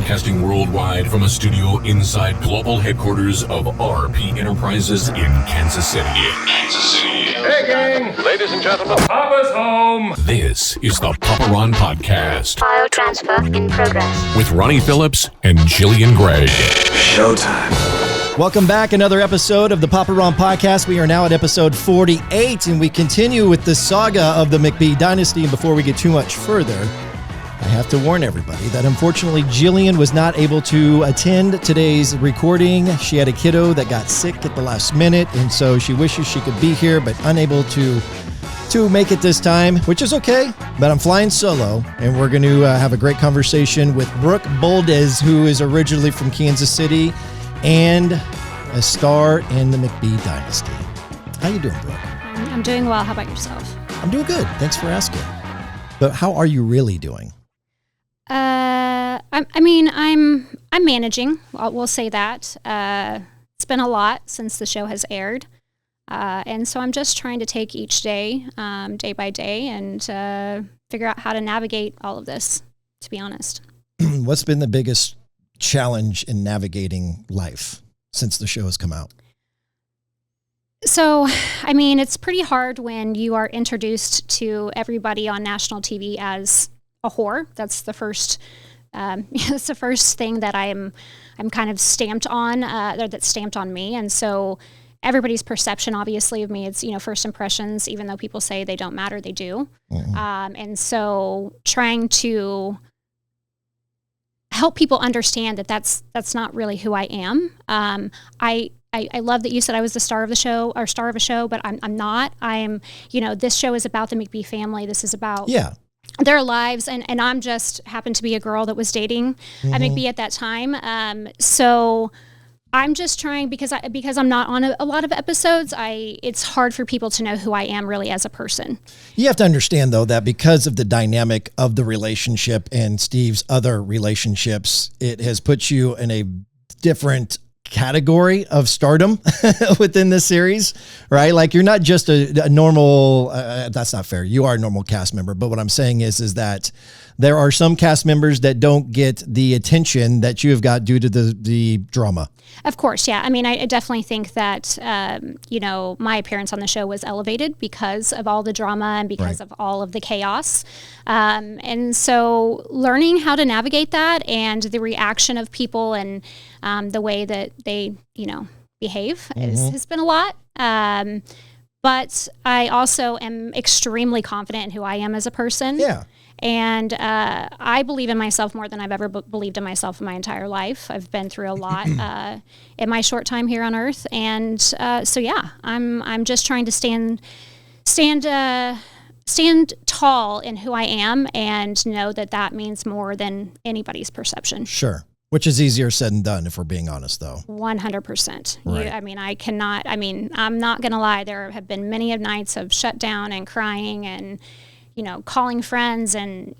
broadcasting worldwide from a studio inside global headquarters of RP Enterprises in Kansas City. Hey, gang! Ladies and gentlemen, Papa's home! This is the Papa Ron Podcast. File transfer in progress. With Ronnie Philips and Jillian Gregg. Showtime. Welcome back. Another episode of the Papa Ron Podcast. We are now at episode 48, and we continue with the saga of the McBee Dynasty. And before we get too much further, I have to warn everybody that unfortunately Jillian was not able to attend today's recording. She had a kiddo that got sick at the last minute, and so she wishes she could be here, but unable to make it this time, which is okay. But I'm flying solo, and we're going to have a great conversation with Brooke Boldizs, who is originally from Kansas City and a star in the McBee Dynasty. How you doing, Brooke? I'm doing well. How about yourself? I'm doing good. Thanks for asking. But how are you really doing? I'm managing. We'll say that. It's been a lot since the show has aired. And so I'm just trying to take each day, day by day, and figure out how to navigate all of this, to be honest. What's been the biggest challenge in navigating life since the show has come out? So, it's pretty hard when you are introduced to everybody on national TV as a whore. That's the first it's the first thing that I'm kind of stamped on, or that's stamped on me. And so everybody's perception, obviously, of me, it's, first impressions, even though people say they don't matter, they do. Mm-hmm. And so trying to help people understand that that's not really who I am. I love that you said I was the star of the show, or star of a show, but I'm not. This show is about the McBee family. This is about their lives, and I'm just happened to be a girl that was dating at McBee at that time. So I'm just trying, because I'm not on a lot of episodes, it's hard for people to know who I am really as a person. You have to understand, though, that because of the dynamic of the relationship and Steve's other relationships, it has put you in a different category of stardom within this series, right? Like, you're not just a normal, that's not fair. You are a normal cast member. But what I'm saying is that there are some cast members that don't get the attention that you have got due to the drama. Of course, yeah. I definitely think that, my appearance on the show was elevated because of all the drama and because of all of the chaos. And so learning how to navigate that and the reaction of people and the way that they, behave has been a lot. But I also am extremely confident in who I am as a person. Yeah. And I believe in myself more than I've ever believed in myself in my entire life. I've been through a lot in my short time here on Earth, and I'm just trying to stand tall in who I am, and know that means more than anybody's perception. Sure. Which is easier said than done, if we're being honest, though. 100%. Right. I'm not going to lie. There have been many of nights of shutdown and crying and, calling friends and,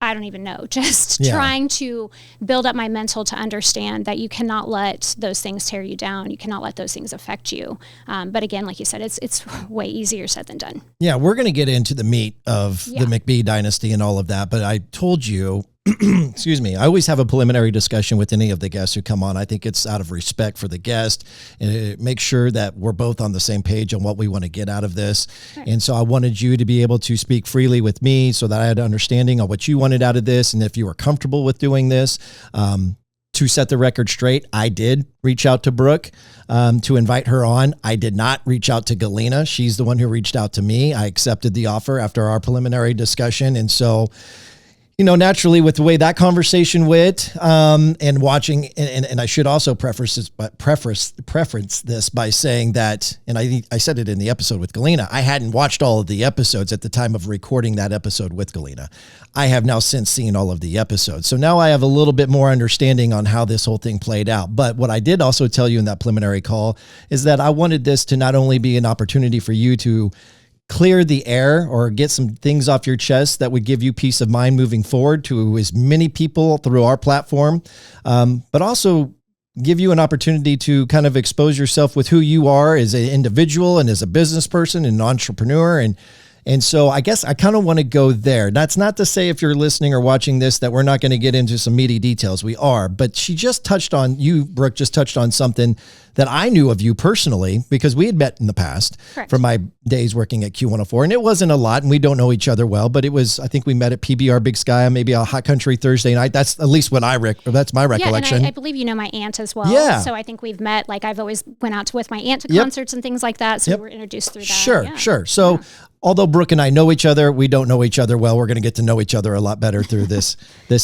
I don't even know, just trying to build up my mental to understand that you cannot let those things tear you down. You cannot let those things affect you. But again, like you said, it's way easier said than done. Yeah, we're going to get into the meat of the McBee Dynasty and all of that. But I told you, excuse me, I always have a preliminary discussion with any of the guests who come on. I think it's out of respect for the guest, and make sure that we're both on the same page on what we want to get out of this. Right. And so I wanted you to be able to speak freely with me so that I had an understanding of what you wanted out of this, and if you were comfortable with doing this. To set the record straight, I did reach out to Brooke to invite her on. I did not reach out to Galyna. She's the one who reached out to me. I accepted the offer after our preliminary discussion. And so, naturally, with the way that conversation went, and watching, and I should also preference this by saying that, and I said it in the episode with Galyna, I hadn't watched all of the episodes at the time of recording that episode with Galyna. I have now since seen all of the episodes. So now I have a little bit more understanding on how this whole thing played out. But what I did also tell you in that preliminary call is that I wanted this to not only be an opportunity for you to clear the air or get some things off your chest that would give you peace of mind moving forward to as many people through our platform, but also give you an opportunity to kind of expose yourself with who you are as an individual and as a business person and an entrepreneur, and And so I guess I kind of want to go there. That's not to say if you're listening or watching this that we're not going to get into some meaty details. We are, but she just touched on, Brooke, just touched on something that I knew of you personally because we had met in the past. Correct. From my days working at Q104. And it wasn't a lot and we don't know each other well, but it was, I think we met at PBR Big Sky, maybe a Hot Country Thursday night. That's at least what that's my recollection. And I believe you know my aunt as well. Yeah. So I think we've met, like I've always went out with my aunt to concerts and things like that. So we were introduced through that. Sure. So although Brooke and I know each other, we don't know each other well. We're going to get to know each other a lot better through this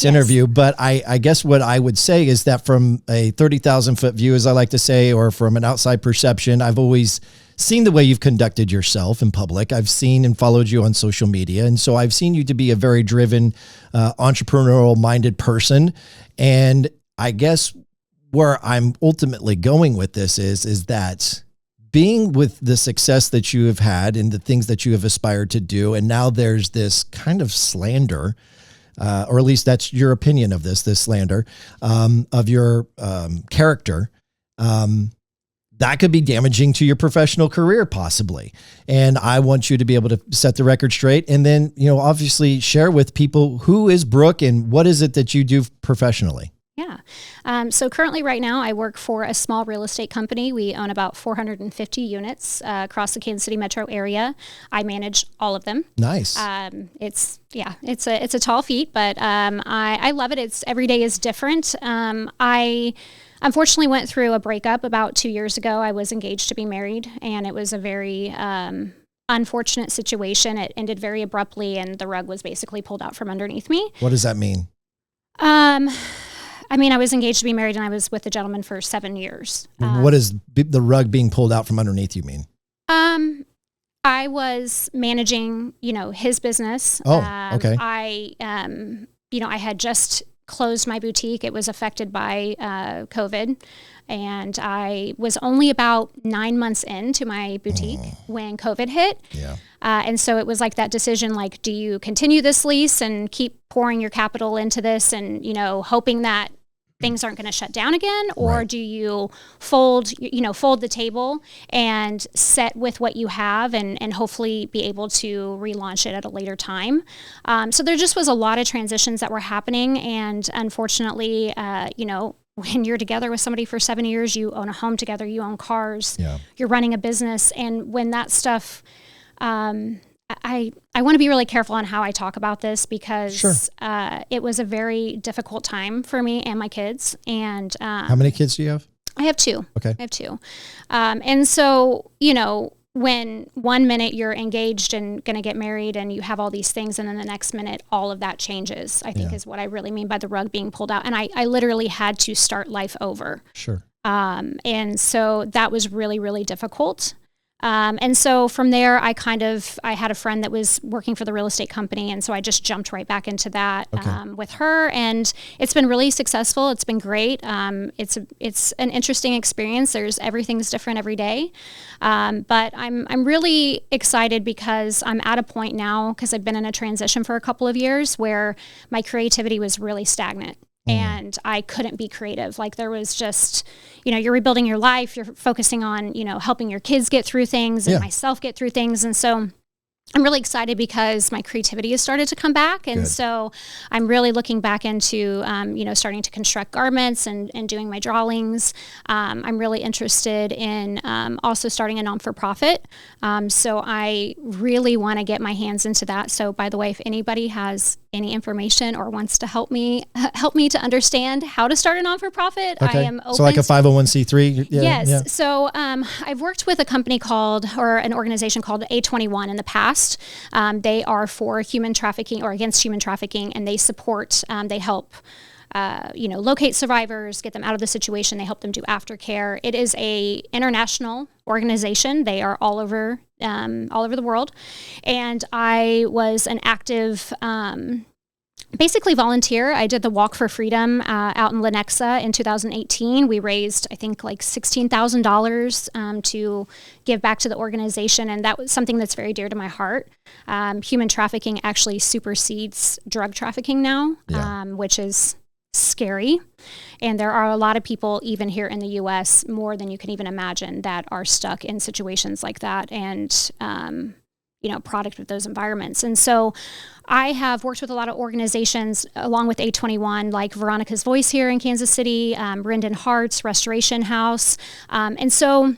interview. But I guess what I would say is that from a 30,000 foot view, as I like to say, or from an outside perception, I've always seen the way you've conducted yourself in public. I've seen and followed you on social media. And so I've seen you to be a very driven, entrepreneurial minded person. And I guess where I'm ultimately going with this is that being with the success that you have had and the things that you have aspired to do, and now there's this kind of slander, or at least that's your opinion of this slander of your character, that could be damaging to your professional career possibly. And I want you to be able to set the record straight and then, obviously share with people who is Brooke and what is it that you do professionally? Yeah. So currently right now I work for a small real estate company. We own about 450 units across the Kansas City metro area. I manage all of them. Nice. It's a tall feat, but I love it. Every day is different. I unfortunately went through a breakup about 2 years ago. I was engaged to be married and it was a very unfortunate situation. It ended very abruptly and the rug was basically pulled out from underneath me. What does that mean? I was engaged to be married and I was with the gentleman for 7 years. What does the rug being pulled out from underneath you mean? I was managing, his business. Oh, okay. I had just closed my boutique. It was affected by COVID. And I was only about 9 months into my boutique when COVID hit. Yeah. And so it was like that decision, like, do you continue this lease and keep pouring your capital into this and, hoping that things aren't going to shut down again? Or do you fold the table and set with what you have and hopefully be able to relaunch it at a later time? So there just was a lot of transitions that were happening. And unfortunately, when you're together with somebody for 7 years, you own a home together, you own cars, you're running a business. And when that stuff, I want to be really careful on how I talk about this because it was a very difficult time for me and my kids. And how many kids do you have? I have two. Okay. I have two. And so, when 1 minute you're engaged and going to get married and you have all these things and then the next minute all of that changes, I think is what I really mean by the rug being pulled out. And I literally had to start life over. Sure. And so that was really, really difficult. And so from there, I had a friend that was working for the real estate company. And so I just jumped right back into that, with her, and it's been really successful. It's been great. It's an interesting experience. Everything's different every day. But I'm really excited because I'm at a point now, because I've been in a transition for a couple of years where my creativity was really stagnant. And I couldn't be creative. Like there was just, you're rebuilding your life. You're focusing on, helping your kids get through things and myself get through things. And so I'm really excited because my creativity has started to come back. And so I'm really looking back into, starting to construct garments and doing my drawings. I'm really interested in also starting a non-for-profit. So I really want to get my hands into that. So by the way, if anybody has any information or wants to help me to understand how to start a non-for-profit, I am open. So like a 501c3? Yes. Yeah. So I've worked with a company or an organization called A21 in the past. They are for human trafficking or against human trafficking, and they support, they help, locate survivors, get them out of the situation. They help them do aftercare. It is a international organization. They are all over the world. And I was an active, basically volunteer. I did the Walk for Freedom out in Lenexa in 2018. We raised, I think, like $16,000 to give back to the organization, and that was something that's very dear to my heart. Human trafficking actually supersedes drug trafficking now, which is scary. And there are a lot of people, even here in the U.S., more than you can even imagine, that are stuck in situations like that. And product of those environments. And so I have worked with a lot of organizations along with A21, like Veronica's Voice here in Kansas City, Brendan Hart's Restoration House. And so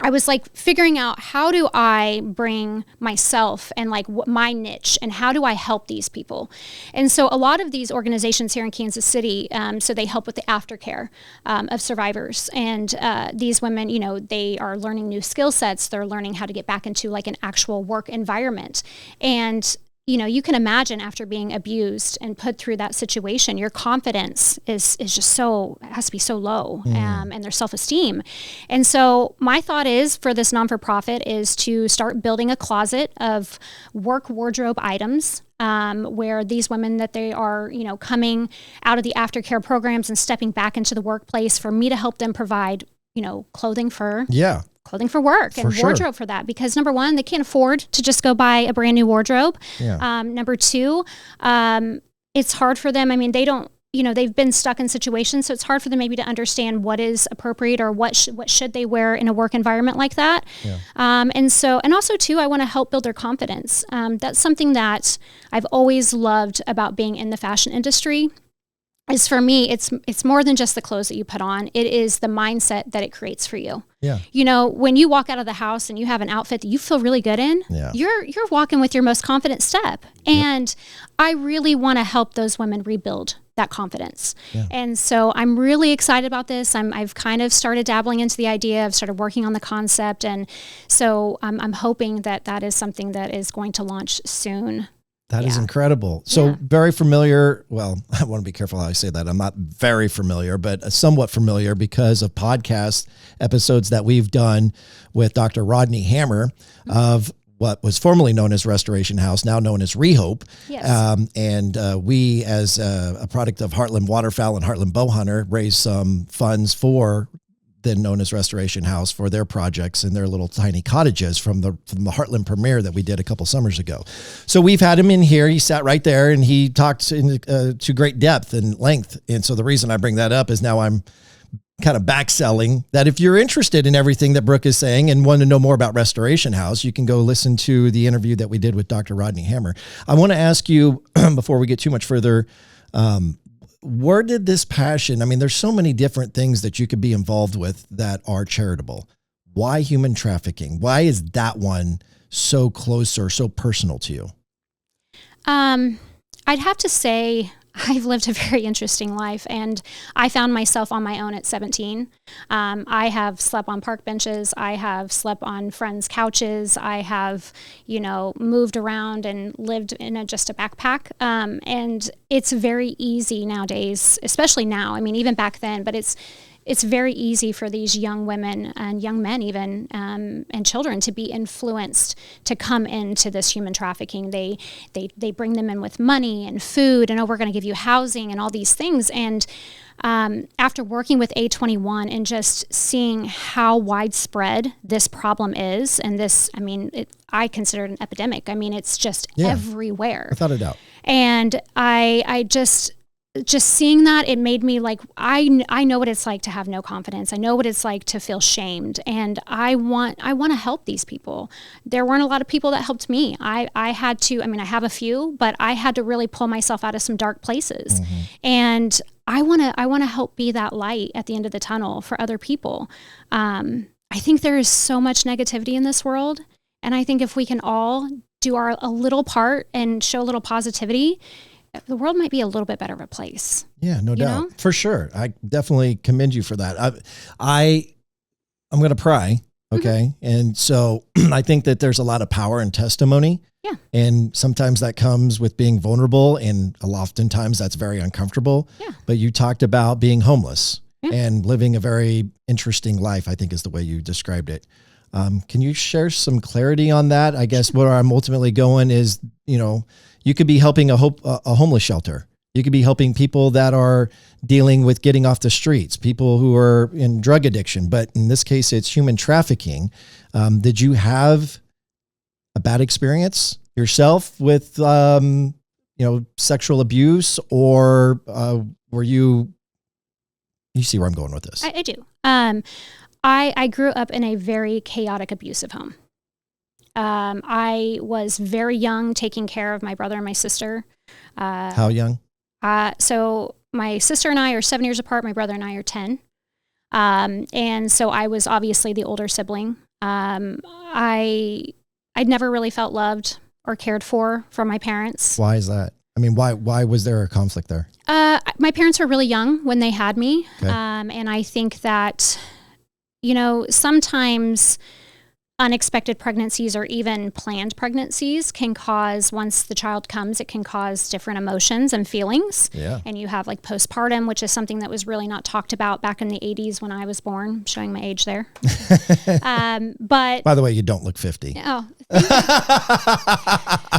I was like figuring out, how do I bring myself and like my niche, and how do I help these people? And so a lot of these organizations here in Kansas City, so they help with the aftercare of survivors. And these women, they are learning new skill sets. They're learning how to get back into like an actual work environment. And you can imagine after being abused and put through that situation, your confidence is just has to be so low, and their self-esteem. And so my thought is for this non-for-profit is to start building a closet of work wardrobe items where these women that they are, coming out of the aftercare programs and stepping back into the workplace, for me to help them provide, clothing for work and wardrobe for that, because number one, they can't afford to just go buy a brand new wardrobe. Yeah. Number two, it's hard for them. I mean, they don't, they've been stuck in situations, so it's hard for them maybe to understand what is appropriate or what should they wear in a work environment like that. Yeah. And also too, I want to help build their confidence. That's something that I've always loved about being in the fashion industry. Is for me, it's more than just the clothes that you put on. It is the mindset that it creates for you. Yeah. When you walk out of the house and you have an outfit that you feel really good in, you're walking with your most confident step. And I really want to help those women rebuild that confidence. Yeah. And so I'm really excited about this. I've kind of started dabbling into the idea. I've started working on the concept. And so I'm hoping that is something that is going to launch soon. That is incredible. So very familiar. Well, I want to be careful how I say that. I'm not very familiar, but somewhat familiar because of podcast episodes that we've done with Dr. Rodney Hammer of what was formerly known as Restoration House, now known as Rehope. Yes. And we, as a product of Heartland Waterfowl and Heartland Bowhunter, raised some funds for then known as Restoration House for their projects and their little tiny cottages from the Heartland premiere that we did a couple summers ago. So we've had him in here. He sat right there and he talked to great depth and length. And so the reason I bring that up is now I'm kind of backselling that if you're interested in everything that Brooke is saying and want to know more about Restoration House, you can go listen to the interview that we did with Dr. Rodney Hammer. I want to ask you before we get too much further, where did this passion, I mean, there's so many different things that you could be involved with that are charitable. Why human trafficking? Why is that one so close or so personal to you? I'd have to say I've lived a very interesting life, and I found myself on my own at 17. I have slept on park benches. I have slept on friends' couches. I have, moved around and lived in just a backpack. And it's very easy nowadays, especially now. I mean, even back then, but it's very easy for these young women and young men even, and children to be influenced to come into this human trafficking. They bring them in with money and food and, we're going to give you housing and all these things. And after working with A21 and just seeing how widespread this problem is, and this, I mean, I consider it an epidemic. I mean, it's just everywhere. Without a doubt. And I just seeing that, it made me like, I know what it's like to have no confidence. I know what it's like to feel shamed. And I want to help these people. There weren't a lot of people that helped me. I had to, I mean, I have a few, but I had to really pull myself out of some dark places. Mm-hmm. And I want to help be that light at the end of the tunnel for other people. I think there is so much negativity in this world. And I think if we can all do a little part and show a little positivity, the world might be a little bit better of a place. Yeah, no doubt. For sure. I definitely commend you for that. I'm going to pry. Okay. Mm-hmm. And so I think that there's a lot of power in testimony. Yeah. And sometimes that comes with being vulnerable, and oftentimes that's very uncomfortable. Yeah. But you talked about being homeless and living a very interesting life, I think is the way you described it. Can you share some clarity on that? I guess where I'm ultimately going is, you could be helping a homeless shelter. You could be helping people that are dealing with getting off the streets, people who are in drug addiction. But in this case, it's human trafficking. Did you have a bad experience yourself with, sexual abuse, or were you see where I'm going with this? I do. I grew up in a very chaotic, abusive home. I was very young, taking care of my brother and my sister. How young? So my sister and I are 7 years apart. My brother and I are 10. And so I was obviously the older sibling. I'd never really felt loved or cared for from my parents. Why is that? I mean, why was there a conflict there? My parents were really young when they had me. Okay. And I think that, sometimes unexpected pregnancies or even planned pregnancies can cause, once the child comes, it can cause different emotions and feelings. Yeah. And you have like postpartum, which is something that was really not talked about back in the 80s when I was born. I'm showing my age there. But by the way, you don't look 50. Oh,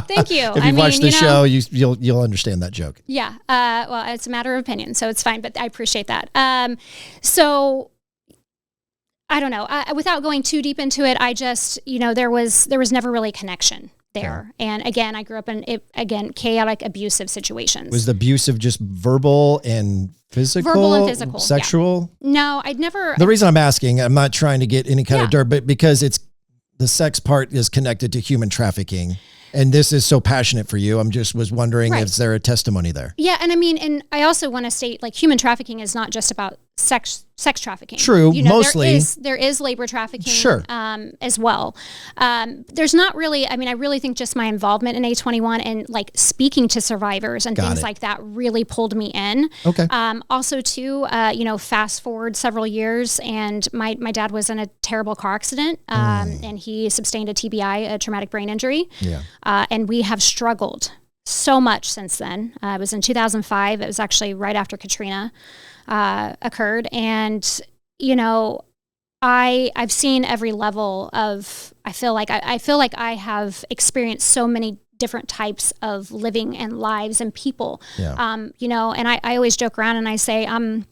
thank you. If you watch the show, you'll understand that joke. Yeah. Well, it's a matter of opinion, so it's fine, but I appreciate that. So I don't know. Without going too deep into it, I just, there was never really a connection there. Yeah. And again, I grew up in chaotic, abusive situations. Was the abusive just verbal and physical? Verbal and physical. Sexual? Yeah. No, I'd never. The reason I'm asking, I'm not trying to get any kind of dirt, but because the sex part is connected to human trafficking. And this is so passionate for you. was wondering, is there a testimony there? Yeah. And I mean, and I also want to state, like, human trafficking is not just about sex trafficking. True. Mostly. There is labor trafficking. Sure. As well. There's not really, I really think just my involvement in A21 and like speaking to survivors and things like that really pulled me in. Okay. Also too, fast forward several years and my dad was in a terrible car accident and he sustained a TBI, a traumatic brain injury. Yeah. And we have struggled so much since then. It was in 2005. It was actually right after Katrina occurred. And, I've seen every level of, I feel like I have experienced so many different types of living and lives and people. Yeah. And I always joke around and I say, I'm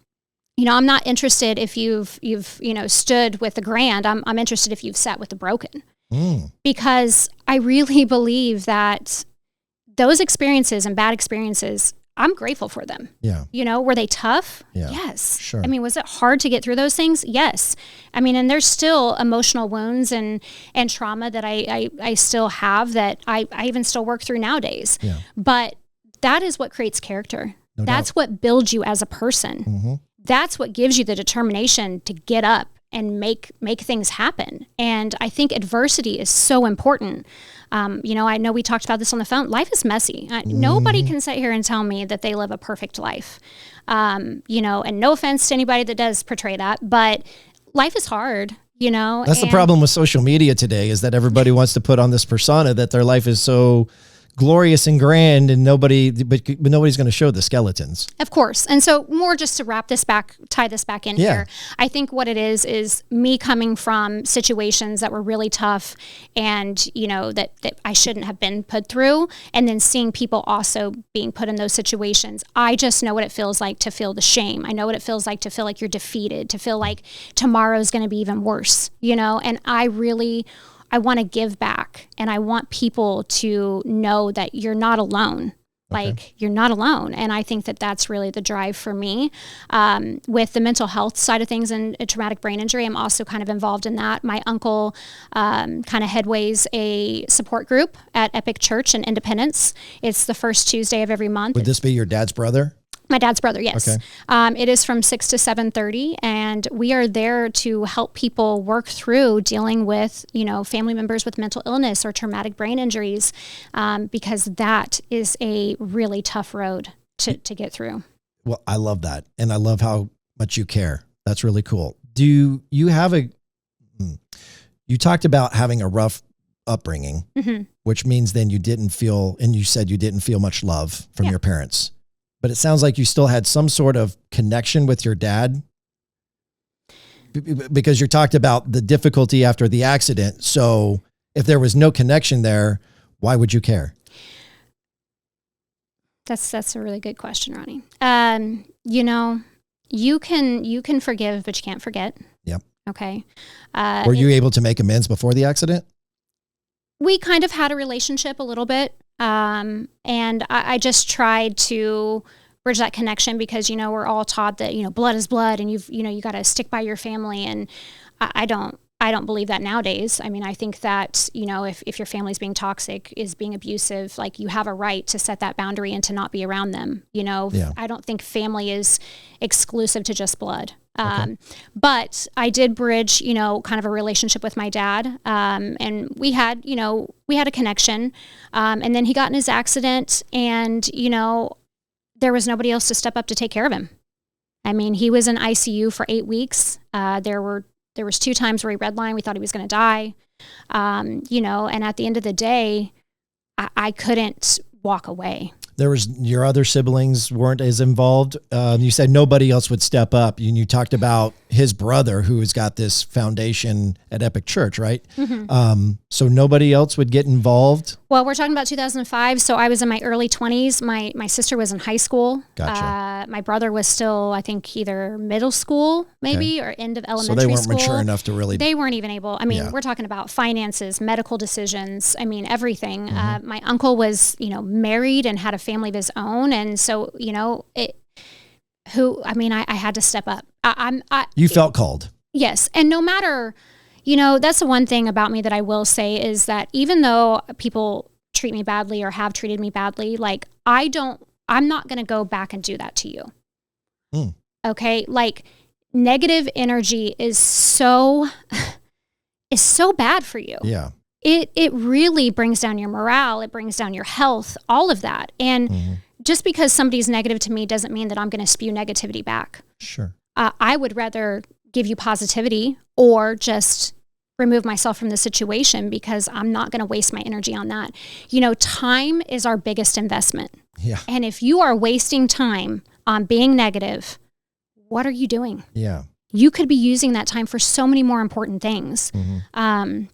not interested if you've stood with the grand. I'm interested if you've sat with the broken. Because I really believe that those experiences and bad experiences, I'm grateful for them. Yeah. Were they tough? Yeah. Yes. Sure. Was it hard to get through those things? Yes. And there's still emotional wounds and trauma that I still have that I even still work through nowadays. Yeah. But that is what creates character. No That's doubt. what builds you as a person. Mm-hmm. That's what gives you the determination to get up and make things happen. And I think adversity is so important. I know we talked about this on the phone. Life is messy. Nobody can sit here and tell me that they live a perfect life. And no offense to anybody that does portray that, but life is hard, That's the problem with social media today, is that everybody wants to put on this persona that their life is so glorious and grand, and nobody's going to show the skeletons. Of course. And so more just to tie this back in here, I think what it is me coming from situations that were really tough and, that I shouldn't have been put through, and then seeing people also being put in those situations. I just know what it feels like to feel the shame. I know what it feels like to feel like you're defeated, to feel like tomorrow's going to be even worse, and I want to give back, and I want people to know that you're not alone. Like, you're not alone. And I think that that's really the drive for me. With the mental health side of things and a traumatic brain injury, I'm also kind of involved in that. My uncle kind of headways a support group at Epic Church in Independence. It's the first Tuesday of every month. Would this be your dad's brother? My dad's brother, yes. Okay. It is from 6 to 7:30, and we are there to help people work through dealing with, family members with mental illness or traumatic brain injuries, because that is a really tough road to get through. Well, I love that, and I love how much you care. That's really cool. Do you have you talked about having a rough upbringing, which means then you didn't feel, and you said you didn't feel much love from your parents. But it sounds like you still had some sort of connection with your dad, because you talked about the difficulty after the accident. So if there was no connection there, why would you care? That's a really good question, Ronnie. You can forgive, but you can't forget. Yep. Okay. Were you able to make amends before the accident? We kind of had a relationship a little bit. And I just tried to bridge that connection, because, we're all taught that, blood is blood, and you got to stick by your family. And I don't I don't believe that nowadays. I mean, I think that, if your family's being toxic, is being abusive, like, you have a right to set that boundary and to not be around them. Yeah. I don't think family is exclusive to just blood. But I did bridge, kind of a relationship with my dad. And we had a connection. And then he got in his accident, and, there was nobody else to step up to take care of him. I mean, he was in ICU for 8 weeks. There was 2 times where he redlined. We thought he was going to die. And at the end of the day, I couldn't walk away. There was your other siblings weren't as involved. You said nobody else would step up. And you talked about his brother who has got this foundation at Epic Church, right? Mm-hmm. So nobody else would get involved? Well, we're talking about 2005. So I was in my early 20s. My sister was in high school. Gotcha. My brother was still, I think, either middle school maybe or end of elementary school. So they weren't mature enough to really... They weren't even able. I mean, we're talking about finances, medical decisions. I mean, everything. Mm-hmm. My uncle was, married and had a family of his own. And so, I had to step up. You felt called. Yes. And no matter, that's the one thing about me that I will say is that even though people treat me badly or have treated me badly, like, I'm not going to go back and do that to you. Mm. Okay. Like, negative energy is so bad for you. Yeah. It really brings down your morale. It brings down your health, all of that. And just because somebody's negative to me doesn't mean that I'm going to spew negativity back. Sure. I would rather give you positivity or just remove myself from the situation, because I'm not going to waste my energy on that. Time is our biggest investment. Yeah. And if you are wasting time on being negative, what are you doing? Yeah. You could be using that time for so many more important things. Mm-hmm.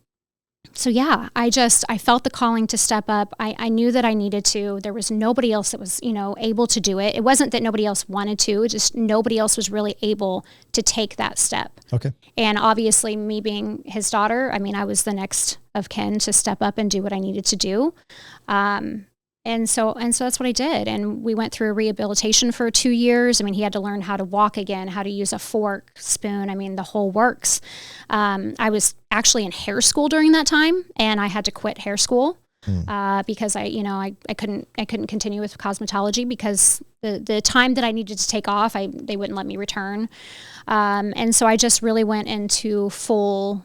So yeah, I felt the calling to step up. I knew that I needed to. There was nobody else that was, able to do it. It wasn't that nobody else wanted to, just nobody else was really able to take that step. Okay. And obviously, me being his daughter, I mean, I was the next of kin to step up and do what I needed to do. And so that's what I did. And we went through a rehabilitation for 2 years. I mean, he had to learn how to walk again, how to use a fork, spoon. I mean, the whole works. I was actually in hair school during that time, and I had to quit hair school because I couldn't continue with cosmetology because the time that I needed to take off, they wouldn't let me return. And so I just really went into full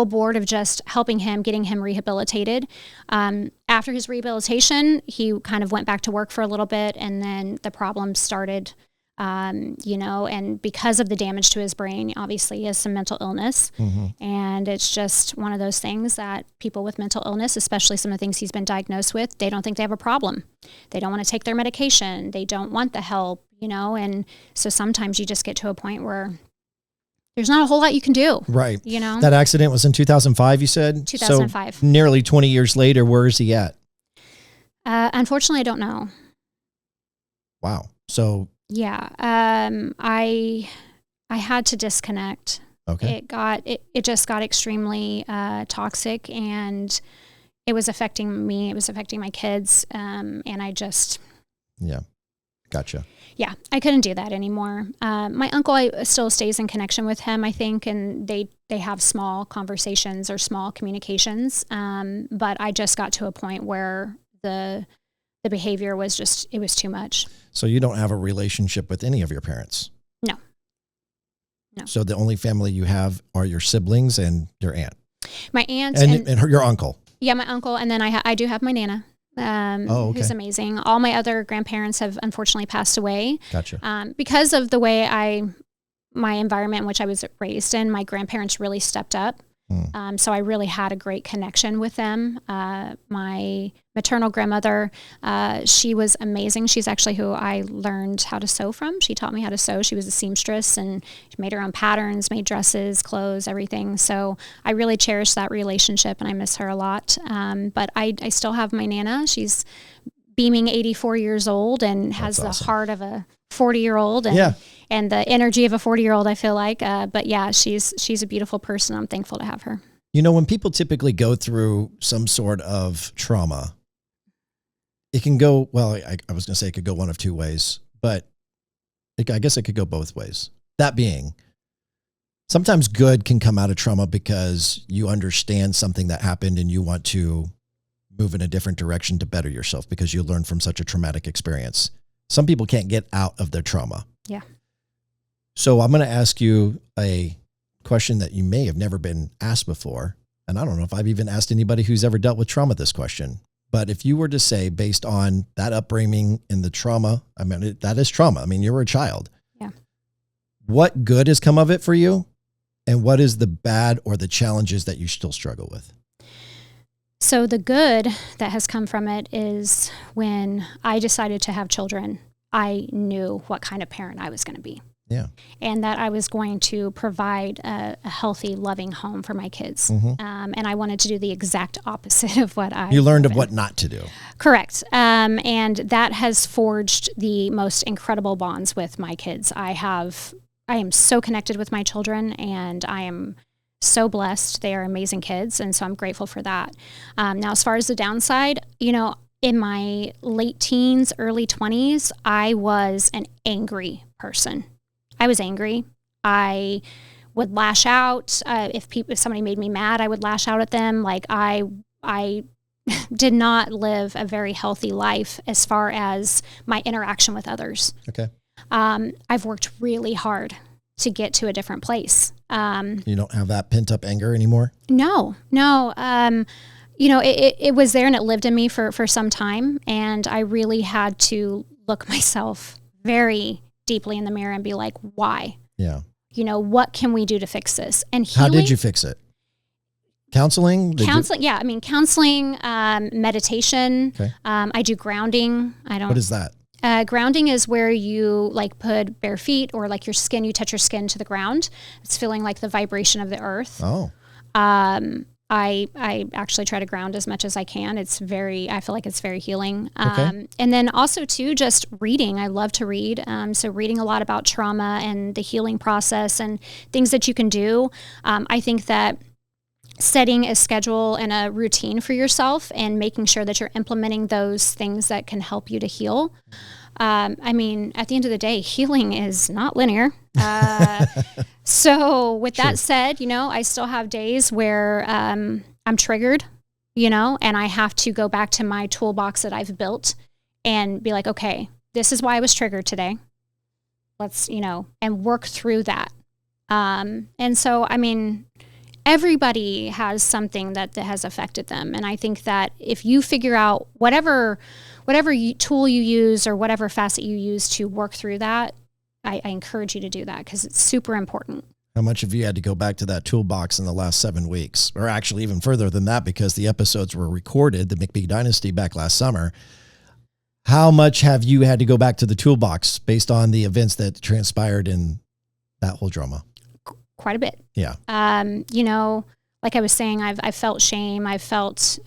board of just helping him, getting him rehabilitated. After his rehabilitation, he kind of went back to work for a little bit, and then the problems started, and because of the damage to his brain, obviously he has some mental illness. Mm-hmm. And it's just one of those things that people with mental illness, especially some of the things he's been diagnosed with, they don't think they have a problem. They don't want to take their medication. They don't want the help, and so sometimes you just get to a point where there's not a whole lot you can do. Right. That accident was in 2005, you said? 2005. So nearly 20 years later, where is he at? Unfortunately, I don't know. Wow. So. Yeah. I had to disconnect. Okay. It just got extremely toxic, and it was affecting me. It was affecting my kids. And I just. Yeah. Gotcha. Yeah, I couldn't do that anymore. My uncle still stays in connection with him, I think, and they have small conversations or small communications. But I just got to a point where the behavior was it was too much. So you don't have a relationship with any of your parents? No. So the only family you have are your siblings and your aunt? My aunt and your uncle? Yeah, my uncle, and then I do have my Nana. Okay. Who's amazing. All my other grandparents have unfortunately passed away. Gotcha. Because of the way my environment in which I was raised in, my grandparents really stepped up. So I really had a great connection with them. My maternal grandmother, she was amazing. She's actually who I learned how to sew from. She taught me how to sew. She was a seamstress, and she made her own patterns, made dresses, clothes, everything. So I really cherish that relationship, and I miss her a lot. But I still have my Nana. She's beaming 84 years old and has the heart of a 40-year-old and the energy of a 40-year-old, I feel like. But yeah, she's a beautiful person. I'm thankful to have her. When people typically go through some sort of trauma, it can go, well, I was going to say it could go one of two ways, but I guess it could go both ways. That being, Sometimes good can come out of trauma because you understand something that happened and you want to move in a different direction to better yourself because you learned from such a traumatic experience. Some people can't get out of their trauma. Yeah. So I'm going to ask you a question that you may have never been asked before. And I don't know if I've even asked anybody who's ever dealt with trauma this question. But if you were to say, based on that upbringing and the trauma, I mean, that is trauma. I mean, you were a child. Yeah. What good has come of it for you? And what is the bad or the challenges that you still struggle with? So the good that has come from it is when I decided to have children, I knew what kind of parent I was going to be. Yeah. And that I was going to provide a healthy, loving home for my kids. And I wanted to do the exact opposite of what You learned of what not to do. Correct. And that has forged the most incredible bonds with my kids. I am so connected with my children, and I am so blessed. They are amazing kids, and so I'm grateful for that. Now, as far as the downside, in my late teens, early 20s, I was an angry person. I was angry. I would lash out. If somebody made me mad, I would lash out at them. Like I did not live a very healthy life as far as my interaction with others. Okay. I've worked really hard to get to a different place. You don't have that pent up anger anymore? No. It was there and it lived in me for some time. And I really had to look myself very deeply in the mirror and be like, why? Yeah. What can we do to fix this? And healing, how did you fix it? Counseling? Yeah. I mean, counseling, meditation. Okay. I do grounding. What is that? Grounding is where you put bare feet or you touch your skin to the ground. It's feeling like the vibration of the earth. Oh. I actually try to ground as much as I can. I feel like it's very healing. Okay. And then also too, just reading. I love to read. So reading a lot about trauma and the healing process and things that you can do. I think that setting a schedule and a routine for yourself and making sure that you're implementing those things that can help you to heal. At the end of the day, healing is not linear. So with that said, I still have days where I'm triggered, and I have to go back to my toolbox that I've built and be like, okay, this is why I was triggered today. Let's, and work through that. And so, everybody has something that has affected them. And I think that if you figure out whatever tool you use or whatever facet you use to work through that, I encourage you to do that because it's super important. How much have you had to go back to that toolbox in the last 7 weeks? Or actually even further than that, because the episodes were recorded, the McBee Dynasty back last summer. How much have you had to go back to the toolbox based on the events that transpired in that whole drama? Quite a bit. Yeah. Like I was saying, I've felt shame. I've felt,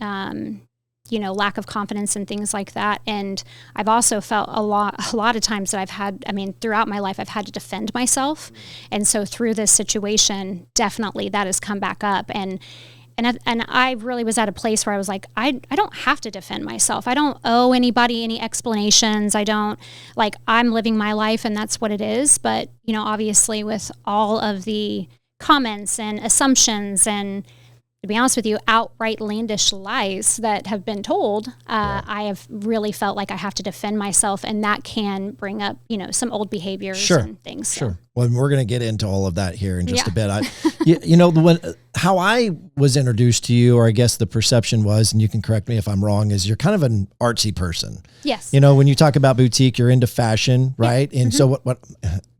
lack of confidence and things like that. And I've also felt a lot of times that throughout my life, I've had to defend myself. And so through this situation, definitely that has come back up. And I really was at a place where I was like, I don't have to defend myself. I don't owe anybody any explanations. I'm living my life and that's what it is. But, obviously with all of the comments and assumptions and, to be honest with you, outright outlandish lies that have been told, I have really felt like I have to defend myself, and that can bring up, some old behaviors and things. Sure. So. Well, we're going to get into all of that here in just a bit. How I was introduced to you, or I guess the perception was, and you can correct me if I'm wrong, is you're kind of an artsy person. Yes. When you talk about boutique, you're into fashion, right? Yeah. And so what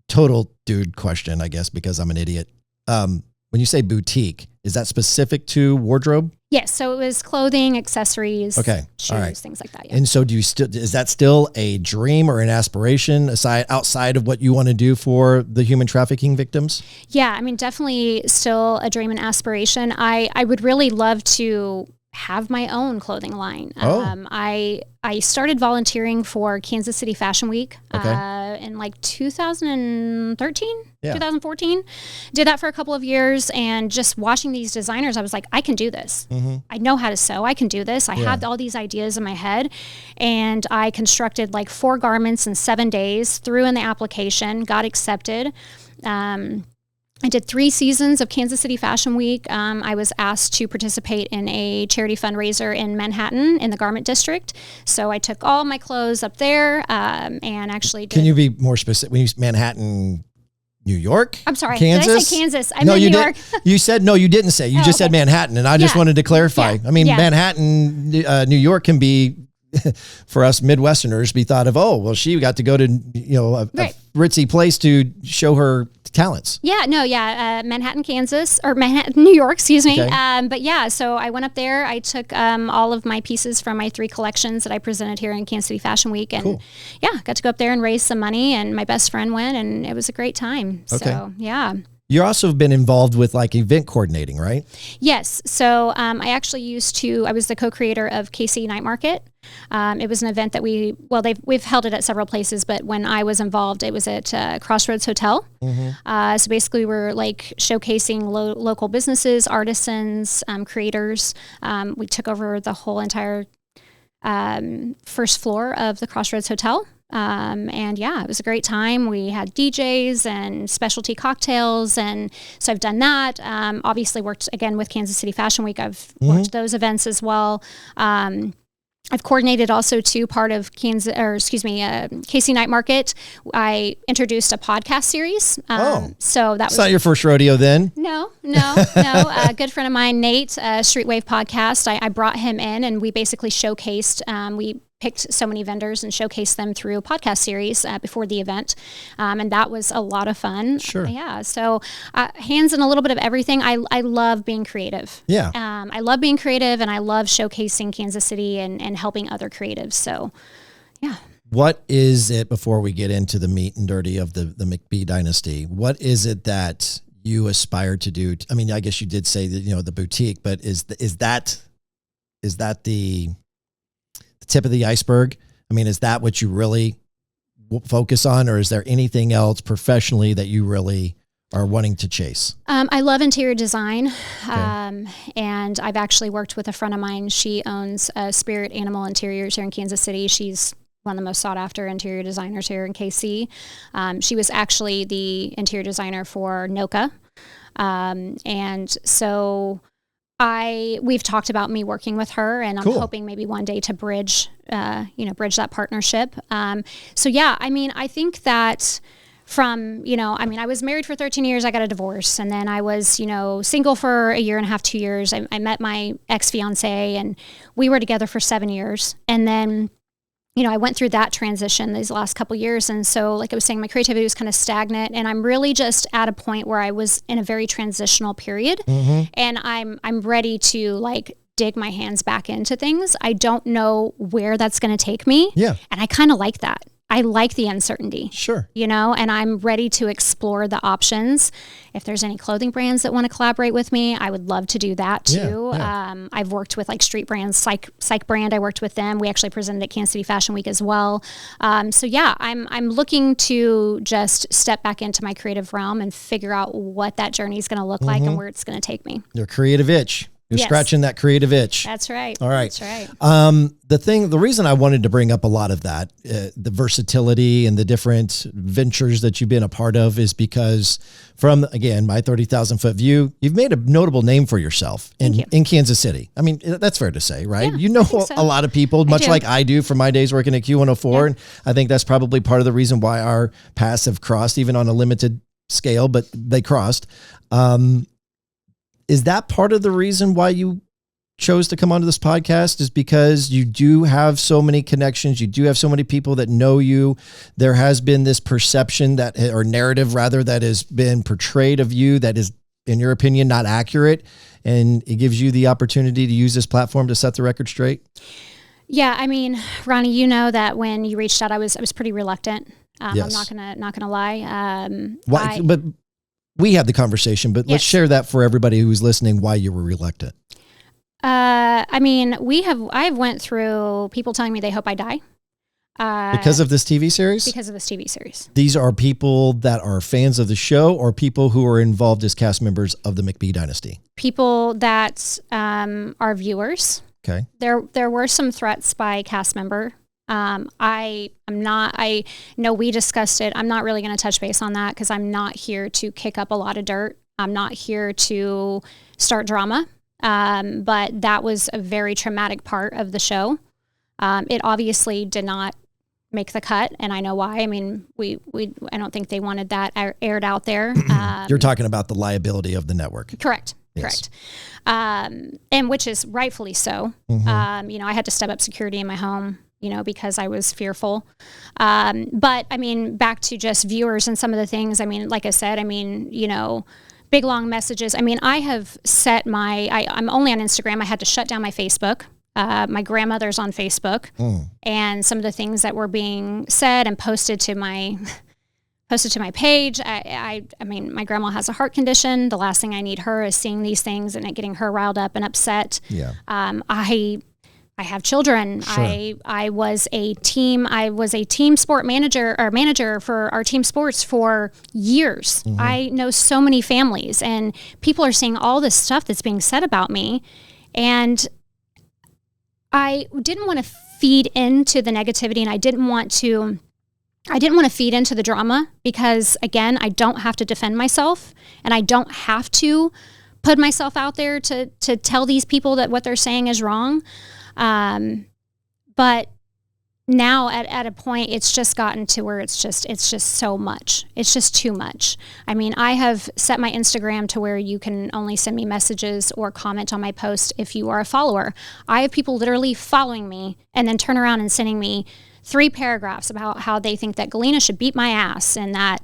total dude question, I guess, because I'm an idiot. When you say boutique, is that specific to wardrobe? Yes. So it was clothing, accessories, shoes, things like that. Yeah. And so is that still a dream or an aspiration outside of what you want to do for the human trafficking victims? Yeah. Definitely still a dream and aspiration. I would really love to have my own clothing line. I started volunteering for Kansas City Fashion Week in 2013, 2014. Did that for a couple of years, and just watching these designers, I was like, I can do this. Mm-hmm. I know how to sew. I can do this. I had all these ideas in my head, and I constructed 4 garments in 7 days, threw in the application, got accepted. I did 3 seasons of Kansas City Fashion Week. I was asked to participate in a charity fundraiser in Manhattan in the garment district. So I took all my clothes up there and actually did. Can you be more specific? When you Manhattan, New York? I'm sorry. Kansas? Did I say Kansas? I meant New York. You said, no, you didn't say. You just said Manhattan. And I just wanted to clarify. Yeah. I mean, Yeah. Manhattan, New York can be, for us Midwesterners, be thought of, oh, well, she got to go to, a ritzy place to show her talents. Manhattan, Kansas, or Manhattan, New York, excuse me. Okay. But yeah, so I went up there. I took all of my pieces from my 3 collections that I presented here in Kansas City Fashion Week. And got to go up there and raise some money. And my best friend went, and it was a great time. Okay. So, yeah. You've also been involved with like event coordinating, right? Yes. So I actually I was the co-creator of KC Night Market. It was an event that we've held it at several places, but when I was involved, it was at Crossroads Hotel. Mm-hmm. So basically we're like showcasing local businesses, artisans, creators. We took over the whole entire first floor of the Crossroads Hotel. It was a great time. We had DJs and specialty cocktails. And so I've done that. Obviously worked again with Kansas City Fashion Week. I've worked those events as well. I've coordinated also too part of KC Night Market. I introduced a podcast series. So that was not your first rodeo then. No. A good friend of mine, Nate, Streetwave Podcast. I brought him in and we basically showcased, we picked so many vendors and showcased them through a podcast series before the event. And that was a lot of fun. Sure. Yeah. So hands in a little bit of everything. I love being creative. Yeah. I love being creative and I love showcasing Kansas City and helping other creatives. So, yeah. What is it, before we get into the meat and dirty of the McBee Dynasty, what is it that you aspire to do? I mean, I guess you did say that, the boutique, but is that the tip of the iceberg? I mean, is that what you really focus on, or is there anything else professionally that you really are wanting to chase? I love interior design. And I've actually worked with a friend of mine. She owns Spirit Animal Interiors here in Kansas City. She's one of the most sought after interior designers here in KC. She was actually the interior designer for Noka. And so we've talked about me working with her, and I'm hoping maybe one day to bridge that partnership. I think that I was married for 13 years. I got a divorce, and then I was, single for a year and a half, 2 years. I met my ex-fiance and we were together for 7 years. And then, I went through that transition these last couple years. And so, like I was saying, my creativity was kind of stagnant, and I'm really just at a point where I was in a very transitional period. Mm-hmm. And I'm ready to dig my hands back into things. I don't know where that's going to take me. Yeah. And I kind of like that. I like the uncertainty. Sure. And I'm ready to explore the options. If there's any clothing brands that want to collaborate with me, I would love to do that too. Yeah. I've worked with street brands, Psych brand. I worked with them. We actually presented at Kansas City Fashion Week as well. I'm looking to just step back into my creative realm and figure out what that journey is going to look like and where it's going to take me. Your creative itch. You're scratching that creative itch. That's right. All right. That's right. The reason I wanted to bring up a lot of that, the versatility and the different ventures that you've been a part of, is because from, again, my 30,000 foot view, you've made a notable name for yourself in Kansas City. I mean, that's fair to say, right? Yeah, A lot of people, much like I do from my days working at Q104. Yeah. And I think that's probably part of the reason why our paths have crossed, even on a limited scale, but they crossed. Is that part of the reason why you chose to come onto this podcast, is because you do have so many connections? You do have so many people that know you. There has been this perception or narrative rather, that has been portrayed of you that is, in your opinion, not accurate. And it gives you the opportunity to use this platform to set the record straight. Yeah. I mean, Ronnie, you know that when you reached out, I was pretty reluctant. Yes. I'm not gonna lie. But we had the conversation, but let's share that for everybody who's listening, why you were reluctant. I've went through people telling me they hope I die. Because of this TV series? Because of this TV series. These are people that are fans of the show, or people who are involved as cast members of the McBee Dynasty? People that are viewers. Okay. There were some threats by cast member I know we discussed it. I'm not really going to touch base on that because I'm not here to kick up a lot of dirt. I'm not here to start drama. But that was a very traumatic part of the show. It obviously did not make the cut, and I know why. I mean, I don't think they wanted that aired out there. You're talking about the liability of the network. Correct. Yes. Correct. And which is rightfully so. I had to step up security in my home, because I was fearful. But I mean, back to just viewers and some of the things, I mean, like I said, big long messages. I mean, I have set I'm only on Instagram. I had to shut down my Facebook. My grandmother's on Facebook, and some of the things that were being said and posted to my page. I mean, my grandma has a heart condition. The last thing I need her is seeing these things and it getting her riled up and upset. Yeah. I have children. Sure. I was a team sport manager for our team sports for years. I know so many families, and people are seeing all this stuff that's being said about me, and I didn't want to feed into the negativity, and I didn't want to feed into the drama because, again, I don't have to defend myself, and I don't have to put myself out there to tell these people that what they're saying is wrong. But now at a point, it's just gotten to where it's just so much. It's just too much. I mean, I have set my Instagram to where you can only send me messages or comment on my post if you are a follower. I have people literally following me and then turn around and sending me 3 paragraphs about how they think that Galyna should beat my ass and that,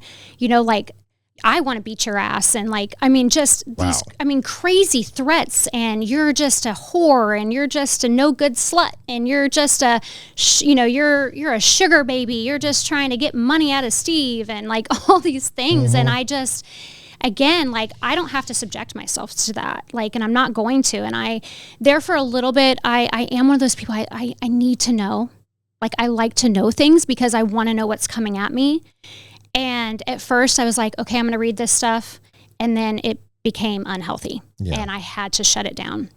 I want to beat your ass. And these, crazy threats, and you're just a whore, and you're just a no good slut, and you're just you're a sugar baby. You're just trying to get money out of Steve, and all these things. And I just, again, I don't have to subject myself to that. And I'm not going to. And there for a little bit, I am one of those people I need to know. I like to know things because I want to know what's coming at me. And at first I was like, okay, I'm going to read this stuff. And then it became unhealthy and I had to shut it down.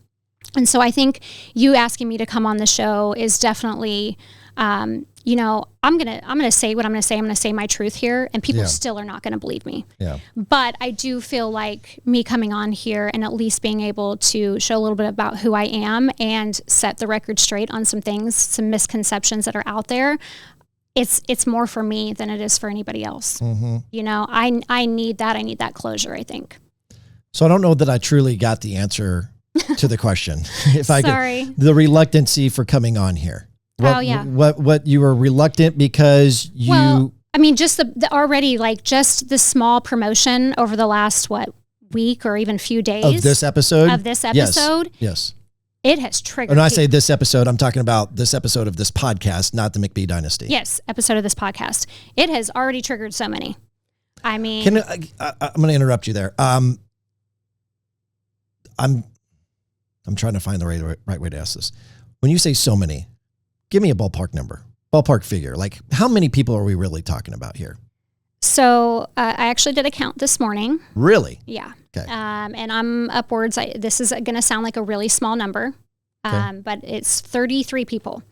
And so I think you asking me to come on the show is definitely, I'm going to say what I'm going to say. I'm going to say my truth here, and people still are not going to believe me. Yeah. But I do feel like me coming on here and at least being able to show a little bit about who I am and set the record straight on some things, some misconceptions that are out there. It's more for me than it is for anybody else. I need that. I need that closure, I think. So I don't know that I truly got the answer to the question. Sorry. The reluctancy for coming on here. What you were reluctant because you... Well, I mean, just the already, just the small promotion over the last, week or even few days. Of this episode? Yes. It has triggered. When I say this episode, I'm talking about this episode of this podcast, not the McBee Dynasty. Yes, episode of this podcast. It has already triggered so many. I mean... I'm going to interrupt you there. I'm trying to find the right way to ask this. When you say so many, give me a ballpark number, ballpark figure. How many people are we really talking about here? So I actually did a count this morning. Really? Yeah. Okay. And I'm upwards. This is going to sound like a really small number, but it's 33 people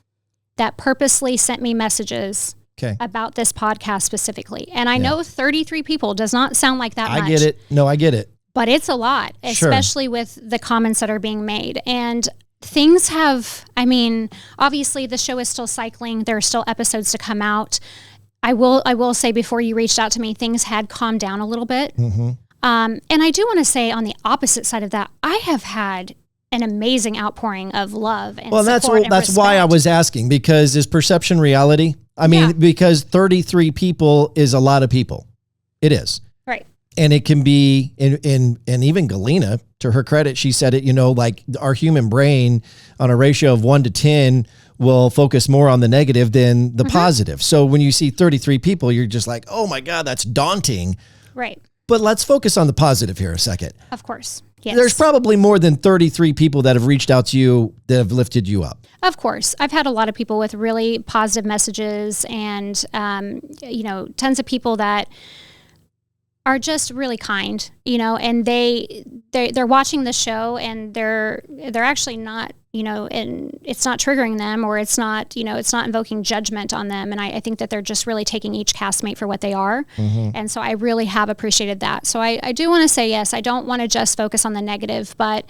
that purposely sent me messages about this podcast specifically. And I know 33 people does not sound like that much. I get it. No, I get it. But it's a lot, especially with the comments that are being made. And things have, obviously the show is still cycling. There are still episodes to come out. I will say before you reached out to me, things had calmed down a little bit. Mm-hmm. And I do want to say on the opposite side of that, I have had an amazing outpouring of love and support and that's why I was asking, because is perception reality? Because 33 people is a lot of people. It is. Right. And it can be, and even Galyna, to her credit, she said it, our human brain on a ratio of 1 to 10 will focus more on the negative than the positive. So when you see 33 people, you're just like, oh my God, that's daunting. Right. But let's focus on the positive here a second. Of course. Yes. There's probably more than 33 people that have reached out to you that have lifted you up. Of course. I've had a lot of people with really positive messages and, tons of people that are just really kind, and they're watching the show and they're actually not and it's not triggering them, or it's not, it's not invoking judgment on them. And I think that they're just really taking each castmate for what they are. And so I really have appreciated that. So I do want to say, yes, I don't want to just focus on the negative, but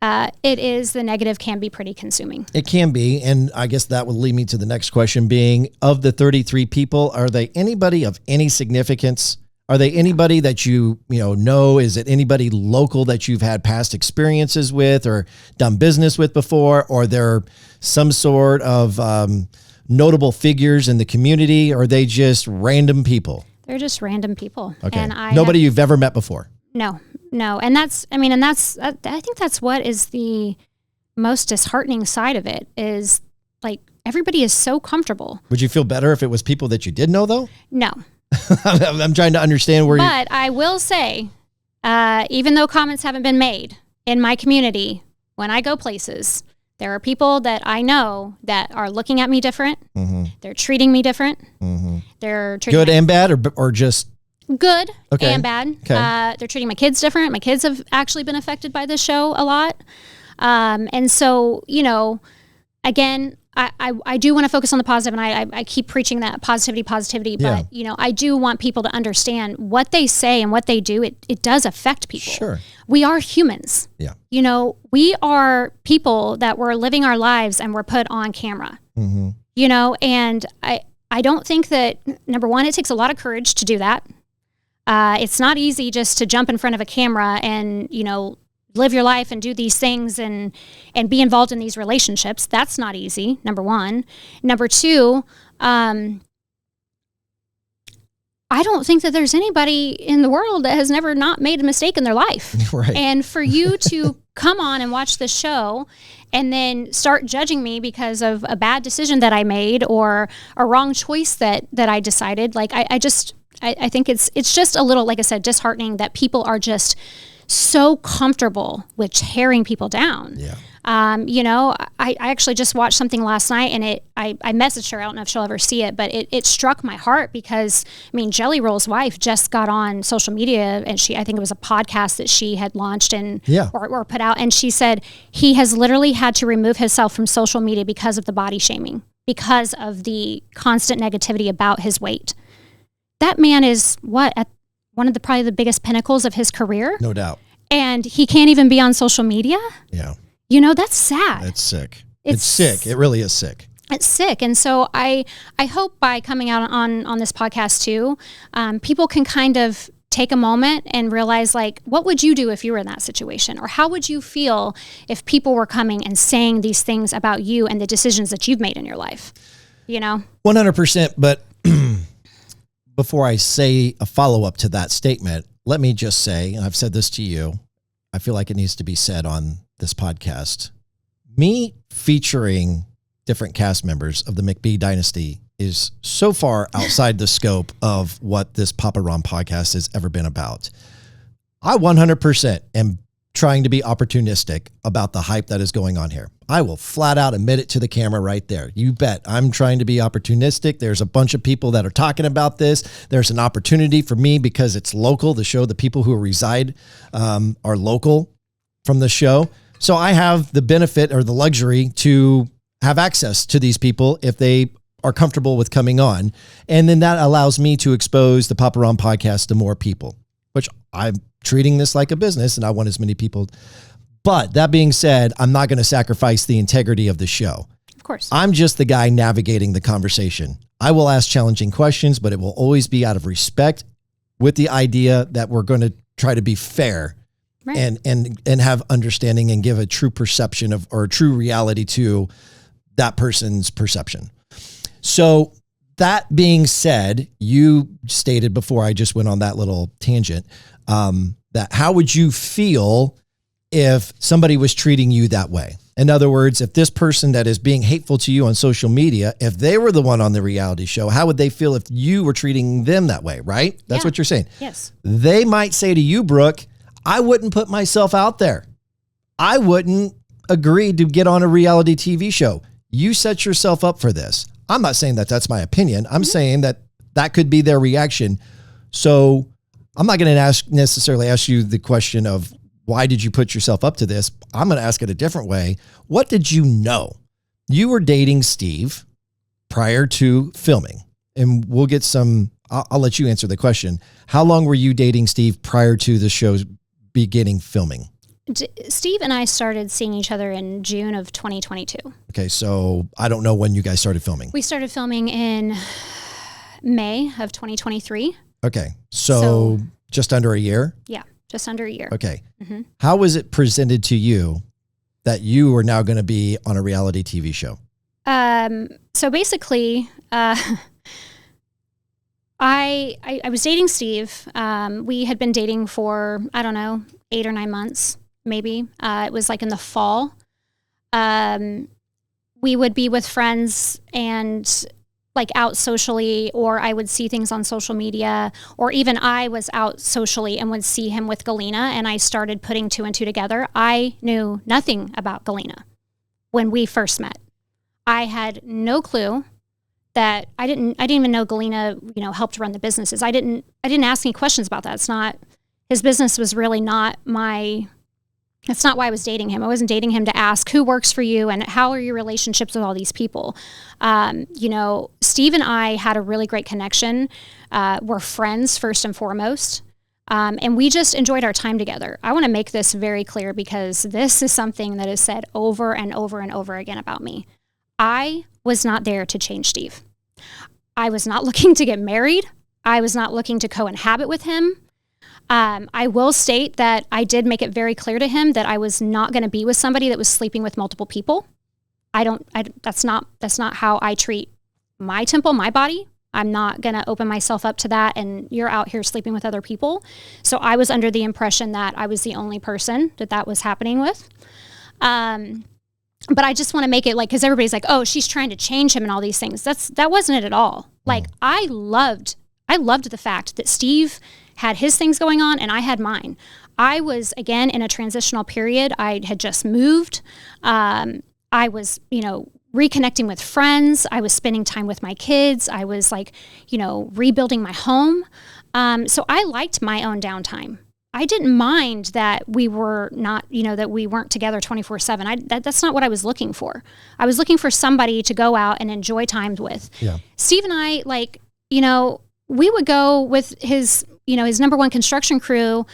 the negative can be pretty consuming. It can be. And I guess that would lead me to the next question being, of the 33 people, are they anybody of any significance? Are they anybody that you know? Is it anybody local that you've had past experiences with or done business with before? Or they're some sort of notable figures in the community? Or are they just random people? They're just random people. Okay. And nobody you've ever met before? No. And I think that's what is the most disheartening side of it, is like everybody is so comfortable. Would you feel better if it was people that you did know though? No. I'm trying to understand where But I will say, even though comments haven't been made in my community, when I go places, there are people that I know that are looking at me different. They're treating me different. They're treating good and bad, or just good and bad. Okay. They're treating my kids different. My kids have actually been affected by this show a lot. And so, again, I do want to focus on the positive, and I keep preaching that positivity, but I do want people to understand what they say and what they do. It does affect people. Sure. We are humans. Yeah. We are people that were living our lives and were put on camera, and I don't think that, number one, it takes a lot of courage to do that. It's not easy just to jump in front of a camera and, live your life and do these things and be involved in these relationships. That's not easy, number one. Number two, I don't think that there's anybody in the world that has never not made a mistake in their life. Right. And for you to come on and watch the show and then start judging me because of a bad decision that I made or a wrong choice that I decided, like I think it's just a little, like I said, disheartening that people are just so comfortable with tearing people down. Yeah. I actually just watched something last night, and I messaged her. I don't know if she'll ever see it, but it struck my heart because, Jelly Roll's wife just got on social media, and I think it was a podcast that she had launched or put out. And she said he has literally had to remove himself from social media because of the body shaming, because of the constant negativity about his weight. That man is at one of probably the biggest pinnacles of his career. No doubt. And he can't even be on social media. Yeah. That's sad. It's sick. It's sick. It really is sick. It's sick. And so I hope by coming out on this podcast too, people can kind of take a moment and realize, like, what would you do if you were in that situation? Or how would you feel if people were coming and saying these things about you and the decisions that you've made in your life? 100%. But before I say a follow-up to that statement, let me just say, and I've said this to you, I feel like it needs to be said on this podcast. Me featuring different cast members of the McBee Dynasty is so far outside the scope of what this Papa Ron podcast has ever been about. I 100% am trying to be opportunistic about the hype that is going on here. I will flat out admit it to the camera right there. You bet. I'm trying to be opportunistic. There's a bunch of people that are talking about this. There's an opportunity for me because it's local. The show, the people who reside are local from the show. So I have the benefit or the luxury to have access to these people if they are comfortable with coming on. And then that allows me to expose the Papa Ron podcast to more people, which I'm treating this like a business and I want as many people. But that being said, I'm not going to sacrifice the integrity of the show. Of course. I'm just the guy navigating the conversation. I will ask challenging questions, but it will always be out of respect with the idea that we're going to try to be fair. Right. And have understanding and give a true perception of, or a true reality to that person's perception. So that being said, you stated before I just went on that little tangent, that how would you feel if somebody was treating you that way? In other words, if this person that is being hateful to you on social media, if they were the one on the reality show, how would they feel if you were treating them that way, right? That's what you're saying. Yes. They might say to you, Brooke, I wouldn't put myself out there. I wouldn't agree to get on a reality TV show. You set yourself up for this. I'm not saying that that's my opinion. I'm saying that that could be their reaction. So I'm not going to necessarily ask you the question of why did you put yourself up to this? I'm going to ask it a different way. What did you know? You were dating Steve prior to filming, and we'll get some, I'll let you answer the question. How long were you dating Steve prior to the show's beginning filming? Steve and I started seeing each other in June of 2022. Okay, so I don't know when you guys started filming. We started filming in May of 2023. Okay, so just under a year? Yeah, just under a year. Okay. How was it presented to you that you were now going to be on a reality TV show? So basically, I was dating Steve. We had been dating for, I don't know, 8 or 9 months, maybe. It was like in the fall. We would be with friends and like out socially, or I would see things on social media, or even I was out socially and would see him with Galyna, and I started putting 2 and 2 together. I knew nothing about Galyna when we first met. I had no clue that I didn't even know Galyna, helped run the businesses. I didn't ask any questions about that. It's not, his business was really not that's not why I was dating him. I wasn't dating him to ask who works for you and how are your relationships with all these people. Steve and I had a really great connection. We're friends first and foremost. And we just enjoyed our time together. I want to make this very clear because this is something that is said over and over and over again about me. I was not there to change Steve. I was not looking to get married. I was not looking to co-inhabit with him. I will state that I did make it very clear to him that I was not going to be with somebody that was sleeping with multiple people. That's not how I treat my temple, my body. I'm not going to open myself up to that, and you're out here sleeping with other people. So I was under the impression that I was the only person that was happening with. But I just want to make it because everybody's like, oh, she's trying to change him and all these things. That wasn't it at all. Like, I loved the fact that Steve had his things going on and I had mine. I was, again, in a transitional period. I had just moved. I was, reconnecting with friends. I was spending time with my kids. I was rebuilding my home. So I liked my own downtime. I didn't mind that we were not, that we weren't together 24/7. That's not what I was looking for. I was looking for somebody to go out and enjoy time with. Yeah. Steve and I, we would go with his number one construction crew.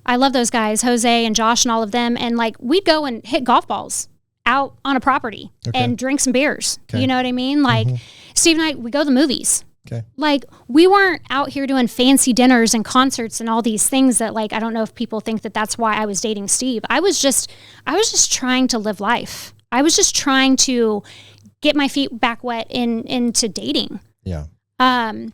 I love those guys, Jose and Josh and all of them. And we'd go and hit golf balls out on a property and drink some beers. Okay. You know what I mean? Steve and I, we go to the movies. Okay. We weren't out here doing fancy dinners and concerts and all these things that I don't know if people think that that's why I was dating Steve. I was just trying to live life. I was just trying to get my feet back wet into dating. Yeah. And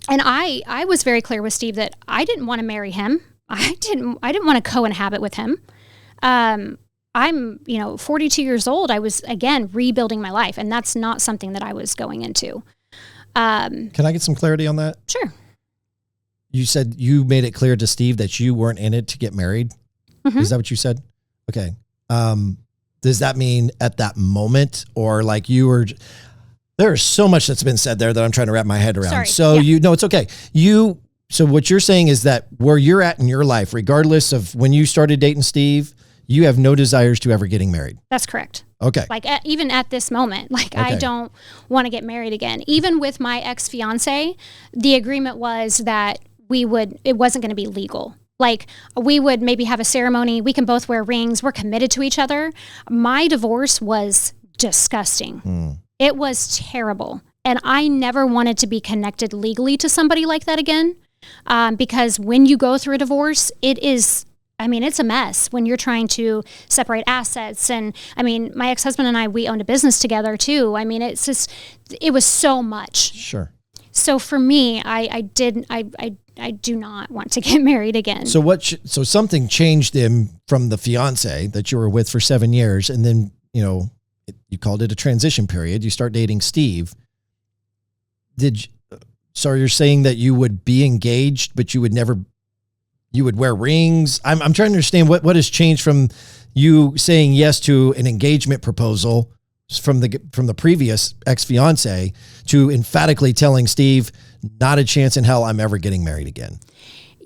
I was very clear with Steve that I didn't want to marry him. I didn't want to co-inhabit with him. I'm 42 years old. I was, again, rebuilding my life, and that's not something that I was going into. Can I get some clarity on that? Sure. You said you made it clear to Steve that you weren't in it to get married. Mm-hmm. Is that what you said? Okay. Does that mean at that moment, or you were? There's so much that's been said there that I'm trying to wrap my head around. Sorry. So it's okay. So what you're saying is that where you're at in your life, regardless of when you started dating Steve, you have no desires to ever getting married. That's correct. Okay. Even at this moment, okay. I don't want to get married again. Even with my ex-fiance, the agreement was that it wasn't going to be legal. We would maybe have a ceremony. We can both wear rings. We're committed to each other. My divorce was disgusting. It was terrible. And I never wanted to be connected legally to somebody like that again. Because when you go through a divorce, it's a mess when you're trying to separate assets. And my ex-husband and I, we owned a business together too. It was so much. Sure. So for me, I do not want to get married again. So so something changed him from the fiance that you were with for 7 years. And then, you called it a transition period. You start dating Steve. So you're saying that you would be engaged, but you would wear rings? I'm trying to understand what has changed from you saying yes to an engagement proposal from the previous ex-fiance to emphatically telling Steve, not a chance in hell I'm ever getting married again.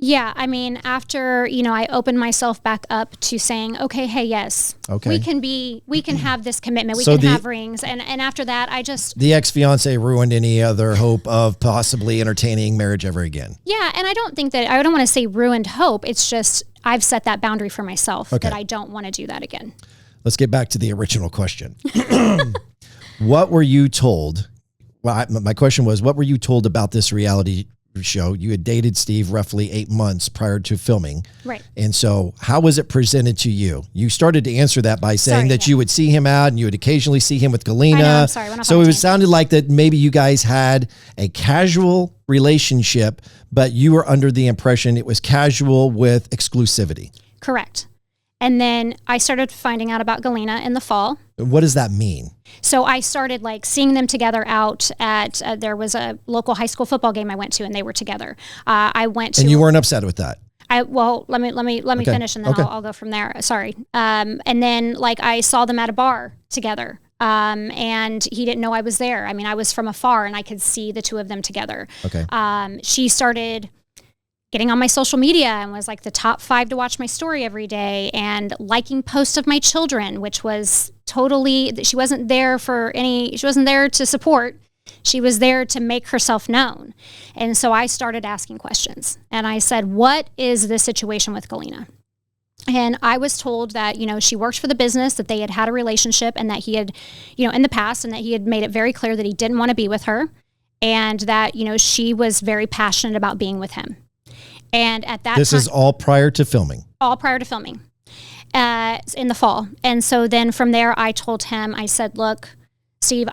Yeah, I mean, after, I opened myself back up to saying, okay, hey, yes, Okay. we can have this commitment. We So can have rings. And after that, the ex-fiance ruined any other hope of possibly entertaining marriage ever again. Yeah, and I don't want to say ruined hope. It's just, I've set that boundary for myself that I don't want to do that again. Let's get back to the original question. What were you told? Well, my question was, what were you told about this reality show? You had dated Steve roughly 8 months prior to filming. Right. And so how was it presented to you? You started to answer that by saying that you would see him out and you would occasionally see him with Galyna. I know, I'm sorry. So it sounded like that maybe you guys had a casual relationship, but you were under the impression it was casual with exclusivity. Correct. And then I started finding out about Galyna in the fall. What does that mean? So I started seeing them together out at, there was a local high school football game I went to and they were together. I went to. And you weren't upset with that? Let me finish and then I'll go from there. Sorry. And then I saw them at a bar together. And he didn't know I was there. I mean, I was from afar and I could see the two of them together. Okay. She started getting on my social media and was the top 5 to watch my story every day and liking posts of my children, which was totally, she wasn't there to support. She was there to make herself known. And so I started asking questions and I said, what is the situation with Galyna? And I was told that, she worked for the business, that they had a relationship and that he had, in the past, and that he had made it very clear that he didn't want to be with her and that, she was very passionate about being with him. And at that This is all prior to filming? All prior to filming in the fall. And so then from there, I told him, I said, look, Steve,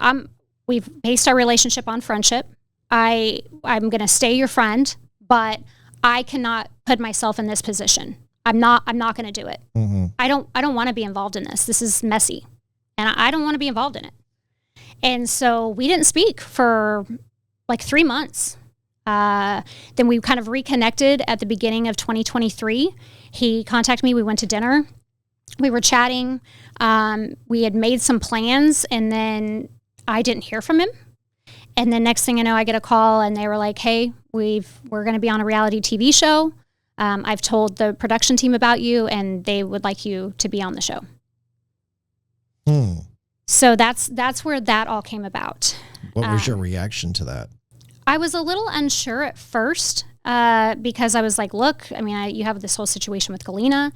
we've based our relationship on friendship. I'm going to stay your friend, but I cannot put myself in this position. I'm not going to do it. Mm-hmm. I don't want to be involved in this. This is messy and I don't want to be involved in it. And so we didn't speak for 3 months. Then we kind of reconnected at the beginning of 2023. He contacted me. We went to dinner. We were chatting. We had made some plans and then I didn't hear from him. And then next thing I know, I get a call and they were like, hey, we're going to be on a reality TV show. I've told the production team about you and they would like you to be on the show. So that's where that all came about. What was your reaction to that? I was a little unsure at first because I was like, look, I mean, you have this whole situation with Galyna.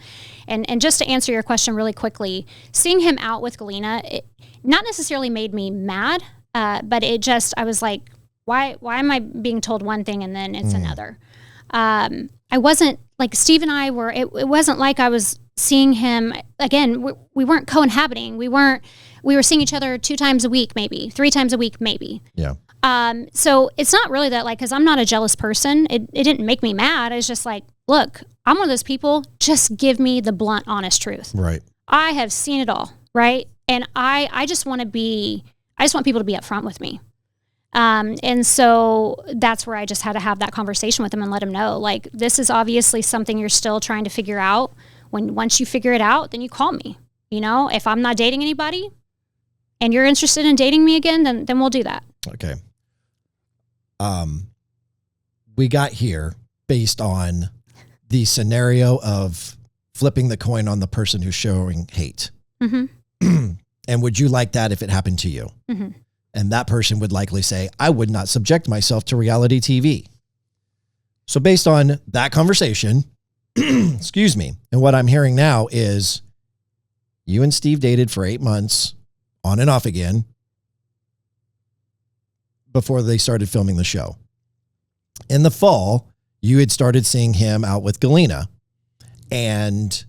And just to answer your question really quickly, seeing him out with Galyna, it not necessarily made me mad, but I was like, why am I being told one thing and then it's another? I wasn't, Steve and I were, it wasn't like I was seeing him, again, we weren't co-inhabiting. We were seeing each other 2 times a week, maybe 3 times a week, maybe. Yeah. So it's not really that because I'm not a jealous person. It didn't make me mad. It's just look, I'm one of those people, just give me the blunt, honest truth. Right. I have seen it all. Right. And I just want people to be upfront with me. And so that's where I just had to have that conversation with him and let him know, this is obviously something you're still trying to figure out. Once you figure it out, then you call me. If I'm not dating anybody and you're interested in dating me again, then we'll do that. Okay. We got here based on the scenario of flipping the coin on the person who's showing hate. Mm-hmm. And would you like that if it happened to you? Mm-hmm. And that person would likely say, I would not subject myself to reality TV. So based on that conversation, excuse me, and what I'm hearing now is you and Steve dated for 8 months on and off again before they started filming the show. In the fall, you had started seeing him out with Galyna and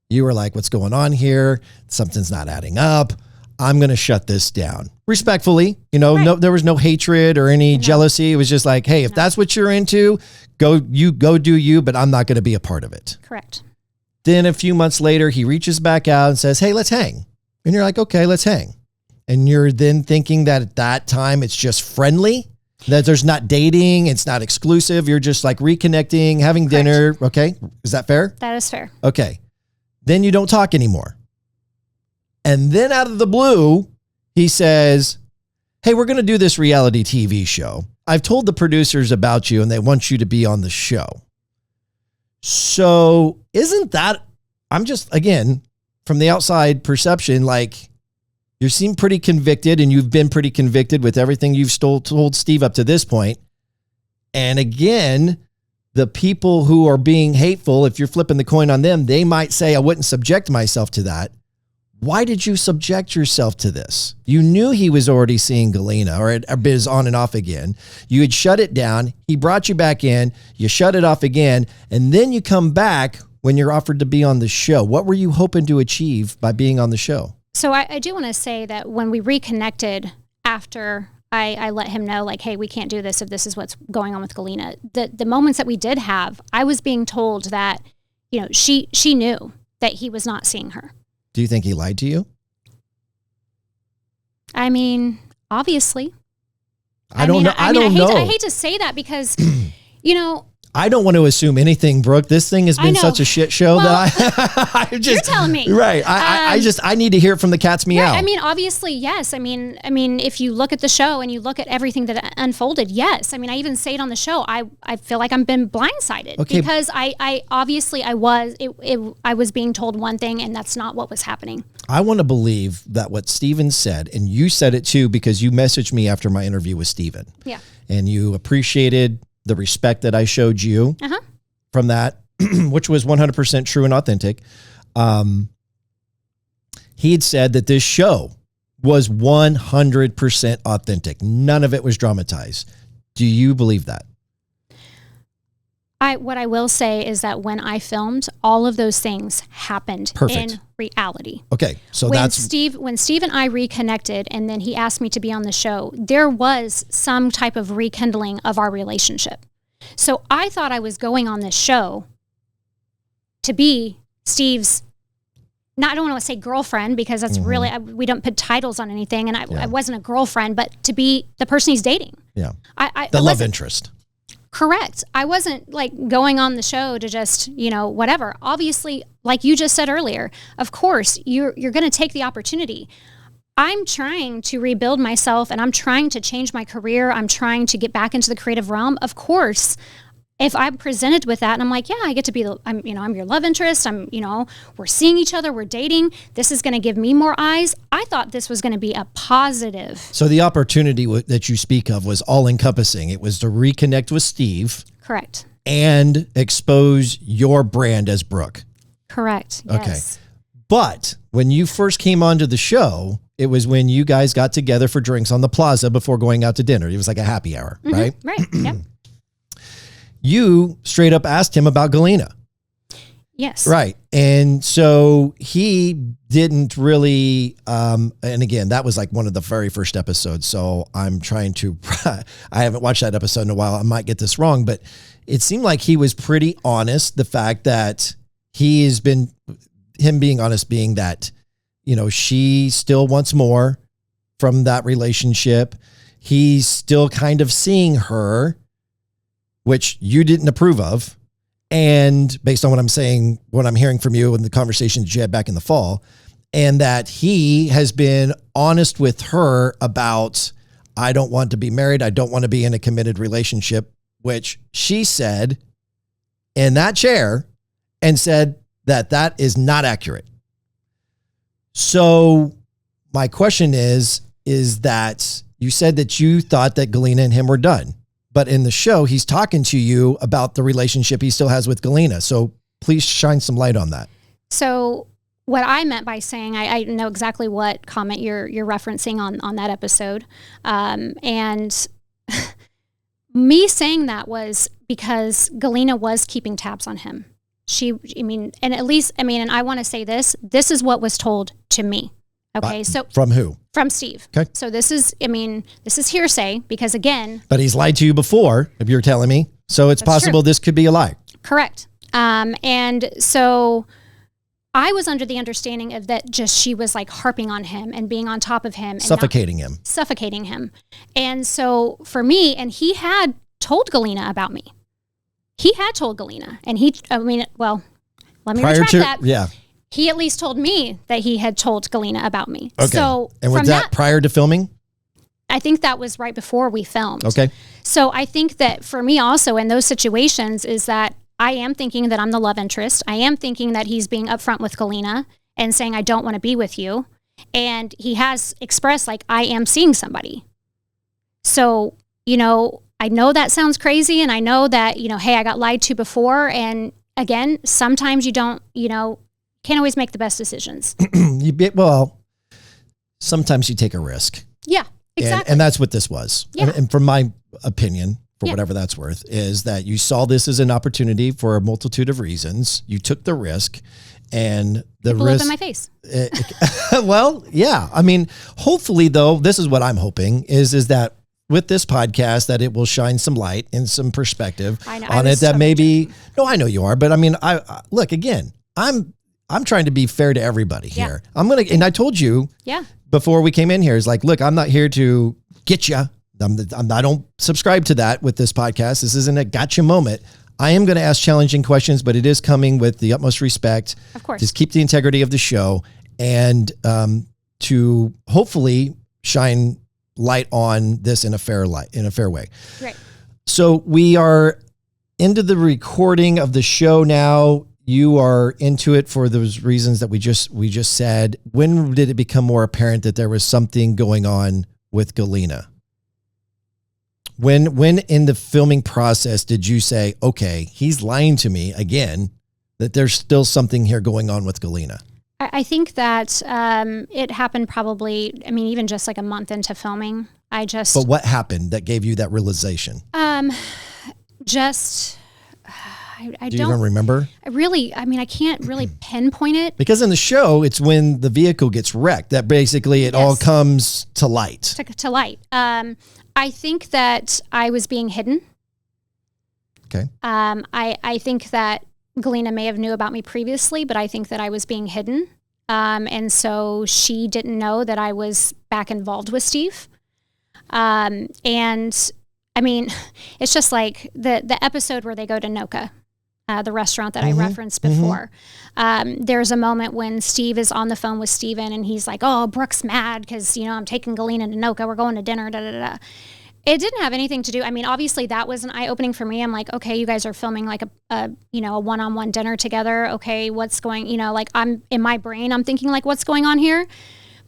you were like, what's going on here? Something's not adding up. I'm going to shut this down. Respectfully, right. No, there was no hatred or any jealousy. It was just like, hey, if that's what you're into, go do you, but I'm not going to be a part of it. Correct. Then a few months later, he reaches back out and says, hey, let's hang. And you're like, okay, let's hang. And you're then thinking that at that time it's just friendly, that there's not dating, it's not exclusive. You're just reconnecting, having dinner. Okay. Is that fair? That is fair. Okay. Then you don't talk anymore. And then out of the blue, he says, hey, we're going to do this reality TV show. I've told the producers about you and they want you to be on the show. So isn't that, I'm just, again, from the outside perception, like you seem pretty convicted and you've been pretty convicted with everything you've told Steve up to this point. And again, the people who are being hateful, if you're flipping the coin on them, they might say, I wouldn't subject myself to that. Why did you subject yourself to this? You knew he was already seeing Galyna, or it was on and off again. You had shut it down. He brought you back in. You shut it off again. And then you come back when you're offered to be on the show. What were you hoping to achieve by being on the show? So I do want to say that when we reconnected after I let him know, like, hey, we can't do this if this is what's going on with Galyna. The moments that we did have, I was being told that, she knew that he was not seeing her. Do you think he lied to you? I mean, obviously. I don't know. I don't know. I hate to say that because, I don't want to assume anything, Brooke. This thing has been such a shit show that I just, you're telling me. Right. I need to hear it from the cat's meow. Right. I mean, obviously, yes. I mean, if you look at the show and you look at everything that unfolded, yes. I mean, I even say it on the show. I feel like I've been blindsided because I was being told one thing and that's not what was happening. I want to believe that what Steven said, and you said it too, because you messaged me after my interview with Steven. Yeah. And you appreciated the respect that I showed you from that, which was 100% true and authentic. He had said that this show was 100% authentic. None of it was dramatized. Do you believe that? What I will say is that when I filmed, all of those things happened in reality. Okay, so when Steve and I reconnected, and then he asked me to be on the show, there was some type of rekindling of our relationship. So I thought I was going on this show to be Steve's. I don't want to say girlfriend because that's really, we don't put titles on anything, and I wasn't a girlfriend, but to be the person he's dating. Yeah, the love interest. Correct. I wasn't like going on the show to just, whatever. Obviously, like you just said earlier, of course, you're going to take the opportunity. I'm trying to rebuild myself and I'm trying to change my career. I'm trying to get back into the creative realm. Of course, if I'm presented with that and I'm like, yeah, I get to be I'm your love interest. We're seeing each other. We're dating. This is going to give me more eyes. I thought this was going to be a positive. So the opportunity that you speak of was all encompassing. It was to reconnect with Steve. Correct. And expose your brand as Brooke. Correct. Okay. Yes. But when you first came onto the show, it was when you guys got together for drinks on the plaza before going out to dinner. It was like a happy hour, right? Right. Yep. You straight up asked him about Galyna. Yes. Right. And so he didn't really, and again, that was like one of the very first episodes. So I'm trying to, I haven't watched that episode in a while. I might get this wrong, but it seemed like he was pretty honest. The fact that him being honest being that, she still wants more from that relationship. He's still kind of seeing her, which you didn't approve of. And based on what I'm saying, what I'm hearing from you and the conversations you had back in the fall, and that he has been honest with her about, I don't want to be married. I don't want to be in a committed relationship, which she said in that chair and said that is not accurate. So my question is that you said that you thought that Galyna and him were done. But in the show, he's talking to you about the relationship he still has with Galyna. So please shine some light on that. So what I meant by saying, I know exactly what comment you're referencing on that episode. And me saying that was because Galyna was keeping tabs on him. And I want to say this is what was told to me. Okay, so from who? From Steve. Okay. So this is hearsay because again. But he's lied to you before, if you're telling me. So it's possible true. This could be a lie. Correct. And so I was under the understanding of that just she was like harping on him and being on top of him. And suffocating him. And so for me, and he had told Galyna about me. He had told Galyna and let me retract that. Yeah. He at least told me that he had told Galyna about me. Okay. So and was that prior to filming? I think that was right before we filmed. Okay. So I think that for me also in those situations is that I am thinking that I'm the love interest. I am thinking that he's being upfront with Galyna and saying, I don't want to be with you. And he has expressed, like, I am seeing somebody. So, you know, I know that sounds crazy. And I know that, you know, hey, I got lied to before. And again, sometimes you don't, you know, can't always make the best decisions. Sometimes you take a risk. Yeah, exactly. And that's what this was. Yeah. And from my opinion, for whatever that's worth, is that you saw this as an opportunity for a multitude of reasons. You took the risk, and the blew risk up in my face. Well, yeah. I mean, hopefully, though, this is what I'm hoping is that with this podcast, that it will shine some light and some perspective on it. That maybe, no, I know you are, but I mean, I look again. I'm trying to be fair to everybody here. And I told you, before we came in here, is like, look, I'm not here to get you. I don't subscribe to that with this podcast. This isn't a gotcha moment. I am going to ask challenging questions, but it is coming with the utmost respect. Of course. Just keep the integrity of the show, and to hopefully shine light on this in a fair way. Right. So we are into the recording of the show now. You are into it for those reasons that we just said. When did it become more apparent that there was something going on with Galyna? When in the filming process did you say, okay, he's lying to me again, that there's still something here going on with Galyna? I think that it happened probably, I mean, even just like a month into filming. But what happened that gave you that realization? Do you even remember? I can't really pinpoint it. Because in the show, it's when the vehicle gets wrecked that basically it all comes to light. To light. I think that I was being hidden. Okay. I think that Galyna may have knew about me previously, but I think that I was being hidden. And so she didn't know that I was back involved with Steve. And I mean, it's just like the episode where they go to Noka, the restaurant that I referenced before. There's a moment when Steve is on the phone with Steven and he's like, oh, Brooke's mad because, you know, I'm taking Galyna to Noka. We're going to dinner, da-da-da. It didn't have anything to do. I mean, obviously that was an eye-opening for me. I'm like, okay, you guys are filming like a one-on-one dinner together. Okay, what's going, you know, like I'm in my brain, I'm thinking like, what's going on here?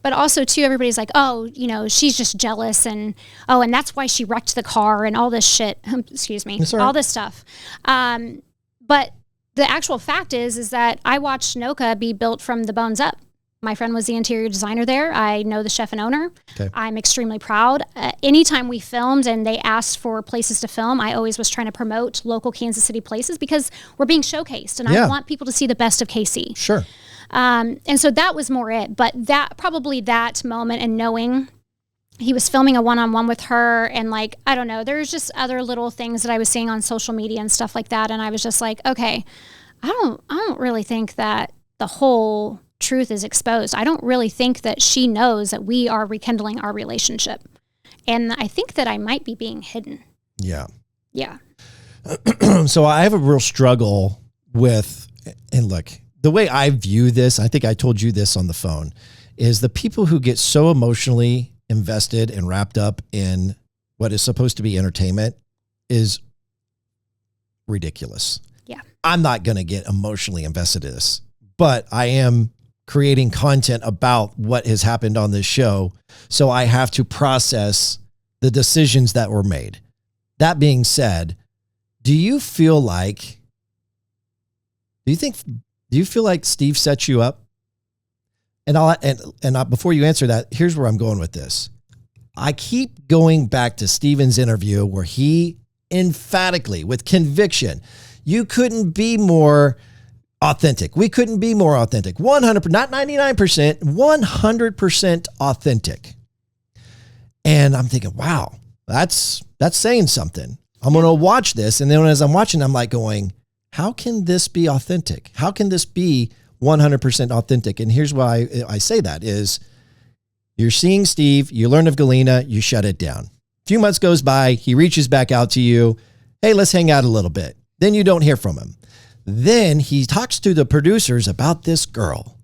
But also too, everybody's like, oh, you know, she's just jealous and that's why she wrecked the car and all this shit. Excuse me, all this stuff. But the actual fact is that I watched Noka be built from the bones up. My friend was the interior designer there. I know the chef and owner. Okay. I'm extremely proud. Anytime we filmed and they asked for places to film, I always was trying to promote local Kansas City places because we're being showcased and I want people to see the best of KC. Sure. And so that was more it. But that moment and knowing he was filming a one-on-one with her and like, I don't know, there's just other little things that I was seeing on social media and stuff like that. And I was just like, okay, I don't really think that the whole truth is exposed. I don't really think that she knows that we are rekindling our relationship. And I think that I might be being hidden. Yeah. Yeah. So I have a real struggle with, and look, the way I view this, I think I told you this on the phone, is the people who get so emotionally invested and wrapped up in what is supposed to be entertainment is ridiculous. Yeah. I'm not going to get emotionally invested in this, but I am creating content about what has happened on this show. So I have to process the decisions that were made. That being said, do you feel like Steve set you up? And before you answer that, here's where I'm going with this. I keep going back to Steven's interview where he emphatically, with conviction, you couldn't be more authentic. We couldn't be more authentic. 100%, not 99%, 100% authentic. And I'm thinking, wow, that's saying something. I'm going to watch this. And then as I'm watching, I'm like going, how can this be authentic? How can this be 100% authentic? And here's why I say that is you're seeing Steve, you learn of Galyna, you shut it down. A few months goes by, he reaches back out to you. Hey, let's hang out a little bit. Then you don't hear from him. Then he talks to the producers about this girl.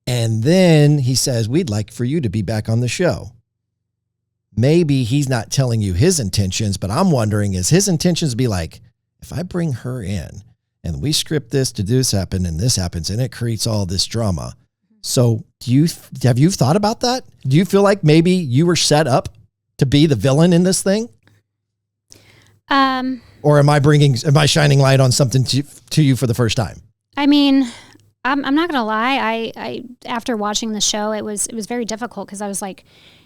And then he says, we'd like for you to be back on the show. Maybe he's not telling you his intentions, but I'm wondering, is his intentions be like, if I bring her in, and we script this to do this happen, and this happens, and it creates all this drama. So have you thought about that? Do you feel like maybe you were set up to be the villain in this thing? Or am I shining light on something to you for the first time? I mean, I'm not going to lie. I after watching the show, it was very difficult because I was like,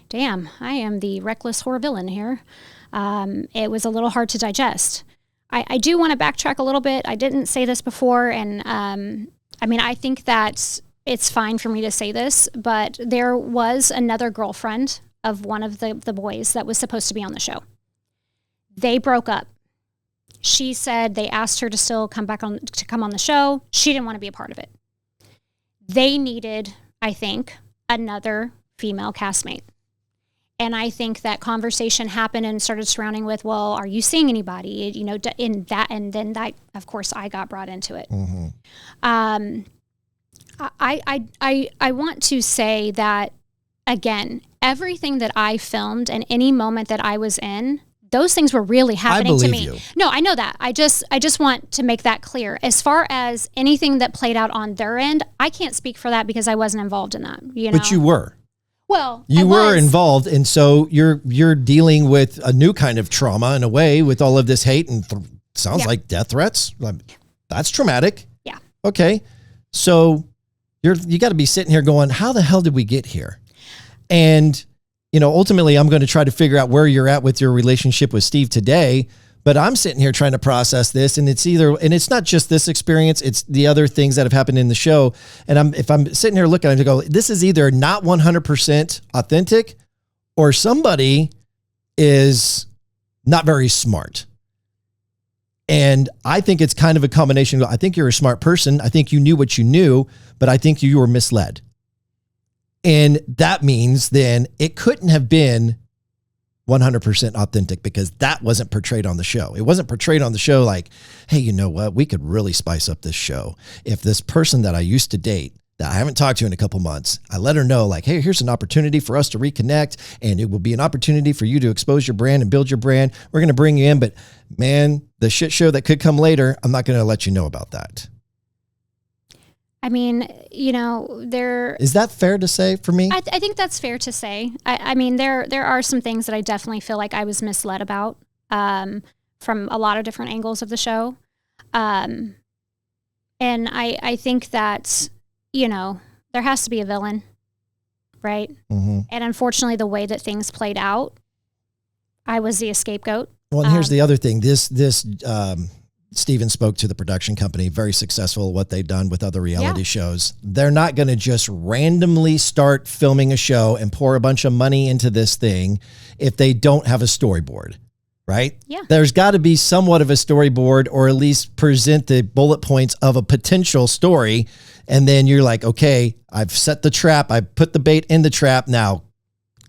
damn, I am the reckless horror villain here. It was a little hard to digest. I do want to backtrack a little bit. I didn't say this before. And I mean, I think that it's fine for me to say this, but there was another girlfriend of one of the boys that was supposed to be on the show. They broke up. She said they asked her to still come on the show. She didn't want to be a part of it. They needed, I think, another female castmate. And I think that conversation happened and started surrounding with, well, are you seeing anybody? You know, in that, and then that, of course, I got brought into it. Mm-hmm. I want to say that, again, everything that I filmed and any moment that I was in, those things were really happening to me. You. No, I know that. I just want to make that clear. As far as anything that played out on their end, I can't speak for that because I wasn't involved in that. You know? But you were. Well, you were involved, and so you're dealing with a new kind of trauma in a way with all of this hate and sounds like death threats. That's traumatic. Yeah. Okay, so you got to be sitting here going, how the hell did we get here? And ultimately, I'm going to try to figure out where you're at with your relationship with Steve today. But I'm sitting here trying to process this, and it's not just this experience, it's the other things that have happened in the show. And if I'm sitting here looking at it, I go, this is either not 100% authentic, or somebody is not very smart. And I think it's kind of a combination. I think you're a smart person. I think you knew what you knew, but I think you were misled. And that means then it couldn't have been 100% authentic because that wasn't portrayed on the show. It wasn't portrayed on the show like, hey, you know what? We could really spice up this show. If this person that I used to date that I haven't talked to in a couple months, I let her know like, hey, here's an opportunity for us to reconnect, and it will be an opportunity for you to expose your brand and build your brand. We're going to bring you in, but man, the shit show that could come later, I'm not going to let you know about that. I mean, there... Is that fair to say for me? I think that's fair to say. I mean, there are some things that I definitely feel like I was misled about from a lot of different angles of the show. And I think that, there has to be a villain, right? Mm-hmm. And unfortunately, the way that things played out, I was the scapegoat. Well, and here's the other thing. This Steven spoke to the production company, very successful what they've done with other reality shows. They're not going to just randomly start filming a show and pour a bunch of money into this thing if they don't have a storyboard, right? Yeah. There's got to be somewhat of a storyboard, or at least present the bullet points of a potential story. And then you're like, okay, I've set the trap. I put the bait in the trap. Now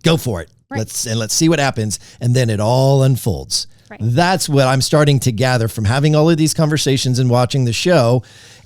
go for it. Right. Let's see what happens. And then it all unfolds. Right. That's what I'm starting to gather from having all of these conversations and watching the show.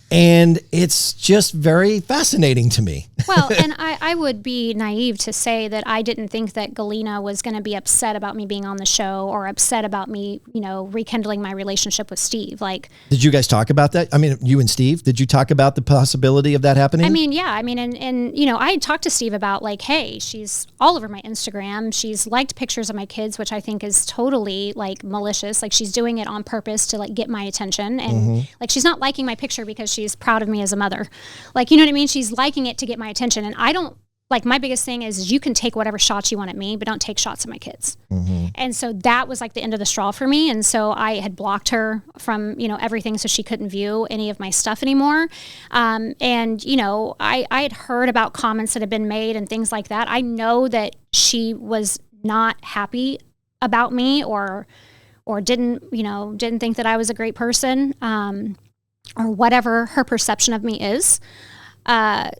And it's just very fascinating to me. Well, and I would be naive to say that I didn't think that Galyna was going to be upset about me being on the show, or upset about me, rekindling my relationship with Steve. Like, did you guys talk about that? I mean, you and Steve, did you talk about the possibility of that happening? I mean, yeah. I mean, and I had talked to Steve about like, hey, she's all over my Instagram. She's liked pictures of my kids, which I think is totally like malicious. Like, she's doing it on purpose to like get my attention. And like, she's not liking my picture because she's proud of me as a mother. Like, you know what I mean? She's liking it to get my attention. And I don't, like, my biggest thing is you can take whatever shots you want at me, but don't take shots at my kids. Mm-hmm. And so that was like the end of the straw for me. And so I had blocked her from, everything, so she couldn't view any of my stuff anymore. And, I had heard about comments that had been made and things like that. I know that she was not happy about me or didn't think that I was a great person. Or whatever her perception of me is.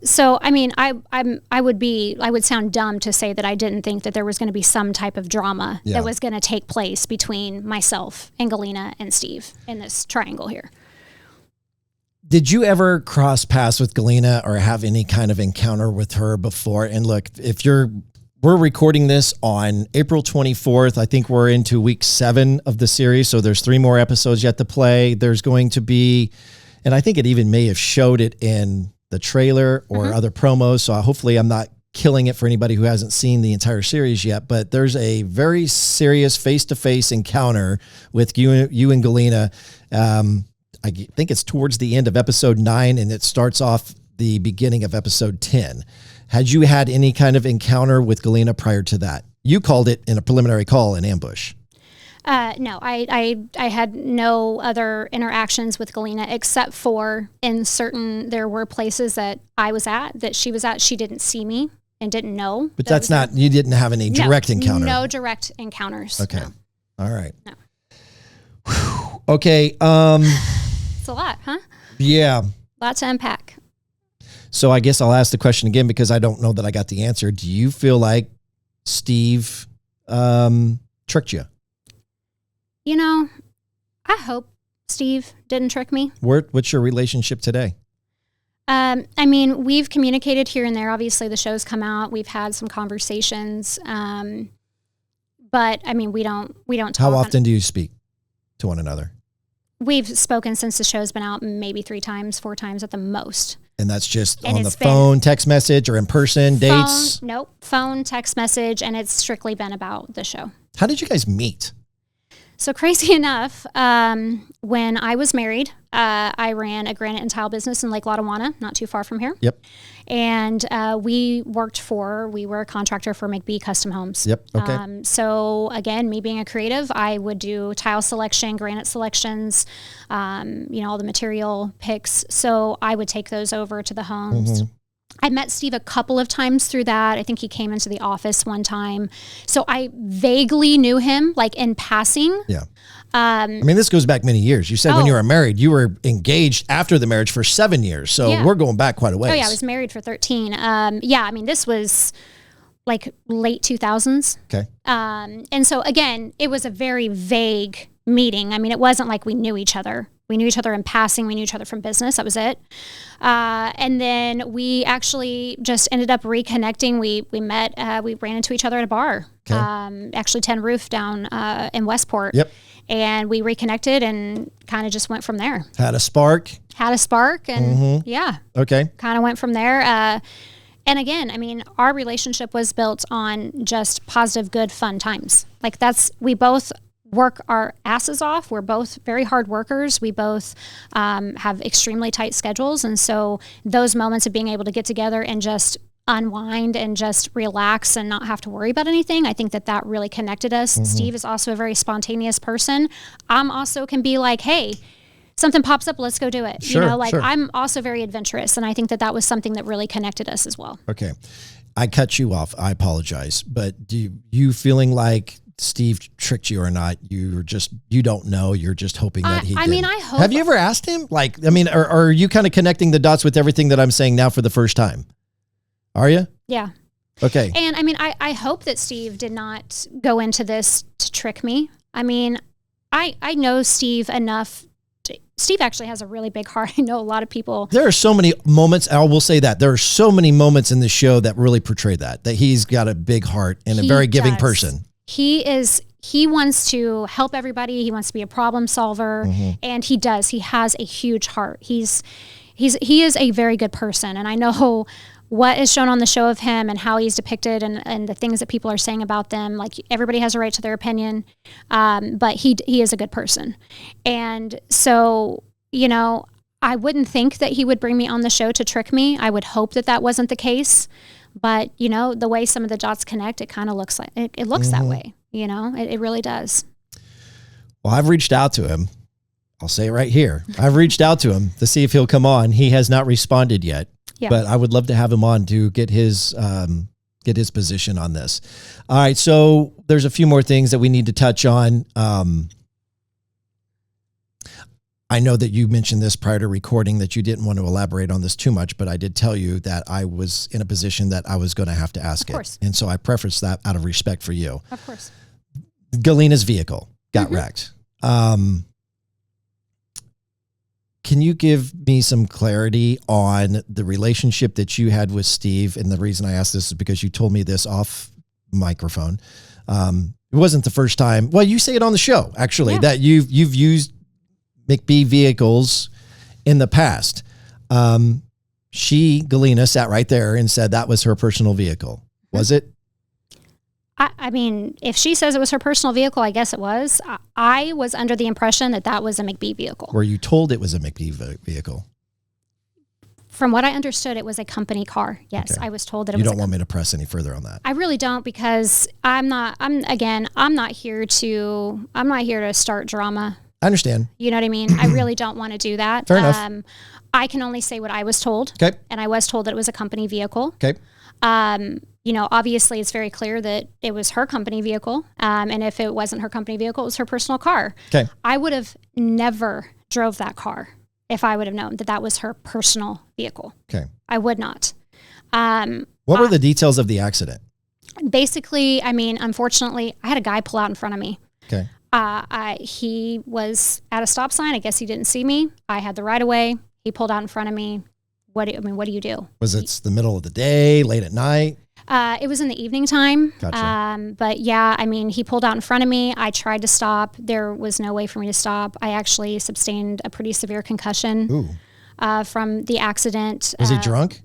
So, I mean, I would sound dumb to say that I didn't think that there was going to be some type of drama that was going to take place between myself and Galyna and Steve in this triangle here. Did you ever cross paths with Galyna or have any kind of encounter with her before? And look, we're recording this on April 24th. I think we're into week 7 of the series. So there's 3 more episodes yet to play. There's going to be And I think it even may have showed it in the trailer or other promos. So hopefully I'm not killing it for anybody who hasn't seen the entire series yet, but there's a very serious face-to-face encounter with you and Galyna. I think it's towards the end of episode 9, and it starts off the beginning of episode 10. Had you had any kind of encounter with Galyna prior to that? You called it in a preliminary call an ambush. No, I had no other interactions with Galyna except for there were places that I was at, that she was at. She didn't see me and didn't know. But that's not, you didn't have any direct encounter. No direct encounters. Okay. No. All right. No. Okay. It's a lot, huh? Yeah. Lot to unpack. So I guess I'll ask the question again because I don't know that I got the answer. Do you feel like Steve tricked you? You know, I hope Steve didn't trick me. What's your relationship today? I mean, we've communicated here and there. Obviously, the show's come out. We've had some conversations. But I mean, we don't talk. How often do you speak to one another? We've spoken since the show's been out maybe 3 times, 4 times at the most. And that's just on the phone, text message, or in person, dates? Nope. Phone, text message, and it's strictly been about the show. How did you guys meet? So crazy enough, when I was married, I ran a granite and tile business in Lake Lotawana, not too far from here. Yep. And we were a contractor for McBee Custom Homes. Yep. Okay. So again, me being a creative, I would do tile selection, granite selections, all the material picks. So I would take those over to the homes. Mm-hmm. I met Steve a couple of times through that. I think he came into the office one time. So I vaguely knew him, like in passing. Yeah. I mean, this goes back many years. You said when you were married, you were engaged after the marriage for 7 years. So we're going back quite a ways. Oh, yeah. I was married for 13. I mean, this was like late 2000s. Okay. And so, again, it was a very vague meeting. I mean, it wasn't like we knew each other. We knew each other in passing. We knew each other from business. That was it. And then we actually just ended up reconnecting. We met, we ran into each other at a bar, actually 10 Roof down in Westport. Yep. And we reconnected and kind of just went from there. Had a spark. And yeah. Okay. Kind of went from there. And again, I mean, our relationship was built on just positive, good, fun times. Like we both work our asses off. We're both very hard workers. We both have extremely tight schedules. And so those moments of being able to get together and just unwind and just relax and not have to worry about anything, I think that really connected us. Mm-hmm. Steve is also a very spontaneous person. I'm also can be like, hey, something pops up, let's go do it. Sure, sure. I'm also very adventurous. And I think that was something that really connected us as well. Okay. I cut you off. I apologize. But do you feeling like Steve tricked you or not? You don't know. You're just hoping that he did. I mean, I hope. Have you ever asked him? Like, I mean, are you kind of connecting the dots with everything that I'm saying now for the first time? Are you? Yeah. Okay. And I mean, I hope that Steve did not go into this to trick me. I mean, I know Steve enough. Steve actually has a really big heart. I know a lot of people. There are so many moments. I will say that there are so many moments in the show that really portray that he's got a big heart and a very giving person. He wants to help everybody. He wants to be a problem solver, and he does. He has a huge heart. He is a very good person, and I know what is shown on the show of him and how he's depicted and the things that people are saying about them. Like, everybody has a right to their opinion, but he is a good person. And so, I wouldn't think that he would bring me on the show to trick me. I would hope that wasn't the case. But, the way some of the dots connect, it kind of looks like it looks that way. It really does. Well, I've reached out to him. I'll say it right here. I've reached out to him to see if he'll come on. He has not responded yet. Yeah. But I would love to have him on to get his position on this. All right. So there's a few more things that we need to touch on. I know that you mentioned this prior to recording that you didn't want to elaborate on this too much, but I did tell you that I was in a position that I was going to have to ask it. And so I prefaced that out of respect for you. Of course. Galyna's vehicle got wrecked. Can you give me some clarity on the relationship that you had with Steve? And the reason I asked this is because you told me this off microphone. It wasn't the first time. Well, you say it on the show, actually, that you've used McBee vehicles in the past, Galyna sat right there and said that was her personal vehicle. Was it? I mean, if she says it was her personal vehicle, I guess it was. I was under the impression that was a McBee vehicle. Were you told it was a McBee vehicle? From what I understood, it was a company car. Yes, okay. I was told that it was. You don't want me to press any further on that. I really don't, because I'm not here to start drama. I understand. You know what I mean? I really don't want to do that. Fair enough. I can only say what I was told. Okay. And I was told that it was a company vehicle. Okay. Obviously it's very clear that it was her company vehicle. And if it wasn't her company vehicle, it was her personal car. Okay. I would have never drove that car if I would have known that was her personal vehicle. Okay. I would not. What were the details of the accident? Basically, unfortunately, I had a guy pull out in front of me. Okay. He was at a stop sign. I guess he didn't see me. I had the right of way. He pulled out in front of me. What do you do? Was it the middle of the day, late at night? It was in the evening time. Gotcha. But yeah, he pulled out in front of me. I tried to stop. There was no way for me to stop. I actually sustained a pretty severe concussion from the accident. Was he drunk?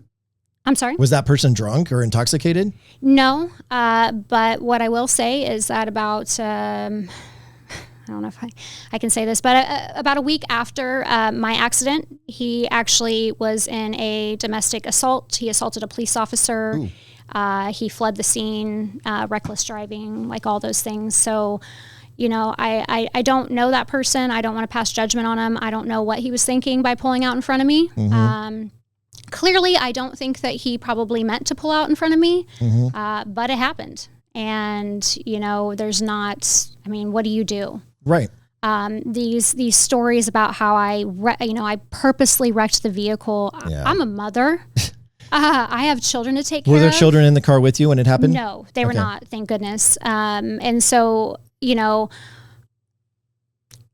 I'm sorry? Was that person drunk or intoxicated? No. But what I will say is that about... I don't know if I can say this, but about a week after my accident, he actually was in a domestic assault. He assaulted a police officer. He fled the scene, reckless driving, like all those things. So, I don't know that person. I don't want to pass judgment on him. I don't know what he was thinking by pulling out in front of me. Mm-hmm. Clearly, I don't think that he probably meant to pull out in front of me, but it happened. And, there's not, what do you do? Right. These stories about how I purposely wrecked the vehicle. Yeah. I'm a mother. I have children to take care of. Were there children in the car with you when it happened? No, they were not, thank goodness. And so,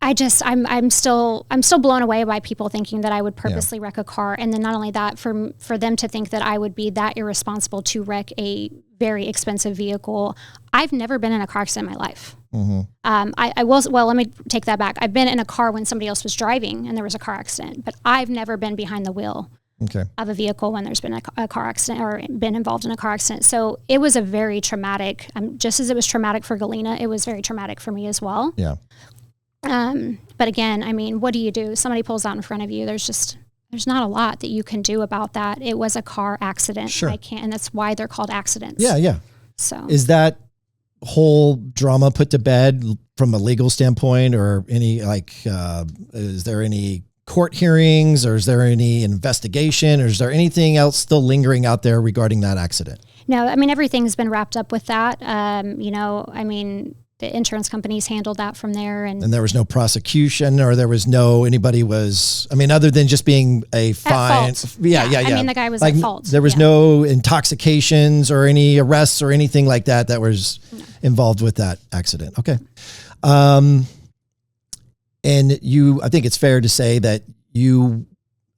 I'm still blown away by people thinking that I would purposely wreck a car. And then not only that, for them to think that I would be that irresponsible to wreck a very expensive vehicle. I've never been in a car accident in my life. Mm-hmm. Let me take that back. I've been in a car when somebody else was driving and there was a car accident, but I've never been behind the wheel of a vehicle when there's been a car accident or been involved in a car accident. So it was a very traumatic, just as it was traumatic for Galyna, it was very traumatic for me as well. Yeah. But again, what do you do? Somebody pulls out in front of you. There's not a lot that you can do about that. It was a car accident. Sure. And that's why they're called accidents. Yeah. So is that whole drama put to bed from a legal standpoint, or any is there any court hearings, or is there any investigation, or is there anything else still lingering out there regarding that accident? No, everything's been wrapped up with that. The insurance companies handled that from there. And there was no prosecution, or there was other than just being a fine. Yeah. The guy was at fault. There was no intoxications or any arrests or anything like that was involved with that accident. Okay. And I think it's fair to say that you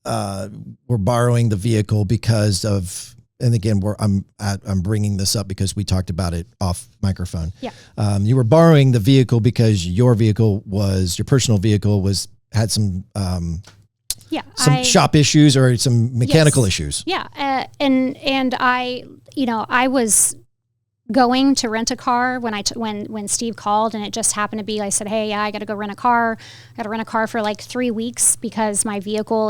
were borrowing the vehicle because of, and again, I'm bringing this up because we talked about it off microphone. Yeah. You were borrowing the vehicle because your personal vehicle had some shop issues or some mechanical issues. Yeah. And I was going to rent a car when Steve called, and it just happened to be, I said, hey, I got to go rent a car. I got to rent a car for like 3 weeks because my vehicle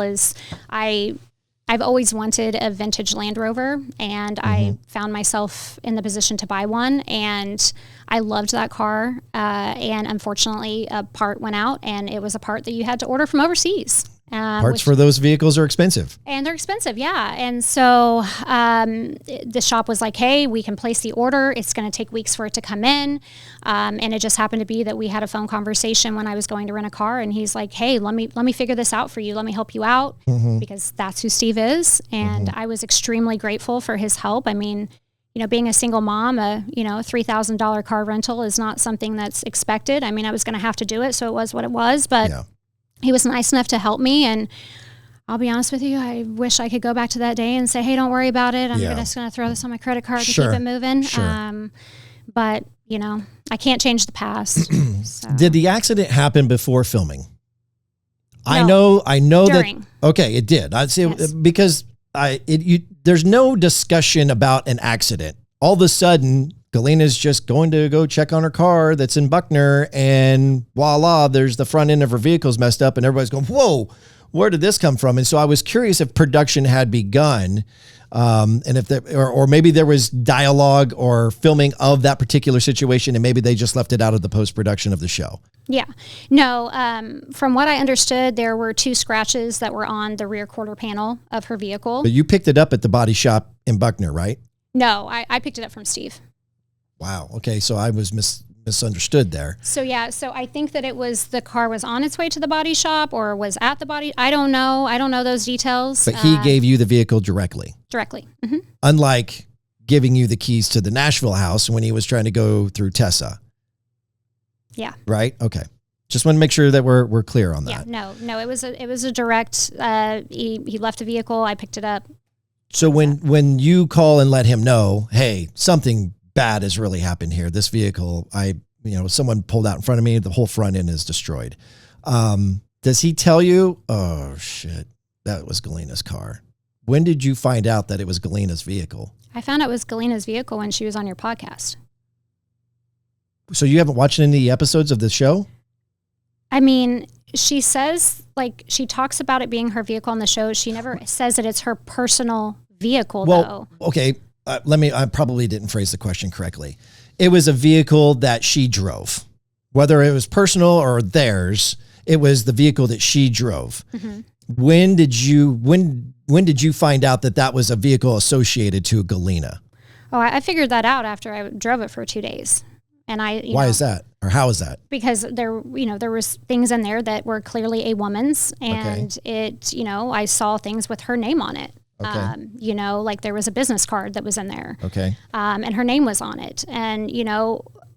I've always wanted a vintage Land Rover, and I found myself in the position to buy one, and I loved that car. And unfortunately, a part went out, and it was a part that you had to order from overseas. Parts for those vehicles are expensive. And they're expensive, yeah. And so the shop was like, hey, we can place the order. It's going to take weeks for it to come in. And it just happened to be that we had a phone conversation when I was going to rent a car. And he's like, hey, let me figure this out for you. Let me help you out, because that's who Steve is. And I was extremely grateful for his help. Being a single mom, a $3,000 car rental is not something that's expected. I was going to have to do it. So it was what it was. But he was nice enough to help me, and I'll be honest with you, I wish I could go back to that day and say, hey, don't worry about it. I'm just going to throw this on my credit card to keep it moving. Sure. But, I can't change the past. So. Did the accident happen before filming? I know during. that. Okay, it did. I'd say Yes. because there's no discussion about an accident. All of a sudden, Galyna's just going to go check on her car that's in Buckner, and voila, there's the front end of her vehicle's messed up, and everybody's going, whoa, where did this come from? And so I was curious if production had begun, and if or maybe there was dialogue or filming of that particular situation, and maybe they just left it out of the post-production of the show. Yeah. No, from what I understood, there were 2 scratches that were on the rear quarter panel of her vehicle. But you picked it up at the body shop in Buckner, right? No, I picked it up from Steve. Wow. Okay. So I was misunderstood there. So yeah, so I think that the car was on its way to the body shop or was at the body. I don't know those details. But he gave you the vehicle directly. Directly. Mm-hmm. Unlike giving you the keys to the Nashville house when he was trying to go through Tessa. Yeah. Right. Okay. Just want to make sure that we're clear on that. Yeah. No. It was a direct. He left the vehicle. I picked it up. So when you call and let him know, hey, something bad has really happened here. This vehicle, someone pulled out in front of me. The whole front end is destroyed. Does he tell you, oh shit, that was Galyna's car? When did you find out that it was Galyna's vehicle? I found out it was Galyna's vehicle when she was on your podcast. So you haven't watched any of the episodes of the show? I mean, she says, she talks about it being her vehicle on the show. She never says that it's her personal vehicle, though. Okay. I probably didn't phrase the question correctly. It was a vehicle that she drove. Whether it was personal or theirs, it was the vehicle that she drove. Mm-hmm. When did you find out that was a vehicle associated to Galyna? Oh, I figured that out after I drove it for 2 days. And Why is that? Or how is that? Because there was things in there that were clearly a woman's, and I saw things with her name on it. Okay. There was a business card that was in there. Okay. And her name was on it. And,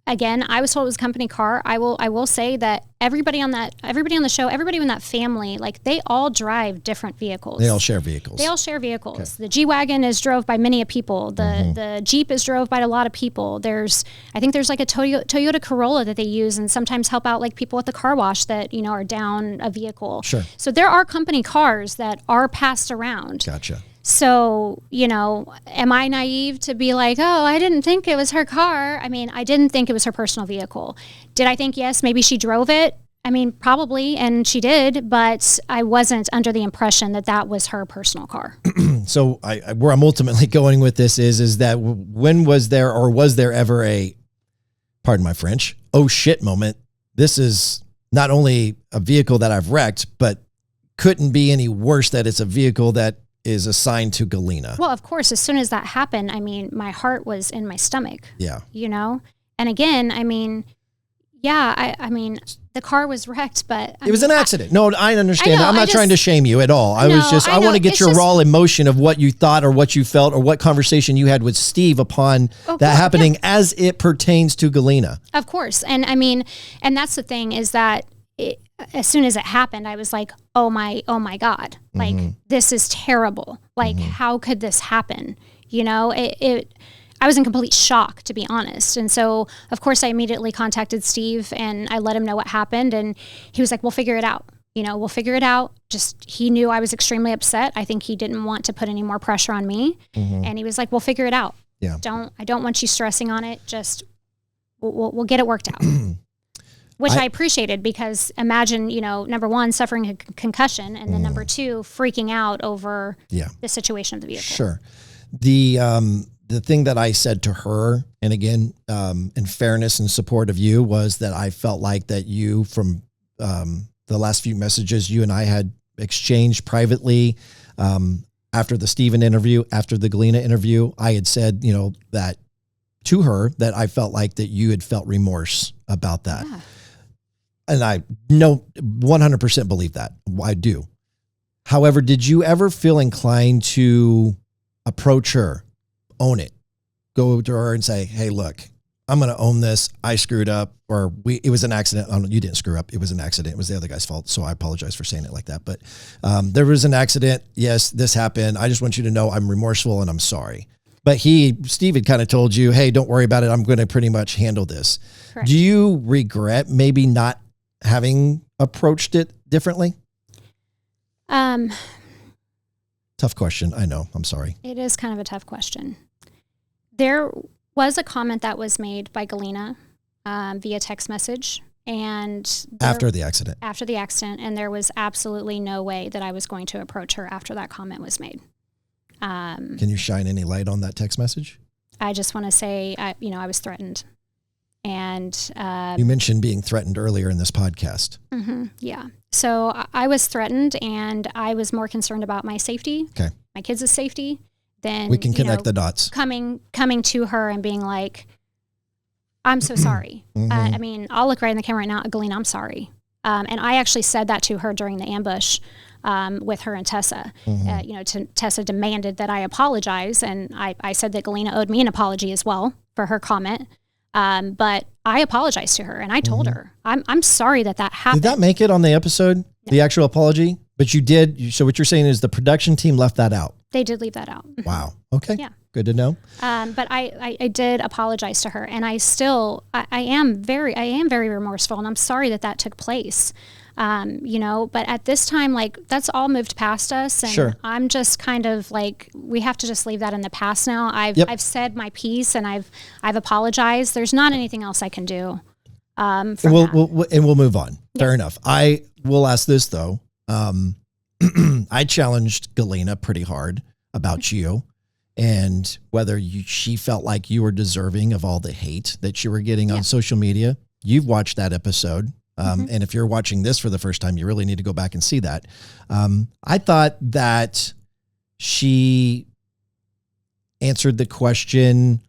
again, I was told it was a company car. I will say that everybody on the show, everybody in that family, they all drive different vehicles. They all share vehicles. Okay. The G-Wagon is drove by many people. The Jeep is drove by a lot of people. I think there's a Toyota Corolla that they use and sometimes help out people at the car wash that, are down a vehicle. Sure. So there are company cars that are passed around. Gotcha. So, am I naive to be like, oh, I didn't think it was her car? I mean, I didn't think it was her personal vehicle. Did I think, yes, maybe she drove it? I mean, probably, and she did, but I wasn't under the impression that was her personal car. So where I'm ultimately going with this is that when was there ever a, pardon my French, oh shit moment? This is not only a vehicle that I've wrecked, but couldn't be any worse that it's a vehicle that is assigned to Galyna. Well, of course, as soon as that happened, I mean, my heart was in my stomach. Yeah. And again, I mean, yeah, I mean, the car was wrecked, but it was an accident. No, I understand. I'm not trying to shame you at all. I want to get your raw emotion of what you thought or what you felt or what conversation you had with Steve upon that happening as it pertains to Galyna. Of course. And I mean, and that's the thing is that as soon as it happened, I was like, oh my God, this is terrible. How could this happen? I was in complete shock, to be honest. And so, of course, I immediately contacted Steve and I let him know what happened. And he was like, we'll figure it out. We'll figure it out. Just, he knew I was extremely upset. I think he didn't want to put any more pressure on me. Mm-hmm. And he was like, we'll figure it out. Yeah. I don't want you stressing on it. Just, we'll get it worked out. Which I appreciated because imagine, number one, suffering a concussion, and then number two, freaking out over the situation of the vehicle. Sure. The thing that I said to her, and again, in fairness and support of you, was that I felt like that you, from the last few messages you and I had exchanged privately, after the Steven interview, after the Galyna interview, I had said, that to her that I felt like that you had felt remorse about that. Yeah. And I 100% believe that. I do. However, did you ever feel inclined to approach her, own it, go to her and say, hey, look, I'm going to own this. I screwed up, or it was an accident. You didn't screw up. It was an accident. It was the other guy's fault. So I apologize for saying it like that. But there was an accident. Yes, this happened. I just want you to know I'm remorseful and I'm sorry. But Steve had kind of told you, hey, don't worry about it. I'm going to pretty much handle this. Correct. Do you regret maybe not having approached it differently? Tough question. I know. I'm sorry. It is kind of a tough question. There was a comment that was made by Galyna via text message. And after the accident, and there was absolutely no way that I was going to approach her after that comment was made. Can you shine any light on that text message? I just want to say, I was threatened. And you mentioned being threatened earlier in this podcast. Mm-hmm, yeah. So I was threatened, and I was more concerned about my safety, my kids' safety, than we can connect the dots. Coming to her and being like, I'm so sorry. Mm-hmm. I mean, I'll look right in the camera right now. Galyna, I'm sorry. And I actually said that to her during the ambush with her and Tessa. Mm-hmm. Tessa demanded that I apologize. And I said that Galyna owed me an apology as well for her comment. But I apologized to her, and I told her, I'm sorry that happened. Did that make it on the episode, the actual apology? But you did. So what you're saying is the production team left that out. They did leave that out. Wow. Okay. Yeah. Good to know. But I did apologize to her, and I am very remorseful, and I'm sorry that took place. But at this time, like, that's all moved past us, and sure. I'm just kind of like, we have to just leave that in the past now. I've said my piece, and I've apologized. There's not anything else I can do. We'll move on. Yeah. Fair enough. I will ask this though. I challenged Galyna pretty hard about you. And whether she felt like you were deserving of all the hate that you were getting on social media. You've watched that episode. And if you're watching this for the first time, you really need to go back and see that. I thought that she answered the question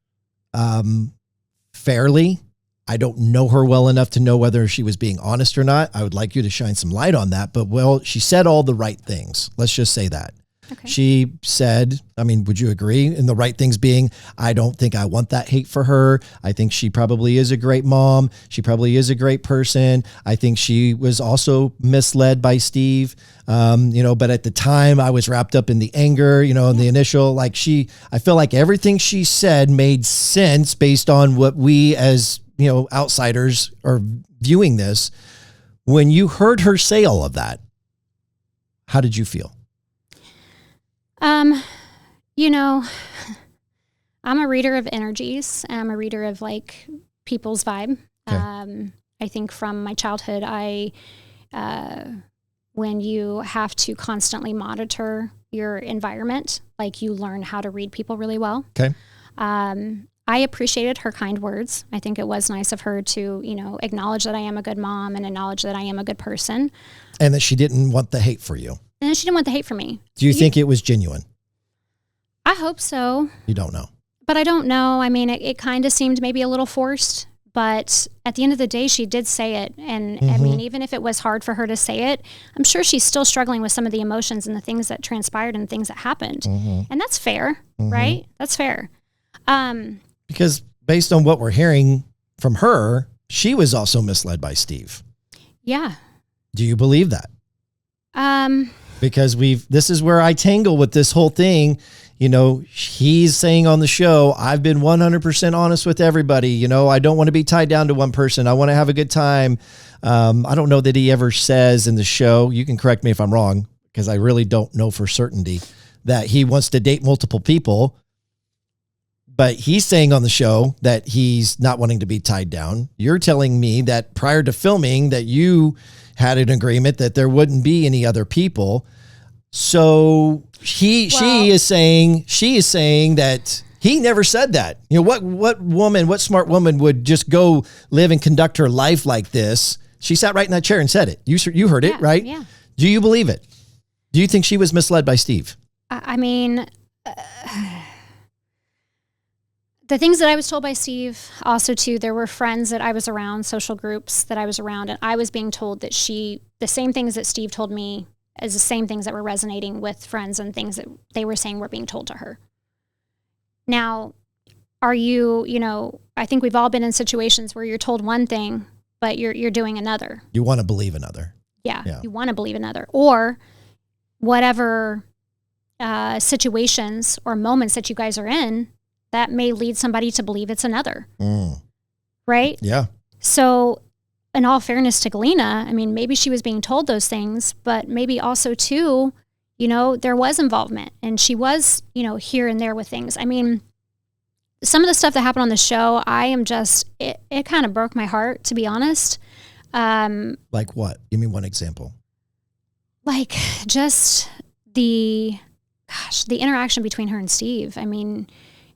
fairly. I don't know her well enough to know whether she was being honest or not. I would like you to shine some light on that. But, well, she said all the right things. Let's just say that. Okay. She said, I mean, would you agree? And the right things being, I don't think I want that hate for her. I think she probably is a great mom. She probably is a great person. I think she was also misled by Steve. But at the time I was wrapped up in the anger, in the initial, I feel like everything she said made sense based on what we as, outsiders are viewing this. When you heard her say all of that, how did you feel? I'm a reader of energies. I'm a reader of people's vibe. Okay. I think from my childhood, when you have to constantly monitor your environment, you learn how to read people really well. Okay. I appreciated her kind words. I think it was nice of her to, acknowledge that I am a good mom and acknowledge that I am a good person. And that she didn't want the hate for you. And she didn't want the hate for me. Do you think it was genuine? I hope so. You don't know. But I don't know. I mean, it kind of seemed maybe a little forced. But at the end of the day, she did say it. And I mean, even if it was hard for her to say it, I'm sure she's still struggling with some of the emotions and the things that transpired and things that happened. And that's fair, right? That's fair. Because based on what we're hearing from her, she was also misled by Steve. Yeah. Do you believe that? Because this is where I tangle with this whole thing. He's saying on the show, I've been 100% honest with everybody. I don't want to be tied down to one person. I want to have a good time. I don't know that he ever says in the show, you can correct me if I'm wrong, because I really don't know for certainty, that he wants to date multiple people. But he's saying on the show that he's not wanting to be tied down. You're telling me that prior to filming that you had an agreement that there wouldn't be any other people. So she is saying that he never said that. What smart woman would just go live and conduct her life like this? She sat right in that chair and said it. You heard it, right? Yeah. Do you believe it? Do you think she was misled by Steve? I mean, the things that I was told by Steve, also too, there were friends that I was around, social groups that I was around, and I was being told that the same things that Steve told me is the same things that were resonating with friends and things that they were saying were being told to her. Now, are you, I think we've all been in situations where you're told one thing, but you're doing another. You want to believe another. Yeah. You want to believe another. Or whatever situations or moments that you guys are in, that may lead somebody to believe it's another. Right? Yeah. So in all fairness to Galyna, I mean, maybe she was being told those things, but maybe also too, there was involvement and she was, here and there with things. I mean, some of the stuff that happened on the show, it kind of broke my heart, to be honest. Like what? Give me one example. Like just the interaction between her and Steve. I mean,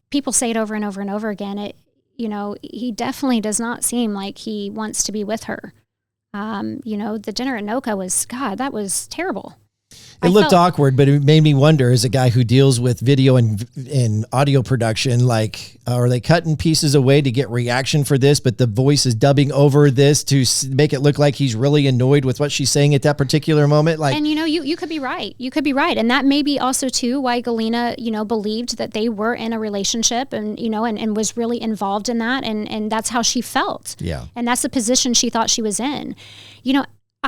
people say it over and over and over again. He definitely does not seem like he wants to be with her. The dinner at Noka that was terrible. It looked awkward, but it made me wonder, as a guy who deals with video and audio production, like, are they cutting pieces away to get reaction for this, but the voice is dubbing over this to make it look like he's really annoyed with what she's saying at that particular moment? Like, and you could be right. You could be right. And that may be also too why Galyna, believed that they were in a relationship and, and was really involved in that. And that's how she felt. Yeah. And that's the position she thought she was in.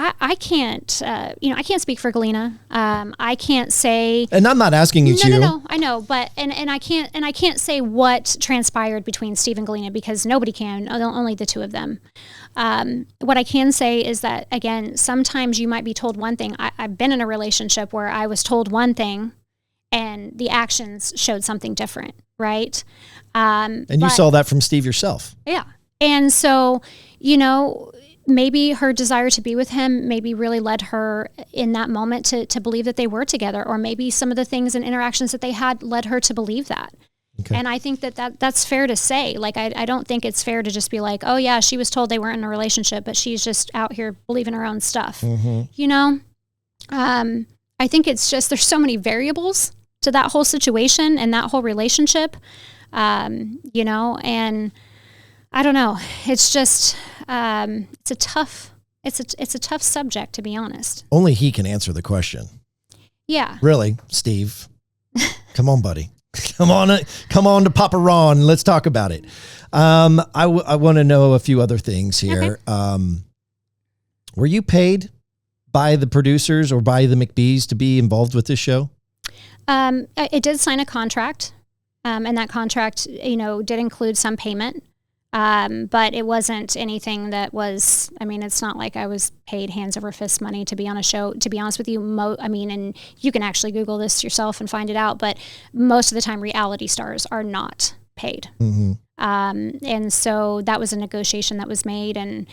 I can't, I can't speak for Galyna. I can't say, and I'm not asking you to. No, I know, but and I can't say what transpired between Steve and Galyna because nobody can, only the two of them. What I can say is that, again, sometimes you might be told one thing. I've been in a relationship where I was told one thing, and the actions showed something different, right? And you saw that from Steve yourself. Yeah, and so maybe her desire to be with him maybe really led her in that moment to believe that they were together, or maybe some of the things and interactions that they had led her to believe that. Okay. And I think that's fair to say. Like, I don't think it's fair to just be like, oh yeah, she was told they weren't in a relationship, but she's just out here believing her own stuff. Mm-hmm. I think it's just, there's so many variables to that whole situation and that whole relationship, and I don't know. It's just, it's a tough subject, to be honest. Only he can answer the question. Yeah. Really, Steve? Come on, buddy. Come on to Papa Ron. Let's talk about it. I want to know a few other things here. Okay. Were you paid by the producers or by the McBees to be involved with this show? I did sign a contract, and that contract, did include some payment. But it wasn't anything that was, it's not like I was paid hands over fist money to be on a show, to be honest with you. And you can actually Google this yourself and find it out, but most of the time reality stars are not paid. Mm-hmm. And so that was a negotiation that was made. And,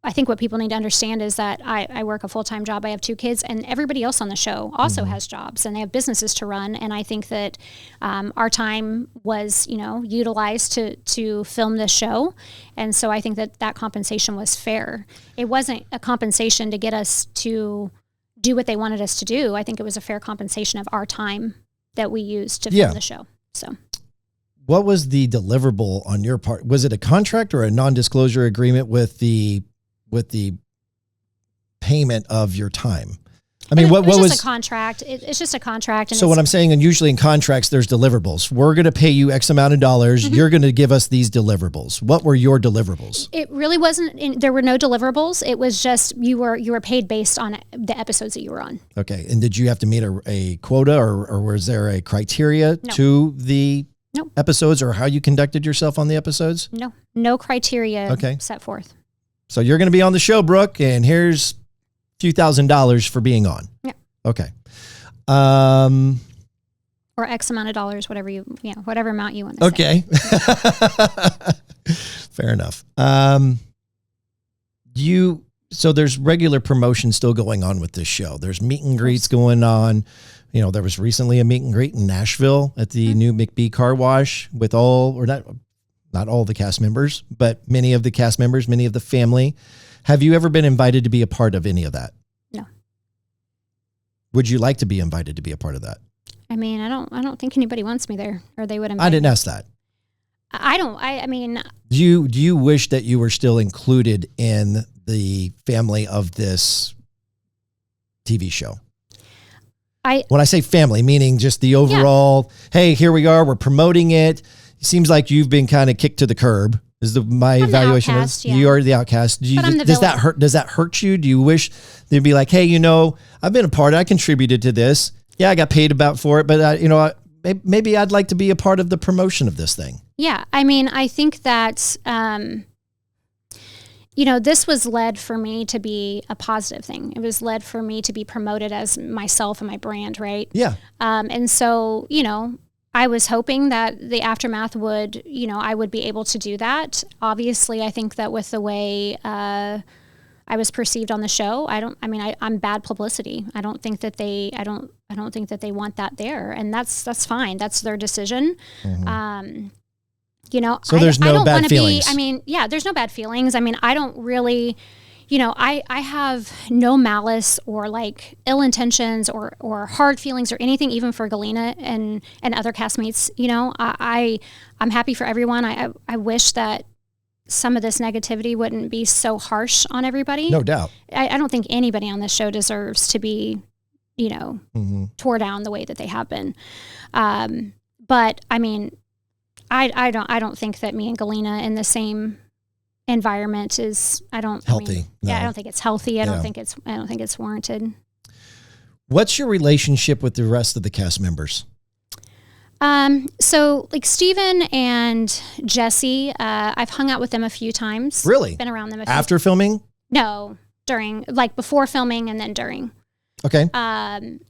I think what people need to understand is that I work a full-time job. I have 2 kids, and everybody else on the show also has jobs, and they have businesses to run. And I think that our time was, utilized to film this show. And so I think that compensation was fair. It wasn't a compensation to get us to do what they wanted us to do. I think it was a fair compensation of our time that we used to film the show. So, what was the deliverable on your part? Was it a contract or a non-disclosure agreement with the payment of your time? What was just a contract? It's just a contract. And so what I'm saying, and usually in contracts, there's deliverables. We're going to pay you X amount of dollars. Mm-hmm. You're going to give us these deliverables. What were your deliverables? It really wasn't. There were no deliverables. It was just you were paid based on the episodes that you were on. Okay. And did you have to meet a quota, or was there a criteria to the episodes, or how you conducted yourself on the episodes? No criteria set forth. So you're going to be on the show, Brooke, and here's a few $1,000s for being on. Yeah. Okay. Or X amount of dollars, whatever amount you want to say. Okay. Fair enough. So there's regular promotion still going on with this show. There's meet and greets going on. There was recently a meet and greet in Nashville at the new McBee car wash with not all the cast members, but many of the cast members, many of the family. Have you ever been invited to be a part of any of that? No. Would you like to be invited to be a part of that? I don't think anybody wants me there, or they would invite me. I didn't ask that. Do you wish that you were still included in the family of this TV show? When I say family, meaning just the overall, hey, here we are, we're promoting it. It seems like you've been kind of kicked to the curb. My evaluation outcast, is you are the outcast. Does that hurt? Does that hurt you? Do you wish they'd be like, hey, I've been a part. I contributed to this. Yeah, I got paid for it, but maybe I'd like to be a part of the promotion of this thing. Yeah, I think that this was led for me to be a positive thing. It was led for me to be promoted as myself and my brand, right? Yeah. And so, I was hoping that the aftermath would, I would be able to do that. Obviously, I think that with the way I was perceived on the show, I'm bad publicity. I don't think that they want that there, and that's fine. That's their decision. Mm-hmm. So there's no bad feelings. There's no bad feelings. I don't really, I have no malice or like ill intentions or hard feelings or anything, even for Galyna and other castmates. I'm happy for everyone. I wish that some of this negativity wouldn't be so harsh on everybody. No doubt. I don't think anybody on this show deserves to be, tore down the way that they have been. But I don't think that me and Galyna in the same environment is healthy. I don't think it's healthy. I don't think it's warranted. What's your relationship with the rest of the cast members? So like Steven and Jesse, I've hung out with them a few times. Really? Been around them after filming? No, during, like before filming and then during. Okay.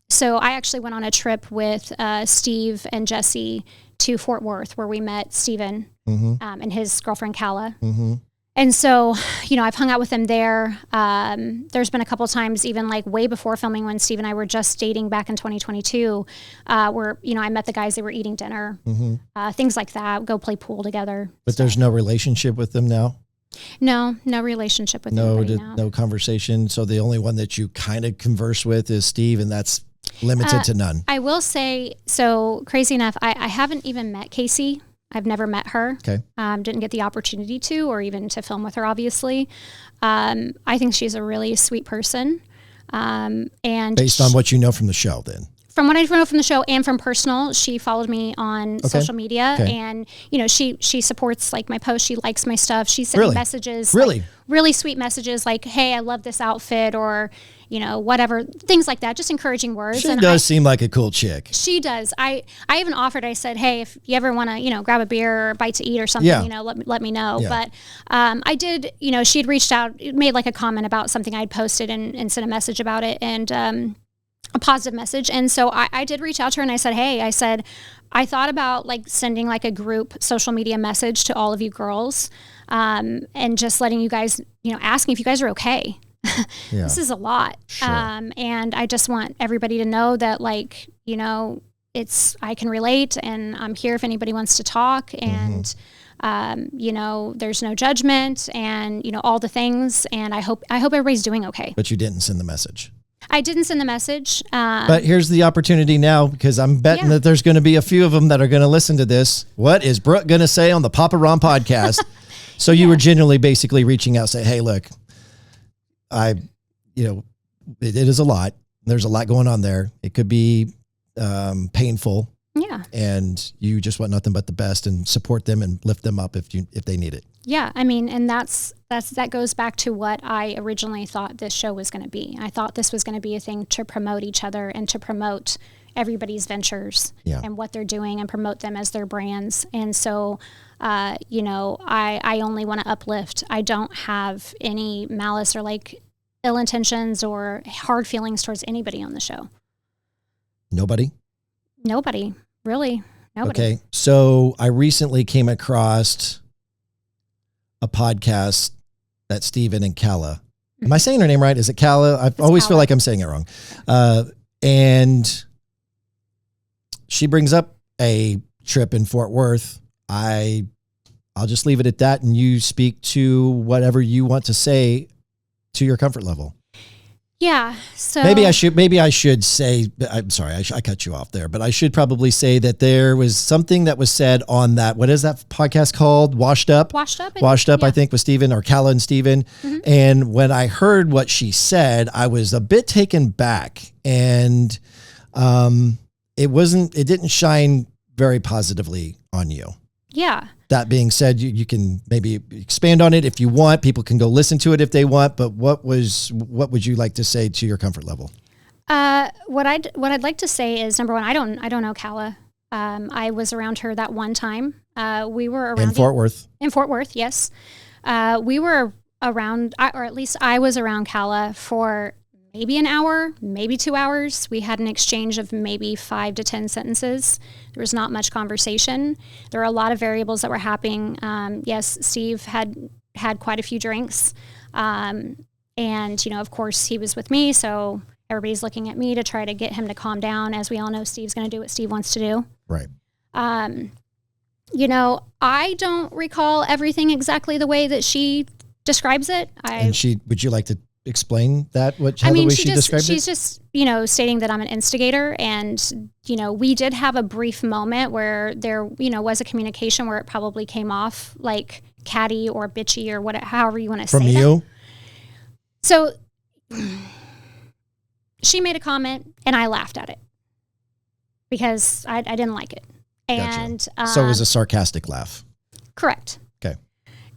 So I actually went on a trip with Steve and Jesse to Fort Worth, where we met Steven and his girlfriend Kala. Mm-hmm. And so, I've hung out with them there. There's been a couple times, even like way before filming, when Steve and I were just dating back in 2022, where, I met the guys, they were eating dinner, things like that, go play pool together. But there's no relationship with them now? No relationship with anybody now. No conversation. So the only one that you kind of converse with is Steve, and that's limited to none. I will say, so crazy enough, I haven't even met Casey. I've never met her. Okay. Didn't get the opportunity to, or even to film with her, obviously. I think she's a really sweet person. And based on what you know from the show, then? From what I know from the show and from personal, she followed me on social media, and she supports like my posts. She likes my stuff. She sent me messages, like, really sweet messages, like, "Hey, I love this outfit," or whatever, things like that. Just encouraging words. She does seem like a cool chick. She does. I even offered. I said, "Hey, if you ever want to, grab a beer or a bite to eat or something, let me know." Yeah. But I did. She had reached out, made like a comment about something I'd posted, and sent a message about it, and a positive message. And so I did reach out to her, and I said, "Hey," I said, "I thought about like sending like a group social media message to all of you girls, and just letting you guys, asking if you guys are okay." Yeah. This is a lot. Sure. And I just want everybody to know that, like, I can relate, and I'm here if anybody wants to talk, and there's no judgment, and all the things, and I hope everybody's doing okay. But you didn't send the message. I didn't send the message. But here's the opportunity now, because I'm betting that there's going to be a few of them that are going to listen to this. What is Brooke going to say on the Papa Ron podcast? So you were genuinely basically reaching out, say, "Hey, look, it is a lot. There's a lot going on there. It could be painful." Yeah. And you just want nothing but the best, and support them and lift them up if they need it. Yeah. And that goes back to what I originally thought this show was going to be. I thought this was going to be a thing to promote each other and to promote everybody's ventures and what they're doing, and promote them as their brands. And so, I only want to uplift. I don't have any malice or like ill intentions or hard feelings towards anybody on the show. Nobody, really. Nobody. Okay. So I recently came across a podcast that Steven and Kala, am I saying her name right? Is it Kala? I always feel like I'm saying it wrong. And she brings up a trip in Fort Worth. I'll just leave it at that, and you speak to whatever you want to say to your comfort level. Yeah. So maybe I should say, I'm sorry, I cut you off there, but I should probably say that there was something that was said on that. What is that podcast called? Washed Up, I think, with Steven, or Kala and Steven. Mm-hmm. And when I heard what she said, I was a bit taken back, and it didn't shine very positively on you. Yeah. That being said, you can maybe expand on it if you want. People can go listen to it if they want. But what would you like to say to your comfort level? What I'd like to say is, number one, I don't know Kala. I was around her that one time. We were around in Fort Worth. In Fort Worth, yes. We were or at least I was around Kala for maybe an hour, maybe 2 hours. We had an exchange of maybe 5 to 10 sentences. There was not much conversation. There were a lot of variables that were happening. Yes, Steve had quite a few drinks. And, of course, he was with me, so everybody's looking at me to try to get him to calm down. As we all know, Steve's going to do what Steve wants to do. Right. I don't recall everything exactly the way that she describes it. Would you like to explain that? She's just, stating that I'm an instigator, and, we did have a brief moment where there, was a communication where it probably came off like catty or bitchy or whatever, however you want to say that. From you? So she made a comment and I laughed at it because I didn't like it. And gotcha. So it was a sarcastic laugh. Correct. Okay.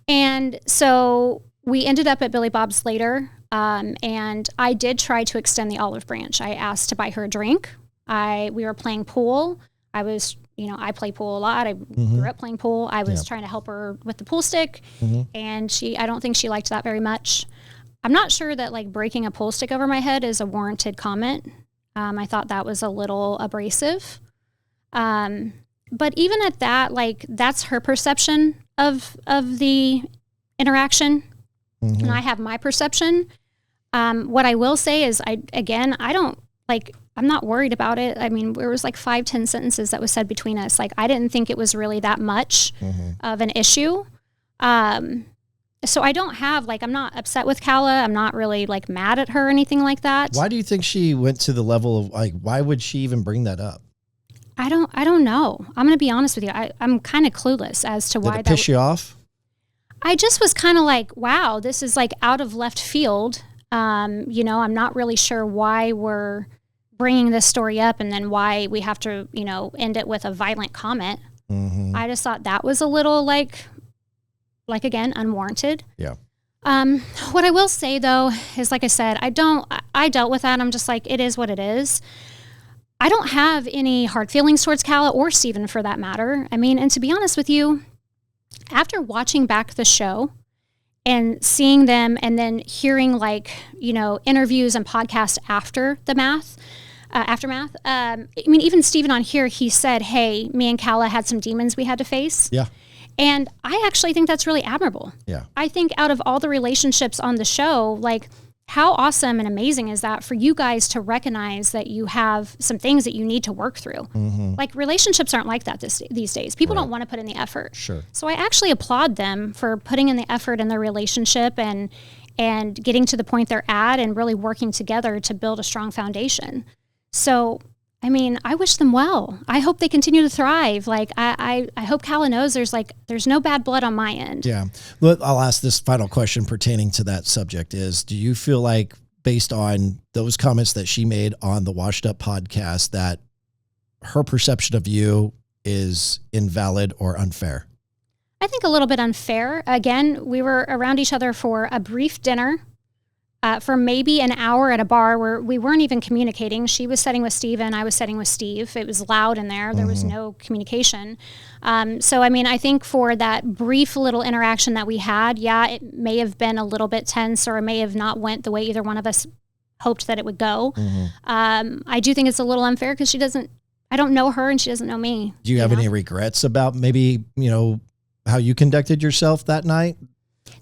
And so we ended up at Billy Bob's later, and I did try to extend the olive branch. I asked to buy her a drink. We were playing pool. I was, I play pool a lot. I grew up playing pool. I was trying to help her with the pool stick, and I don't think she liked that very much. I'm not sure that like breaking a pool stick over my head is a warranted comment. I thought that was a little abrasive. But even at that, like that's her perception of the interaction, and I have my perception. What I will say is, I'm not worried about it. I mean, there was like 5-10 sentences that was said between us. Like I didn't think it was really that much of an issue. So I don't have I'm not upset with Kala. I'm not really like mad at her or anything like that. Why do you think she went to the level of why would she even bring that up? I don't know. I'm going to be honest with you. I'm kind of clueless as to why that piss you off? I just was kind of like, wow, this is like out of left field. I'm not really sure why we're bringing this story up and then why we have to, end it with a violent comment. I just thought that was a little like again, unwarranted. Yeah. What I will say though is, like I said, I dealt with that. I'm just like, it is what it is. I don't have any hard feelings towards Kala or Steven for that matter. I mean, and to be honest with you, after watching back the show and seeing them and then hearing interviews and podcasts after the aftermath. I mean, even Steven on here, he said, hey, me and Kala had some demons we had to face. Yeah. And I actually think that's really admirable. Yeah. I think out of all the relationships on the show, how awesome and amazing is that for you guys to recognize that you have some things that you need to work through? Relationships aren't like that these days. People don't want to put in the effort. Sure. So I actually applaud them for putting in the effort in their relationship and getting to the point they're at and really working together to build a strong foundation. So, I mean, I wish them well. I hope they continue to thrive. I hope Kala knows there's no bad blood on my end. Yeah. Well, I'll ask this final question pertaining to that subject is, do you feel like based on those comments that she made on the Washed Up podcast that her perception of you is invalid or unfair? I think a little bit unfair. Again, we were around each other for a brief dinner. For maybe an hour at a bar where we weren't even communicating. She was sitting with Steve and I was sitting with Steve. It was loud in there. There was no communication. So, I mean, I think for that brief little interaction that we had, it may have been a little bit tense or it may have not went the way either one of us hoped that it would go. I do think it's a little unfair because I don't know her and she doesn't know me. Do you have any regrets about maybe, how you conducted yourself that night?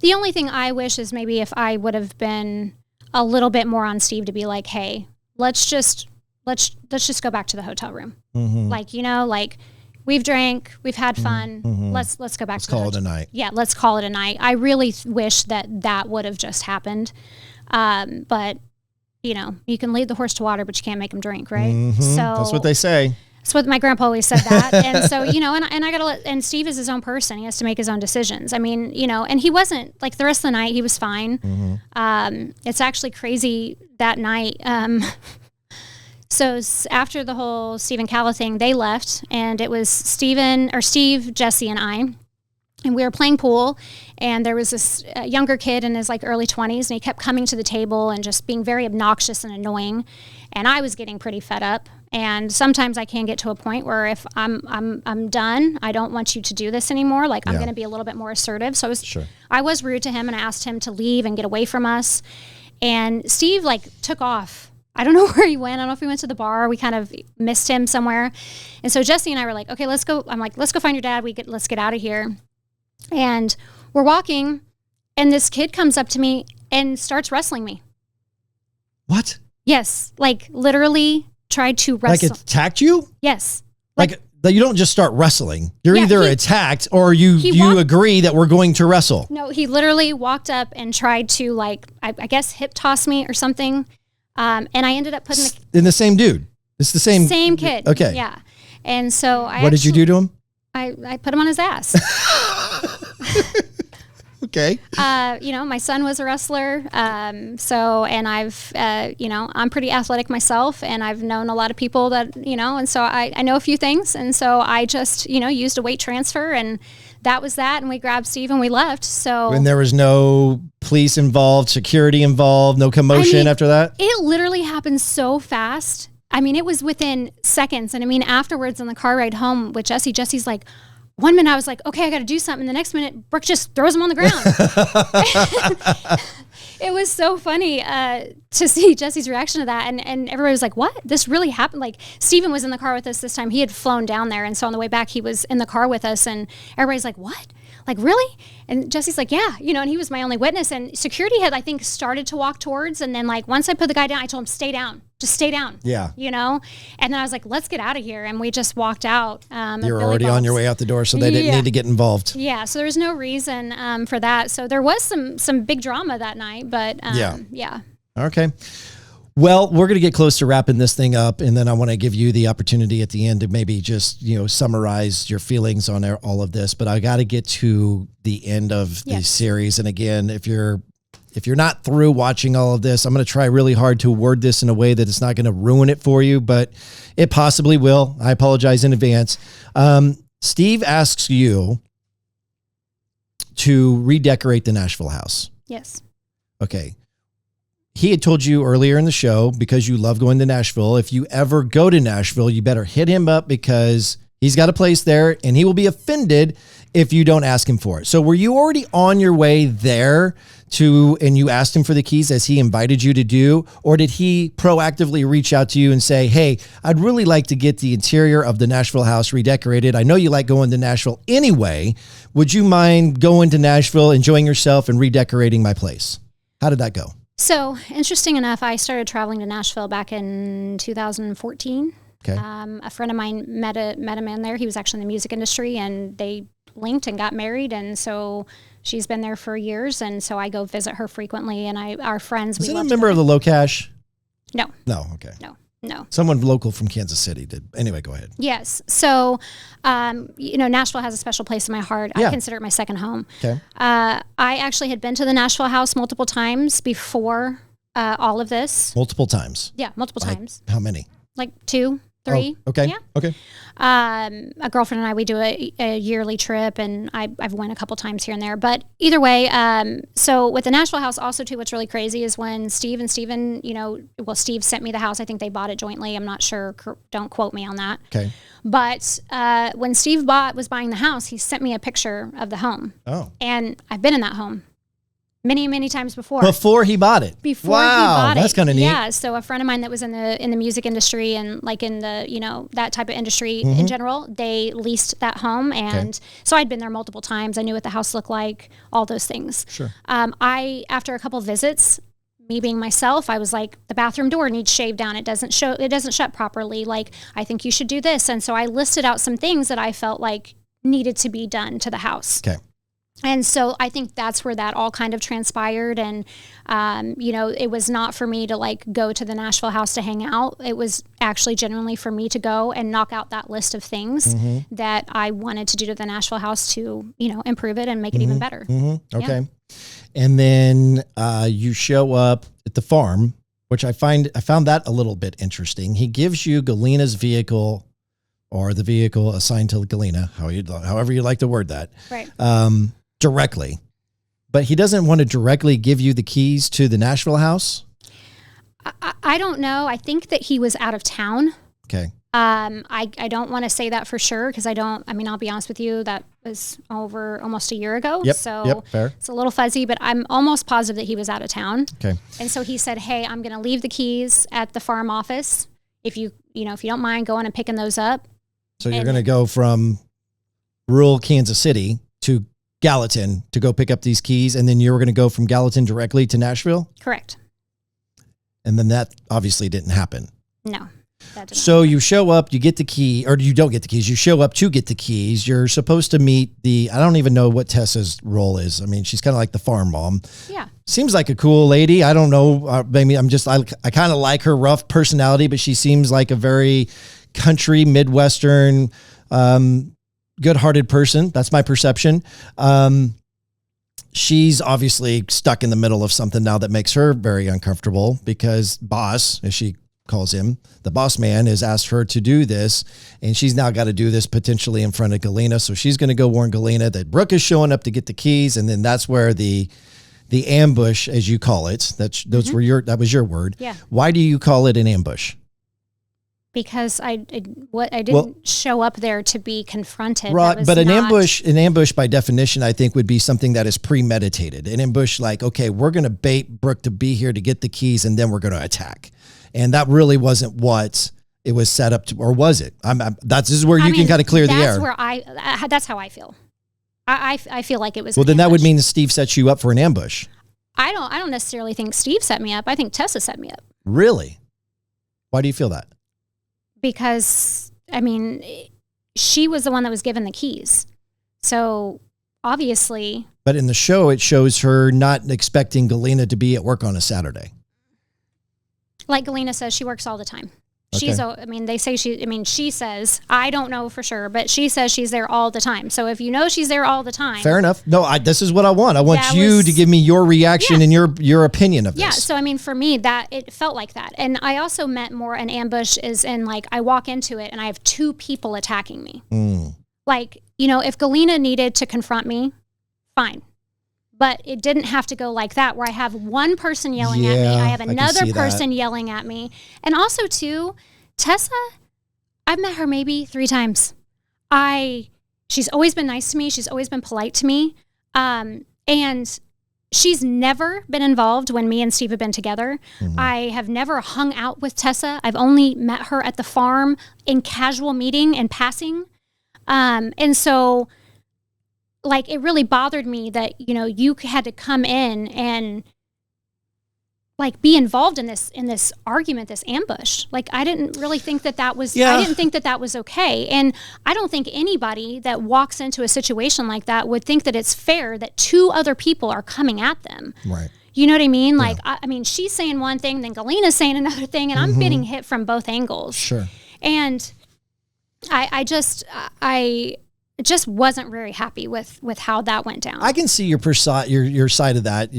The only thing I wish is maybe if I would have been a little bit more on Steve to be like, hey, let's just go back to the hotel room. We've drank, we've had fun. Let's go back. Let's call it a night. Yeah, let's call it a night. I really wish that would have just happened. But you can lead the horse to water, but you can't make him drink, right? So that's what they say. That's what my grandpa always said that. And so, and I gotta and Steve is his own person. He has to make his own decisions. I mean, and he wasn't the rest of the night, he was fine. It's actually crazy that night. So after the whole Steve and Kala thing, they left and it was Steve, Jesse and I, and we were playing pool and there was this younger kid in his early 20s and he kept coming to the table and just being very obnoxious and annoying. And I was getting pretty fed up. And sometimes I can get to a point where if I'm done, I don't want you to do this anymore. Like I'm going to be a little bit more assertive. So I was rude to him and I asked him to leave and get away from us. And Steve like took off. I don't know where he went. I don't know if he went to the bar. We kind of missed him somewhere. And so Jesse and I were like, okay, let's go. I'm like, let's go find your dad. Let's get out of here. And we're walking and this kid comes up to me and starts wrestling me. What? Yes. Like literally tried to wrestle. Like attacked you? Yes. Like you don't just start wrestling. You're either attacked or you agree that we're going to wrestle. No, he literally walked up and tried to like, I guess hip toss me or something. And I ended up putting the same dude. It's the same kid. Okay. Yeah. And so what did you do to him? I put him on his ass. Okay. My son was a wrestler. And I've, I'm pretty athletic myself and I've known a lot of people that, and so I know a few things. And so I just, used a weight transfer and that was that. And we grabbed Steve and we left. So. And there was no police involved, security involved, no commotion after that? It literally happened so fast. I mean, it was within seconds. And I mean, afterwards on the car ride home with Jesse's like, one minute I was like, okay, I got to do something. The next minute, Brooke just throws him on the ground. It was so funny to see Jesse's reaction to that. And everybody was like, what? This really happened? Like, Steven was in the car with us this time. He had flown down there. And so on the way back, he was in the car with us. And everybody's like, what? Like, really? And Jesse's like, yeah. And he was my only witness. And security had, I think, started to walk towards. And then, like, once I put the guy down, I told him, stay down. Just stay down. Yeah. And then I was like, let's get out of here. And we just walked out. You were already on your way out the door, so they didn't need to get involved. Yeah. So there was no reason for that. So there was some big drama that night. But, yeah. Okay. Well, we're going to get close to wrapping this thing up, and then I want to give you the opportunity at the end to maybe just, summarize your feelings on all of this. But I got to get to the end of the series. And again, if you're not through watching all of this, I'm going to try really hard to word this in a way that it's not going to ruin it for you, but it possibly will. I apologize in advance. Steve asks you to redecorate the Nashville house. Yes. Okay. He had told you earlier in the show, because you love going to Nashville, if you ever go to Nashville, you better hit him up because he's got a place there and he will be offended if you don't ask him for it. So were you already on your way there and you asked him for the keys as he invited you to do? Or did he proactively reach out to you and say, hey, I'd really like to get the interior of the Nashville house redecorated. I know you like going to Nashville anyway. Would you mind going to Nashville, enjoying yourself and redecorating my place? How did that go? So interesting enough, I started traveling to Nashville back in 2014. Okay. A friend of mine met a man there. He was actually in the music industry, and they linked and got married. And so she's been there for years. And so I go visit her frequently. And our friends. Is it a member of the Low Cash? No. No. Okay. No. Someone local from Kansas City did. Anyway, go ahead. Yes. So, Nashville has a special place in my heart. Yeah. I consider it my second home. Okay. I actually had been to the Nashville house multiple times before all of this. Multiple times? Yeah, multiple times. How many? Like 2, 3. Oh, okay. Yeah. Okay. A girlfriend and I, we do a yearly trip, and I've went a couple times here and there. But either way, so with the Nashville house, also too, what's really crazy is when Steve and Steven, Steve sent me the house. I think they bought it jointly. I'm not sure. Don't quote me on that. Okay. But when Steve was buying the house, he sent me a picture of the home. Oh. And I've been in that home many, many times before. Before he bought it. Before he bought it. That's kind of neat. Yeah. So a friend of mine that was in the music industry and like in the, that type of industry in general, they leased that home. And so I'd been there multiple times. I knew what the house looked like, all those things. Sure. After a couple of visits, me being myself, I was like, the bathroom door needs shaved down. It doesn't shut properly. Like, I think you should do this. And so I listed out some things that I felt like needed to be done to the house. Okay. And so I think that's where that all kind of transpired. And, it was not for me to like go to the Nashville house to hang out. It was actually genuinely for me to go and knock out that list of things that I wanted to do to the Nashville house to, improve it and make it even better. Okay. Yeah. And then you show up at the farm, which I found that a little bit interesting. He gives you Galyna's vehicle, or the vehicle assigned to Galyna, however you like to word that. Right. Directly, but he doesn't want to directly give you the keys to the Nashville house? I don't know. I think that he was out of town Okay. I don't want to say that for sure because I'll be honest with you, that was over almost a year ago. Yep. So Fair. it's a little fuzzy, but I'm almost positive that he was out of town. Okay. And so he said, hey, I'm going to leave the keys at the farm office. If you don't mind going and picking those up. So you're going to go from rural Kansas City to Gallatin to go pick up these keys. And then you were going to go from Gallatin directly to Nashville? Correct. And then that obviously didn't happen. No. So you show up, you get the key, or you don't get the keys. You show up to get the keys. You're supposed to meet I don't even know what Tessa's role is. I mean, she's kind of like the farm mom. Yeah. Seems like a cool lady. I don't know. Maybe I kind of like her rough personality, but she seems like a very country, Midwestern, good-hearted person. That's my perception. She's obviously stuck in the middle of something now that makes her very uncomfortable because boss, as she calls him, the boss man, has asked her to do this, and she's now got to do this potentially in front of Galyna. So she's going to go warn Galyna that Brooke is showing up to get the keys, and then that's where the ambush, as you call it, that was your word. Yeah. Why do you call it an ambush? Because I didn't show up there to be confronted. Right, but an ambush by definition, I think, would be something that is premeditated. An ambush like, okay, we're going to bait Brooke to be here to get the keys, and then we're going to attack. And that really wasn't what it was set up to, or was it? This is where you can kind of clear the air. That's how I feel. I feel like it was. Well, then that would mean Steve sets you up for an ambush. I don't necessarily think Steve set me up. I think Tessa set me up. Really? Why do you feel that? Because, she was the one that was given the keys. So, obviously. But in the show, it shows her not expecting Galyna to be at work on a Saturday. Like Galyna says, she works all the time. Okay. They say she says, I don't know for sure, but she says she's there all the time. So if you know she's there all the time. Fair enough. No, this is what I want. I want you to give me your reaction and your opinion of this. Yeah. So, for me, that it felt like that. And I also meant more an ambush is in like, I walk into it and I have two people attacking me. Like, if Galyna needed to confront me, fine. But it didn't have to go like that, where I have one person yelling at me. I have another person yelling at me. And also, too, Tessa, I've met her maybe 3 times. She's always been nice to me. She's always been polite to me. And she's never been involved when me and Steve have been together. Mm-hmm. I have never hung out with Tessa. I've only met her at the farm in casual meeting and passing. And so... like, it really bothered me that, you had to come in and like be involved in this argument, this ambush. Like, I didn't really think that was, I didn't think that was okay. And I don't think anybody that walks into a situation like that would think that it's fair that 2 other people are coming at them. Right. You know what I mean? Like, she's saying one thing, then Galyna's saying another thing, and I'm getting hit from both angles. Sure. And I just wasn't very happy with how that went down. I can see your side of that.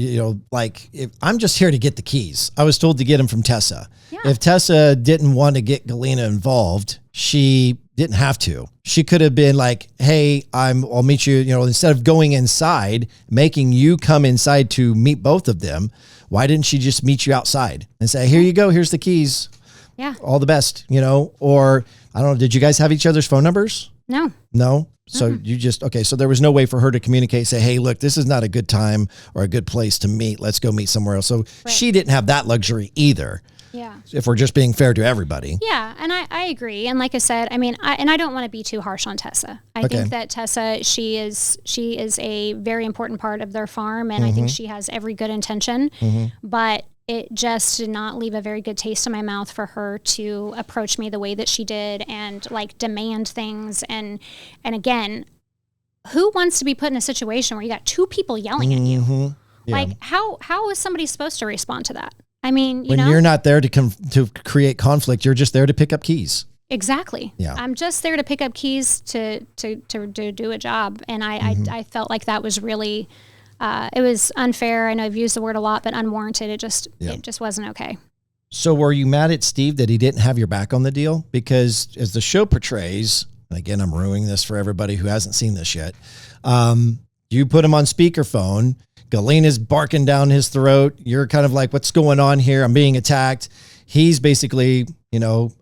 Like, if I'm just here to get the keys. I was told to get them from Tessa. Yeah. If Tessa didn't want to get Galyna involved, she didn't have to. She could have been like, hey, I'll meet you, instead of going inside, making you come inside to meet both of them. Why didn't she just meet you outside and say, here you go, here's the keys. Yeah. All the best, or I don't know. Did you guys have each other's phone numbers? No. So you just, okay. So there was no way for her to communicate, say, hey, look, this is not a good time or a good place to meet. Let's go meet somewhere else. So she didn't have that luxury either. Yeah. If we're just being fair to everybody. Yeah. And I agree. And like I said, I don't want to be too harsh on Tessa. I think that Tessa, she is a very important part of their farm. And I think she has every good intention, but it just did not leave a very good taste in my mouth for her to approach me the way that she did and like demand things. And again, who wants to be put in a situation where you got 2 people yelling at you? Yeah. Like how is somebody supposed to respond to that? When you're not there to create conflict, you're just there to pick up keys. Exactly. Yeah. I'm just there to pick up keys to do a job. And I felt like that was really, it was unfair. I know I've used the word a lot, but unwarranted. It just wasn't okay. So were you mad at Steve that he didn't have your back on the deal? Because as the show portrays, and again, I'm ruining this for everybody who hasn't seen this yet. You put him on speakerphone. Galyna's barking down his throat. You're kind of like, what's going on here? I'm being attacked. He's basically,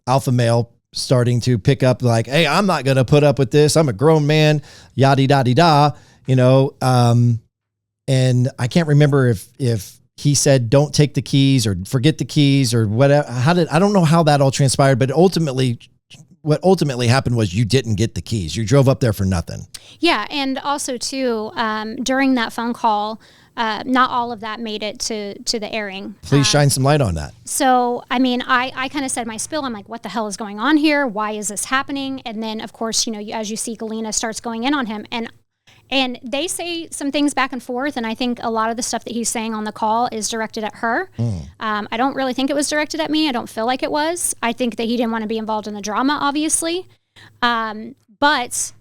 alpha male, starting to pick up like, hey, I'm not going to put up with this. I'm a grown man, yada, yada, da, and I can't remember if he said, don't take the keys or forget the keys or whatever. I don't know how that all transpired, but what ultimately happened was you didn't get the keys. You drove up there for nothing. Yeah. And also too, during that phone call, not all of that made it to the airing. Please shine some light on that. So, I mean, I kind of said my spill. I'm like, what the hell is going on here? Why is this happening? And then of course, as you see, Galyna starts going in on him, and they say some things back and forth, and I think a lot of the stuff that he's saying on the call is directed at her. I don't really think it was directed at me. I don't feel like it was. I think that he didn't want to be involved in the drama, obviously. But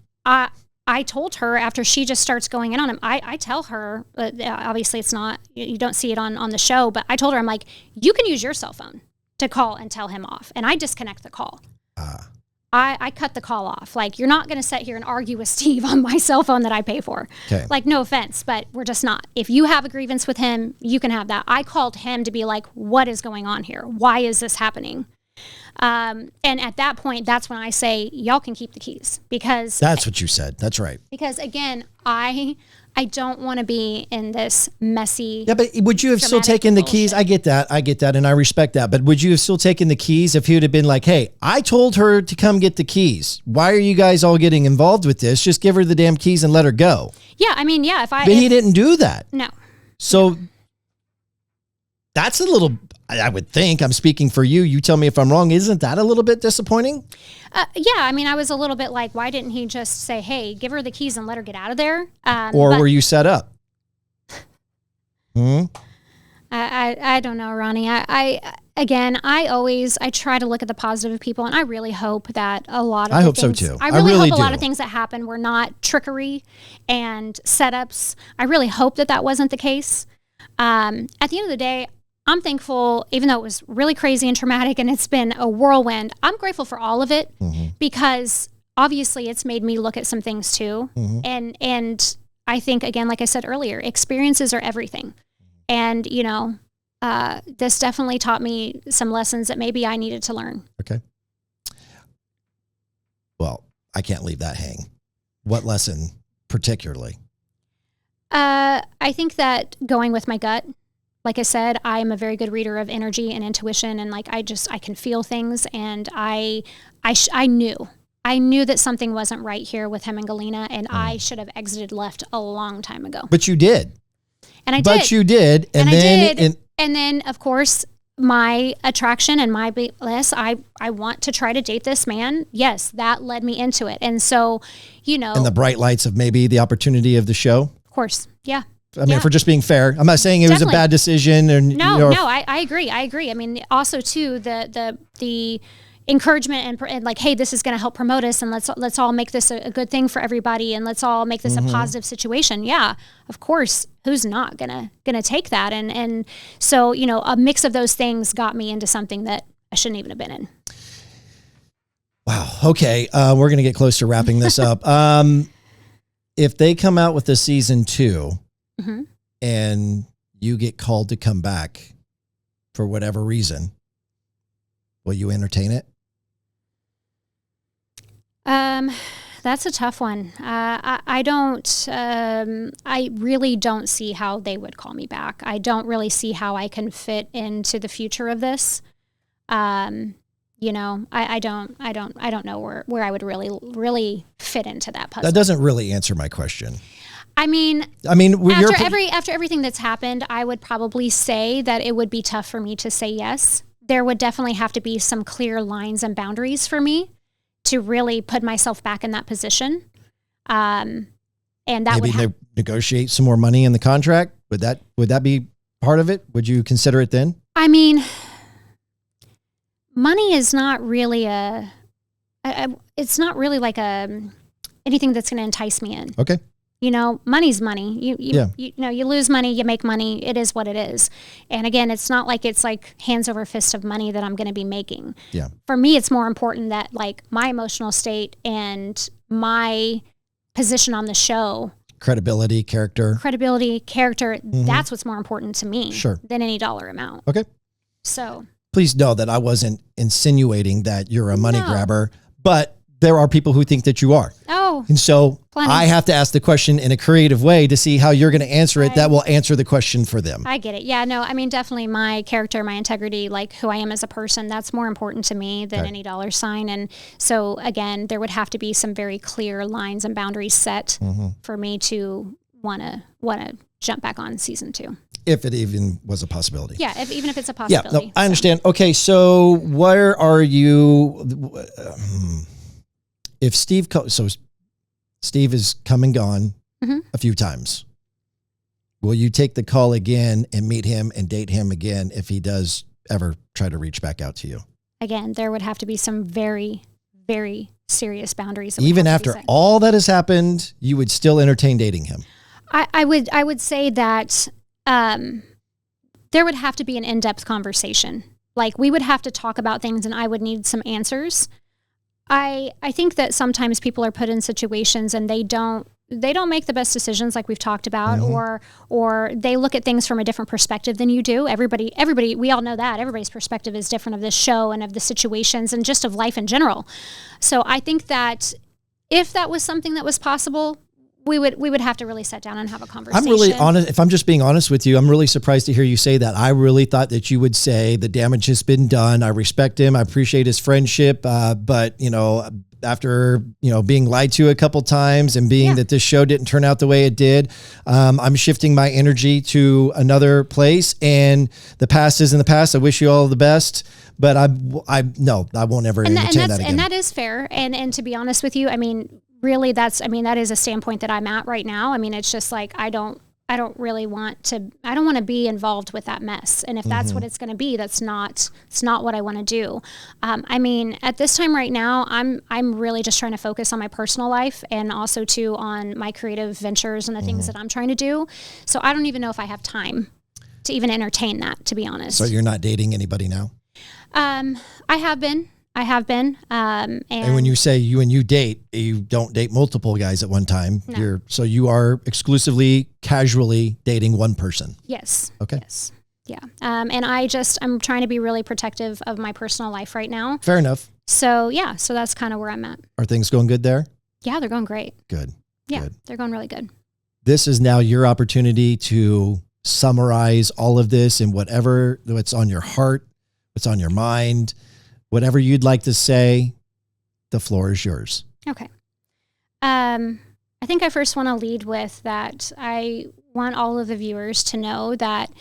I told her after she just starts going in on him, I tell her, obviously it's not, you don't see it on the show, but I told her, I'm like, you can use your cell phone to call and tell him off. And I disconnect the call. I cut the call off. Like, you're not going to sit here and argue with Steve on my cell phone that I pay for. Okay. Like, no offense, but we're just not. If you have a grievance with him, you can have that. I called him to be like, what is going on here? Why is this happening? And at that point, that's when I say, y'all can keep the keys, because that's what you said. That's right. Because again, I don't want to be in this messy. Yeah, but would you have still taken the keys? I get that, and I respect that. But would you have still taken the keys if he would have been like, hey, I told her to come get the keys. Why are you guys all getting involved with this? Just give her the damn keys and let her go. Yeah, I mean, yeah. But he didn't do that. No. So that's a little, I would think, I'm speaking for you. You tell me if I'm wrong. Isn't that a little bit disappointing? Yeah, I mean, I was a little bit like, why didn't he just say, hey, give her the keys and let her get out of there? Or were you set up? I don't know, Ronnie. I try to look at the positive of people, and I really hope that a lot of I hope so too. I really hope a lot of things that happen were not trickery and setups. I really hope that wasn't the case. At the end of the day, I'm thankful, even though it was really crazy and traumatic and it's been a whirlwind, I'm grateful for all of it, because obviously it's made me look at some things too. And I think, again, like I said earlier, experiences are everything. And, this definitely taught me some lessons that maybe I needed to learn. Okay. Well, I can't leave that hang. What lesson particularly? I think that going with my gut. Like I said, I am a very good reader of energy and intuition, and like I can feel things, and I knew that something wasn't right here with him and Galyna, and I should have exited left a long time ago. But you did. And I did. But you did. And then of course, my attraction and my bliss, I want to try to date this man. Yes, that led me into it. And so, And the bright lights of maybe the opportunity of the show. Of course. Yeah. I mean, for just being fair, I'm not saying it was a bad decision. No, I agree. I mean, also too, the encouragement and like, hey, this is going to help promote us, and let's all make this a good thing for everybody, and let's all make this a positive situation. Yeah, of course. Who's not gonna take that? And so, a mix of those things got me into something that I shouldn't even have been in. Wow. Okay. We're going to get close to wrapping this up. If they come out with a season 2, and you get called to come back for whatever reason, will you entertain it? That's a tough one. I really don't see how they would call me back. I don't really see how I can fit into the future of this. I don't know where I would really fit into that puzzle. That doesn't really answer my question. I mean, after everything that's happened, I would probably say that it would be tough for me to say yes. There would definitely have to be some clear lines and boundaries for me to really put myself back in that position. And that maybe negotiate some more money in the contract. Would that be part of it? Would you consider it then? I mean, money is not really it's not really like anything that's going to entice me in. Okay. Money's money. You lose money, you make money. It is what it is. And again, it's not like it's like hands over fist of money that I'm going to be making. Yeah. For me, it's more important that like my emotional state and my position on the show. Credibility, character. That's what's more important to me than any dollar amount. Okay. So. please know that I wasn't insinuating that you're a money No. grabber, but there are people who think that you are. Oh, And so plenty. I have to ask the question in a creative way to see how you're going to answer it. That will answer the question for them. I get it. Yeah, no, I mean, definitely my character, my integrity, like who I am as a person, that's more important to me than any dollar sign. And so again, there would have to be some very clear lines and boundaries set for me to want to jump back on season 2. If it even was a possibility. Yeah, even if it's a Yeah, possibility. no, I understand. Okay, so where are you? If Steve is come and gone a few times, will you take the call again and meet him and date him again if he does ever try to reach back out to you? Again, there would have to be some very, very serious boundaries. That would Even have to be after set. all that has happened, you would still entertain dating him? I would say that there would have to be an in-depth conversation. Like we would have to talk about things and I would need some answers. I think that sometimes people are put in situations and they don't make the best decisions like we've talked about, or they look at things from a different perspective than you do. Everybody, we all know that everybody's perspective is different of this show and of the situations and just of life in general. So I think that if that was something that was possible, we would have to really sit down and have a conversation. I'm really honest. If I'm just being honest with you, I'm really surprised to hear you say that. I really thought that you would say the damage has been done. I respect him. I appreciate his friendship. But after, being lied to a couple times and being that this show didn't turn out the way it did, I'm shifting my energy to another place, and the past is in the past. I wish you all the best, but I won't ever entertain that again. And that is fair. And to be honest with you, I mean, really, that is a standpoint that I'm at right now. I mean, it's just like, I don't really want to be involved with that mess. And if that's what it's going to be, it's not what I want to do. I mean, at this time right now, I'm really just trying to focus on my personal life and also too on my creative ventures and the things that I'm trying to do. So I don't even know if I have time to even entertain that, to be honest. So you're not dating anybody now? I have been. And when you say you date, you don't date multiple guys at one time. No. So you are exclusively, casually dating one person. Yes. Okay. Yes. Yeah. And I'm trying to be really protective of my personal life right now. Fair enough. So that's kind of where I'm at. Are things going good there? Yeah, they're going great. Good. Yeah, Good. they're going really good. This is now your opportunity to summarize all of this and what's on your heart, what's on your mind. Whatever you'd like to say, the floor is yours. Okay. I think I first want to lead with that I want all of the viewers to know that,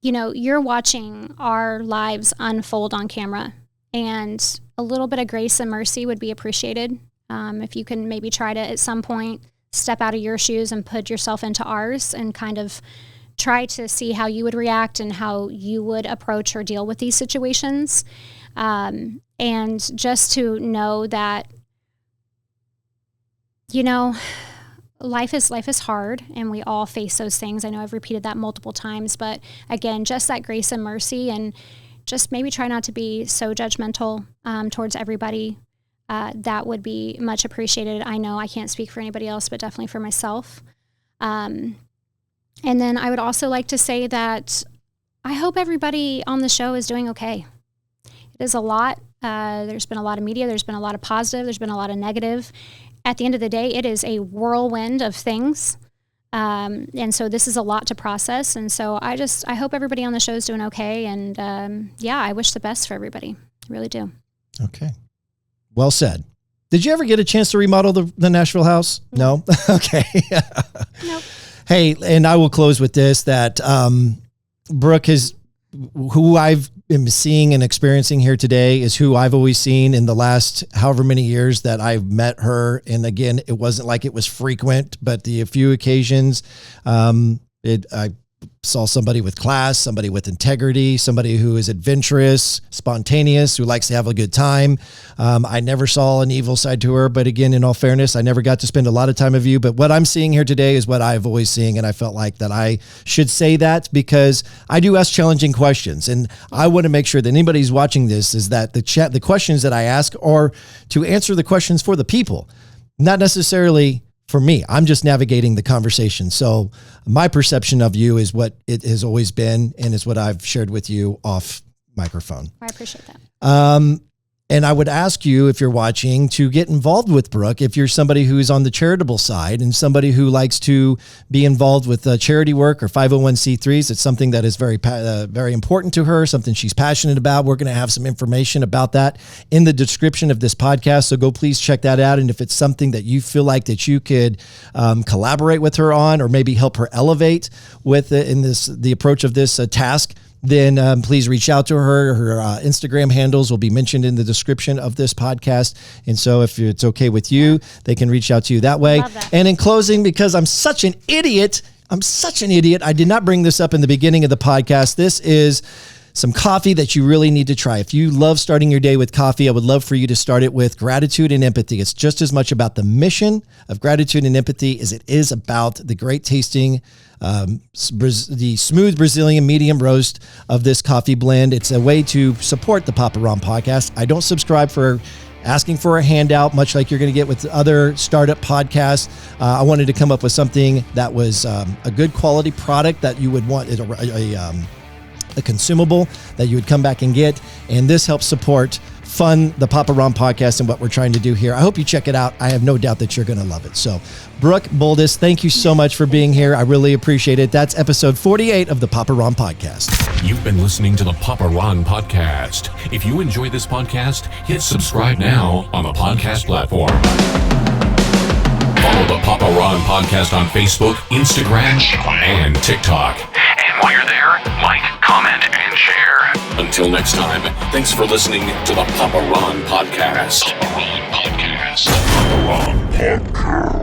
you're watching our lives unfold on camera, and a little bit of grace and mercy would be appreciated. If you can maybe try to, at some point, step out of your shoes and put yourself into ours and kind of try to see how you would react and how you would approach or deal with these situations. And just to know that, life is hard and we all face those things. I know I've repeated that multiple times, but again, just that grace and mercy, and just maybe try not to be so judgmental towards everybody. That would be much appreciated. I know I can't speak for anybody else, but definitely for myself. And then I would also like to say that I hope everybody on the show is doing okay. It is a lot. There's been a lot of media. There's been a lot of positive. There's been a lot of negative. At the end of the day, it is a whirlwind of things. And so this is a lot to process. And so I hope everybody on the show is doing okay. And I wish the best for everybody. I really do. Okay. Well said. Did you ever get a chance to remodel the Nashville house? No? Okay. Nope. Hey, and I will close with this, that Brooke who I've been seeing and experiencing here today is who I've always seen in the last however many years that I've met her. And again, it wasn't like it was frequent, but a few occasions, I saw somebody with class, somebody with integrity, somebody who is adventurous, spontaneous, who likes to have a good time. I never saw an evil side to her, but again, in all fairness, I never got to spend a lot of time with you. But what I'm seeing here today is what I've always seen, and I felt like that I should say that because I do ask challenging questions, and I want to make sure that anybody who's watching this is that the questions that I ask are to answer the questions for the people, not necessarily for me. I'm just navigating the conversation. So my perception of you is what it has always been and is what I've shared with you off microphone. I appreciate that. And I would ask you, if you're watching, to get involved with Brooke. If you're somebody who's on the charitable side and somebody who likes to be involved with charity work or 501c3s, it's something that is very, very important to her, something she's passionate about. We're going to have some information about that in the description of this podcast. So go please check that out. And if it's something that you feel like that you could collaborate with her on, or maybe help her elevate with the approach of this task, then please reach out to her. Her Instagram handles will be mentioned in the description of this podcast. And so if it's okay with you, they can reach out to you that way. And in closing, because I'm such an idiot, I did not bring this up in the beginning of the podcast. This is some coffee that you really need to try. If you love starting your day with coffee, I would love for you to start it with gratitude and empathy. It's just as much about the mission of gratitude and empathy as it is about the great tasting, the smooth Brazilian medium roast of this coffee blend. It's a way to support the Papa Ron podcast. I don't subscribe for asking for a handout, much like you're going to get with other startup podcasts. I wanted to come up with something that was a good quality product that you would want, a consumable that you would come back and get. And this helps fund the Papa Ron podcast and what we're trying to do here. I hope you check it out. I have no doubt that you're going to love it. So Brooke Boldizs, thank you so much for being here. I really appreciate it. That's episode 48 of the Papa Ron podcast. You've been listening to the Papa Ron podcast. If you enjoy this podcast, hit subscribe now on the podcast platform. Follow the Papa Ron podcast on Facebook, Instagram, and TikTok. And while you're there, like, comment, and share. Until next time, thanks for listening to the Papa Ron podcast. Papa Ron Podcast.